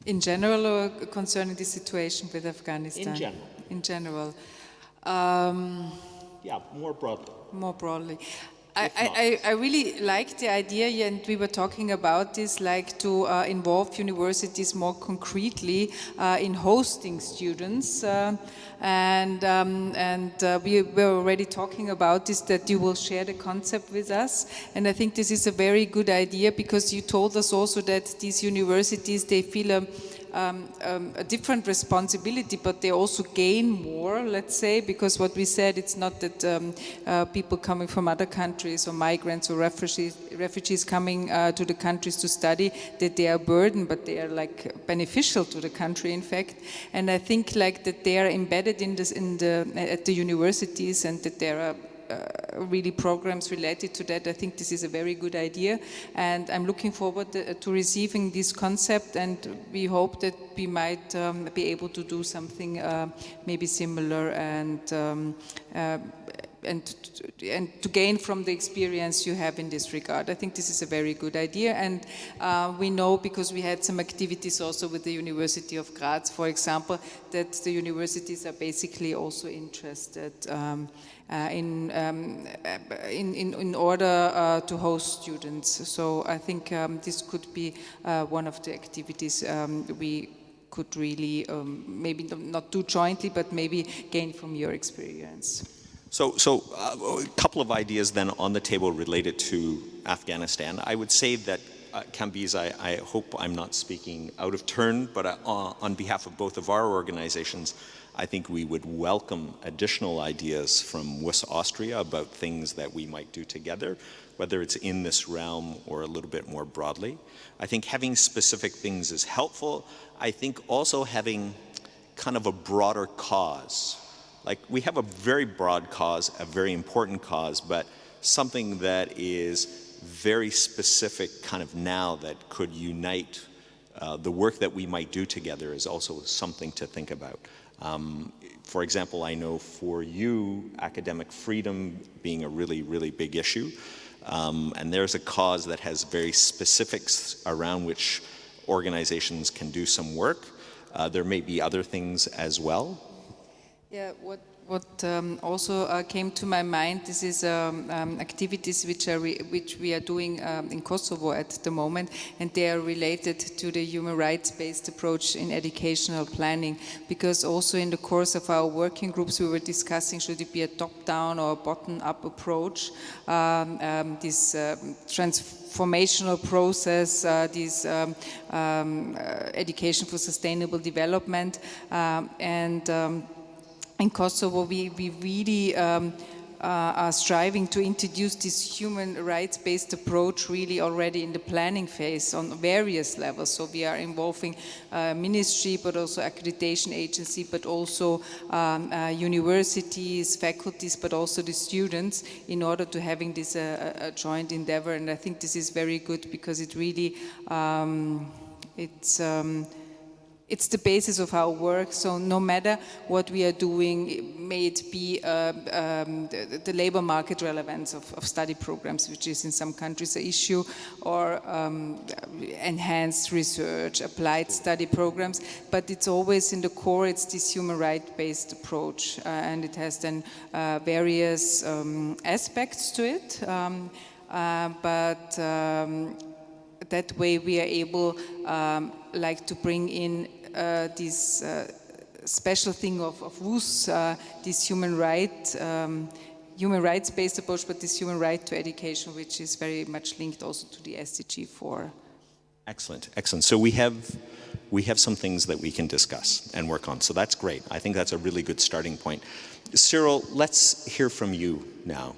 In general, or concerning the situation with Afghanistan? In general. In general. Yeah, more broadly. More broadly. I really like the idea, and we were talking about this, like to involve universities more concretely in hosting students. We were already talking about this, that you will share the concept with us. And I think this is a very good idea, because you told us also that these universities, they feel a different responsibility, but they also gain more, let's say, because what we said, it's not that people coming from other countries or migrants or refugees coming to the countries to study, that they are a burden, but they are like beneficial to the country, in fact. And I think like that they are embedded in this at the universities, and that there are really programs related to that. I think this is a very good idea, and I'm looking forward to receiving this concept, and we hope that we might be able to do something maybe similar and to gain from the experience you have in this regard. I think this is a very good idea, and we know, because we had some activities also with the University of Graz, for example, that the universities are basically also interested in order to host students. So I think this could be one of the activities we could really maybe not do jointly, but maybe gain from your experience. So a couple of ideas then on the table related to Afghanistan. I would say that, Kambiz, I hope I'm not speaking out of turn, but on behalf of both of our organizations, I think we would welcome additional ideas from WUS Austria about things that we might do together, whether it's in this realm or a little bit more broadly. I think having specific things is helpful. I think also having kind of a broader cause. Like, we have a very broad cause, a very important cause, but something that is very specific kind of now that could unite the work that we might do together is also something to think about. For example, I know for you, academic freedom being a really, really big issue, and there's a cause that has very specifics around which organizations can do some work. There may be other things as well. Yeah, What also came to my mind, this is activities which we are doing in Kosovo at the moment, and they are related to the human rights-based approach in educational planning, because also in the course of our working groups we were discussing, should it be a top-down or a bottom-up approach, this transformational process, this education for sustainable development, and in Kosovo, we really are striving to introduce this human rights-based approach really already in the planning phase on various levels. So we are involving ministry, but also accreditation agency, but also universities, faculties, but also the students, in order to having this a joint endeavor. And I think this is very good, because it really it's the basis of our work. So no matter what we are doing, may it be the labor market relevance of study programs, which is in some countries an issue, or enhanced research, applied study programs, but it's always in the core, it's this human rights-based approach, and it has then various aspects to it, but that way we are able like to bring in this special thing of WUS, this human rights-based approach, but this human right to education, which is very much linked also to the SDG 4. Excellent, excellent. So we have some things that we can discuss and work on. So that's great. I think that's a really good starting point. Cyril, let's hear from you now.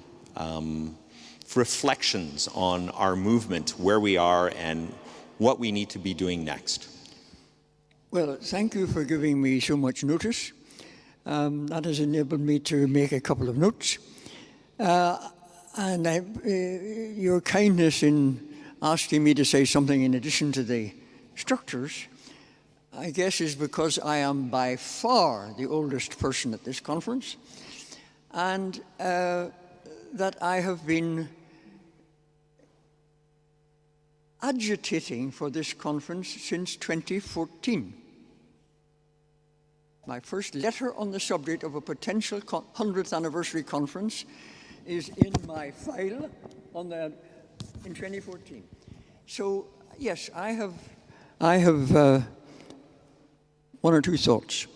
Reflections on our movement, where we are, and what we need to be doing next. Well, thank you for giving me so much notice. That has enabled me to make a couple of notes. And your kindness in asking me to say something in addition to the structures, I guess, is because I am by far the oldest person at this conference, and that I have been agitating for this conference since 2014. My first letter on the subject of a potential 100th anniversary conference is in my file in 2014. So yes, I have one or two thoughts.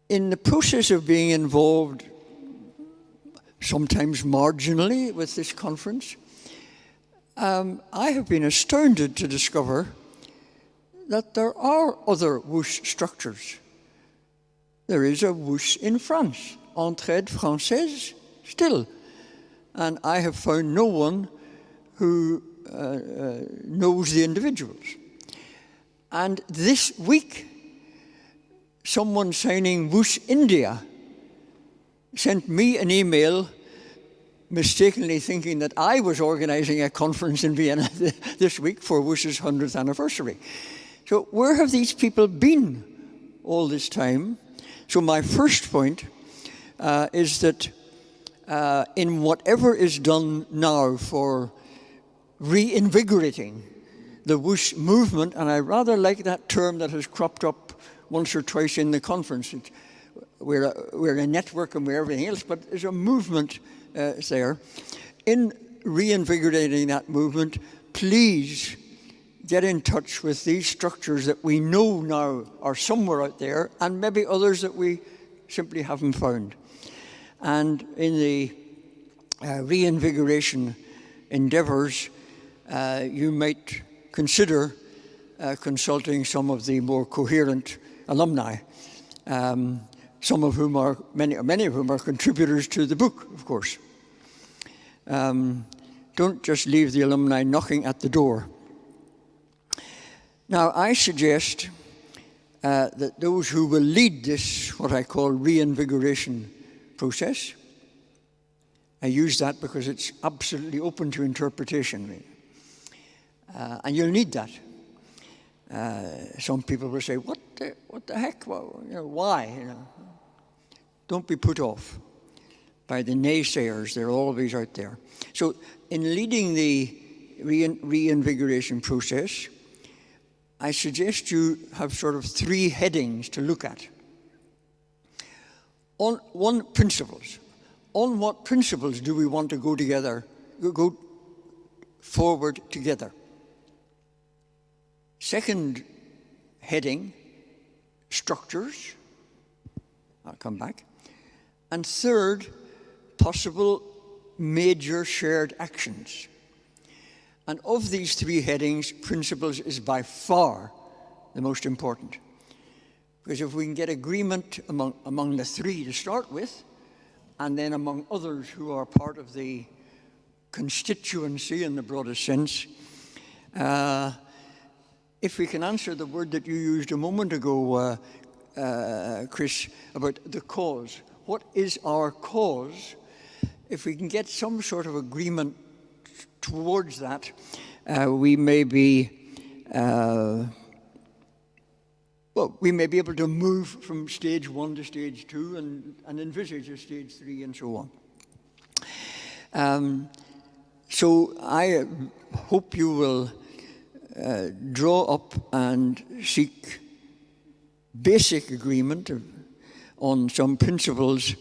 In the process of being involved, sometimes marginally, with this conference, I have been astounded to discover that there are other WUS structures. There is a WUS in France, Entraide Française, still. And I have found no one who knows the individuals. And this week, someone signing WUS India sent me an email mistakenly thinking that I was organizing a conference in Vienna this week for WUS's 100th anniversary. So where have these people been all this time? So my first point is that in whatever is done now for reinvigorating the WUS movement, and I rather like that term that has cropped up once or twice in the conference. We're a network and we're everything else, but there's a movement there. In reinvigorating that movement, please get in touch with these structures that we know now are somewhere out there, and maybe others that we simply haven't found. And in the reinvigoration endeavors, you might consider consulting some of the more coherent alumni, some of whom are, many of whom are contributors to the book, of course. Don't just leave the alumni knocking at the door. Now, I suggest that those who will lead this, what I call reinvigoration process, I use that because it's absolutely open to interpretation, and you'll need that. Some people will say, what the heck, well, why? Don't be put off by the naysayers. They're always out there. So in leading the reinvigoration process, I suggest you have sort of three headings to look at. on principles. On what principles do we want to go together, go forward together? Second heading, structures. I'll come back. And third, possible major shared actions. And of these three headings, principles is by far the most important. Because if we can get agreement among the three to start with, and then among others who are part of the constituency in the broadest sense, if we can answer the word that you used a moment ago, Chris, about the cause. What is our cause? If we can get some sort of agreement towards that, we may be we may be able to move from stage 1 to stage 2 and envisage a stage 3 and so on. So I hope you will draw up and seek basic agreement on some principles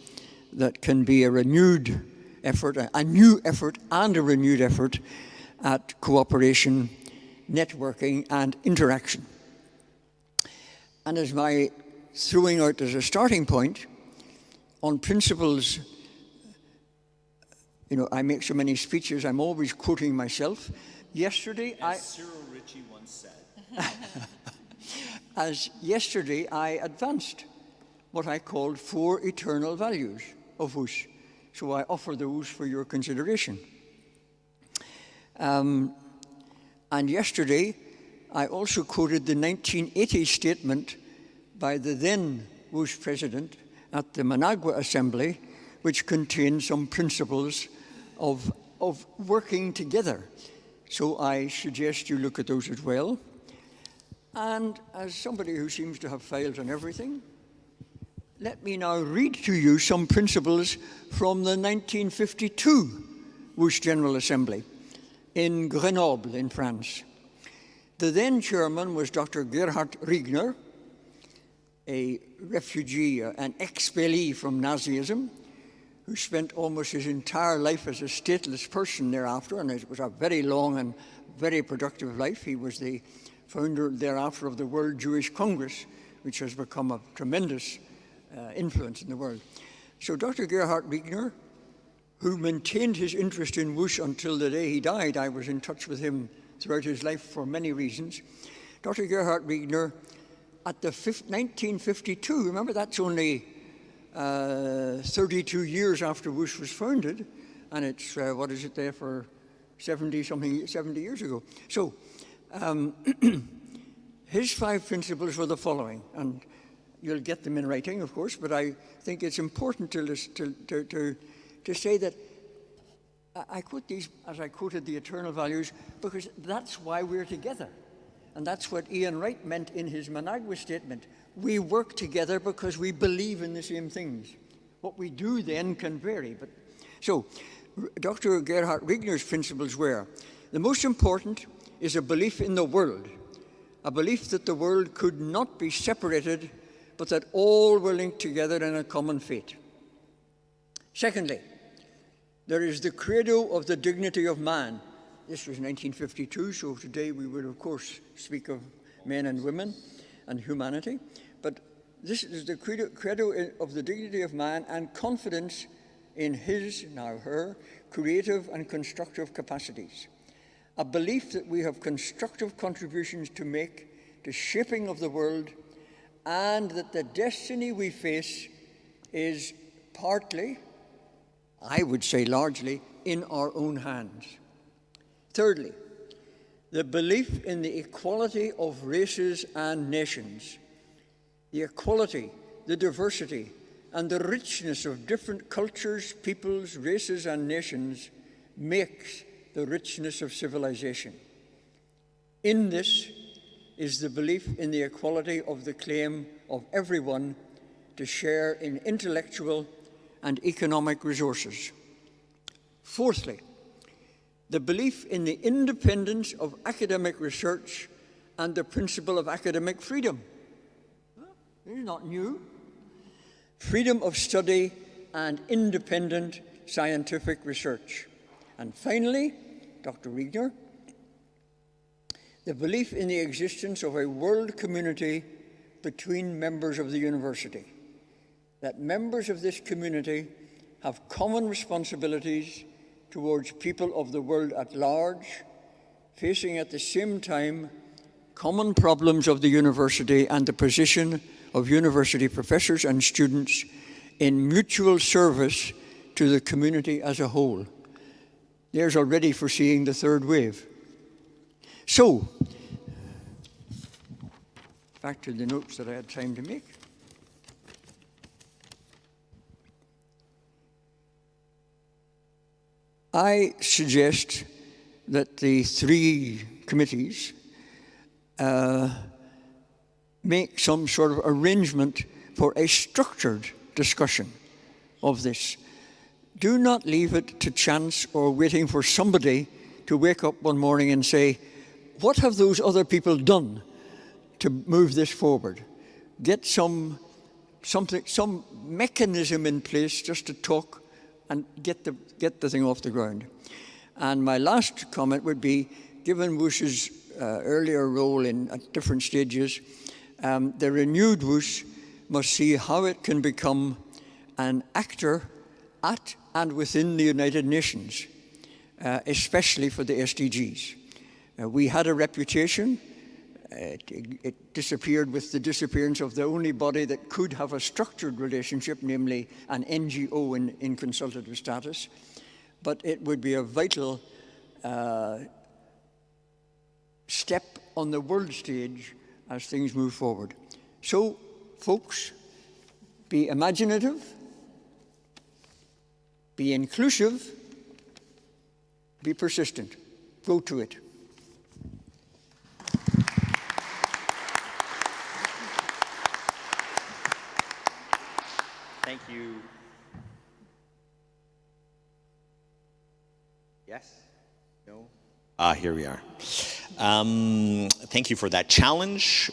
that can be a renewed effort, a new effort and a renewed effort at cooperation, networking and interaction. And as my throwing out as a starting point on principles, you know, I make so many speeches, I'm always quoting myself. Yesterday, Cyril Ritchie once said. Yesterday, I advanced what I called 4 eternal values of WUS. So I offer those for your consideration. And yesterday, I also quoted the 1980 statement by the then WUS president at the Managua Assembly, which contained some principles of working together. So I suggest you look at those as well. And as somebody who seems to have files on everything, let me now read to you some principles from the 1952 WUS General Assembly in Grenoble in France. The then chairman was Dr. Gerhard Riegner, a refugee, an expellee from Nazism, who spent almost his entire life as a stateless person thereafter, and it was a very long and very productive life. He was the founder thereafter of the World Jewish Congress, which has become a tremendous influence in the world. So Dr. Gerhard Riegner, who maintained his interest in WUS until the day he died, I was in touch with him throughout his life for many reasons. Dr. Gerhard Riegner, at the 1952, remember that's only 32 years after WUS was founded, and it's, what is it there for 70 years ago. So, his 5 principles were the following, and you'll get them in writing, of course, but I think it's important to say that I quote these as I quoted the eternal values because that's why we're together. And that's what Ian Wright meant in his Managua statement. We work together because we believe in the same things. What we do then can vary. So, Dr. Gerhard Riegner's principles were, the most important is a belief in the world, a belief that the world could not be separated, but that all were linked together in a common fate. Secondly, there is the credo of the dignity of man. This was 1952, so today we would, of course, speak of men and women and humanity. But this is the credo of the dignity of man and confidence in his, now her, creative and constructive capacities. A belief that we have constructive contributions to make to shaping of the world, and that the destiny we face is partly, I would say largely, in our own hands. Thirdly, the belief in the equality of races and nations. The equality, the diversity, and the richness of different cultures, peoples, races, and nations makes the richness of civilization. In this is the belief in the equality of the claim of everyone to share in intellectual and economic resources. Fourthly, the belief in the independence of academic research and the principle of academic freedom. This is not new. freedom of study, and independent scientific research. And finally, Dr. Regner, the belief in the existence of a world community between members of the university, that members of this community have common responsibilities towards people of the world at large, facing at the same time common problems of the university and the position of university professors and students in mutual service to the community as a whole. There's already foreseeing the third wave. So, back to the notes that I had time to make. I suggest that the three committees make some sort of arrangement for a structured discussion of this. Do not leave it to chance or waiting for somebody to wake up one morning and say, what have those other people done to move this forward? Get some mechanism in place just to talk and get the thing off the ground. And my last comment would be, given WUS's earlier role at different stages, the renewed WUS must see how it can become an actor at and within the United Nations, especially for the SDGs. We had a reputation. It disappeared with the disappearance of the only body that could have a structured relationship, namely an NGO in consultative status. But it would be a vital step on the world stage as things move forward. So, folks, be imaginative, be inclusive, be persistent. Go to it. Thank you. Yes? No? Here we are. Thank you for that challenge,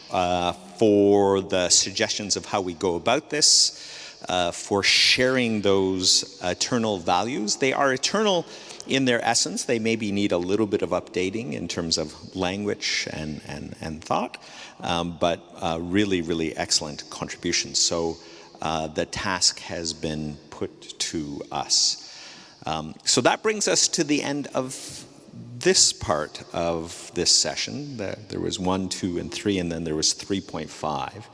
for the suggestions of how we go about this, for sharing those eternal values. They are eternal in their essence. They maybe need a little bit of updating in terms of language and thought, but really, really excellent contributions. So the task has been put to us. So that brings us to the end of this part of this session. There was 1, 2, and 3, and then there was 3.5.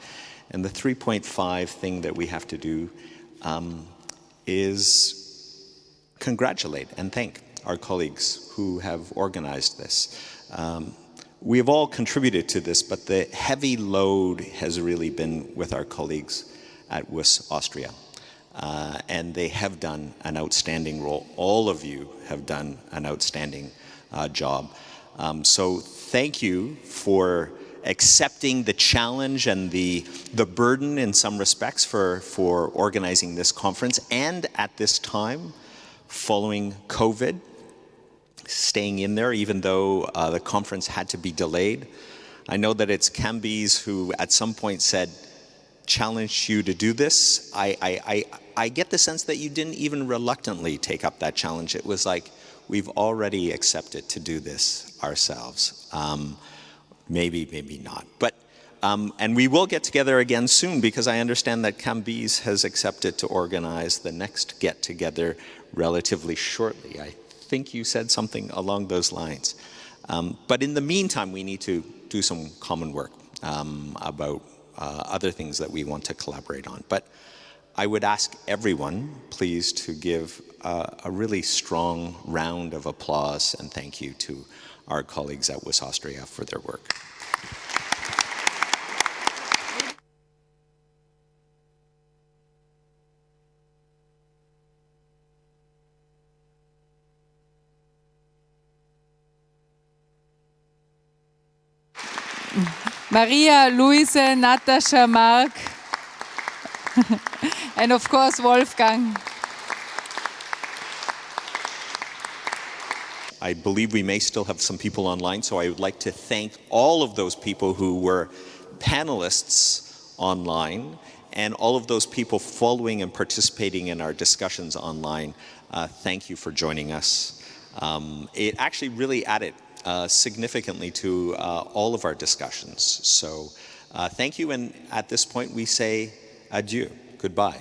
And the 3.5 thing that we have to do is congratulate and thank our colleagues who have organized this. We have all contributed to this, but the heavy load has really been with our colleagues at WUS Austria. And they have done an outstanding role. All of you have done an outstanding job. So thank you for accepting the challenge and the burden in some respects for organizing this conference, and at this time, following COVID, staying in there even though the conference had to be delayed. I know that it's Kambiz who at some point said, challenged you to do this. I get the sense that you didn't even reluctantly take up that challenge. It was like, we've already accepted to do this ourselves. Maybe, maybe not. But, and we will get together again soon, because I understand that Kambiz has accepted to organize the next get-together relatively shortly. I think you said something along those lines. But in the meantime, we need to do some common work about other things that we want to collaborate on. But I would ask everyone, please, to give a really strong round of applause and thank you to our colleagues at WUS Austria for their work. Maria, Luise, Natascha, Mark, and of course Wolfgang. I believe we may still have some people online, so I would like to thank all of those people who were panelists online And all of those people following and participating in our discussions online, thank you for joining us. It actually really added significantly to all of our discussions. So thank you, and at this point we say adieu, goodbye.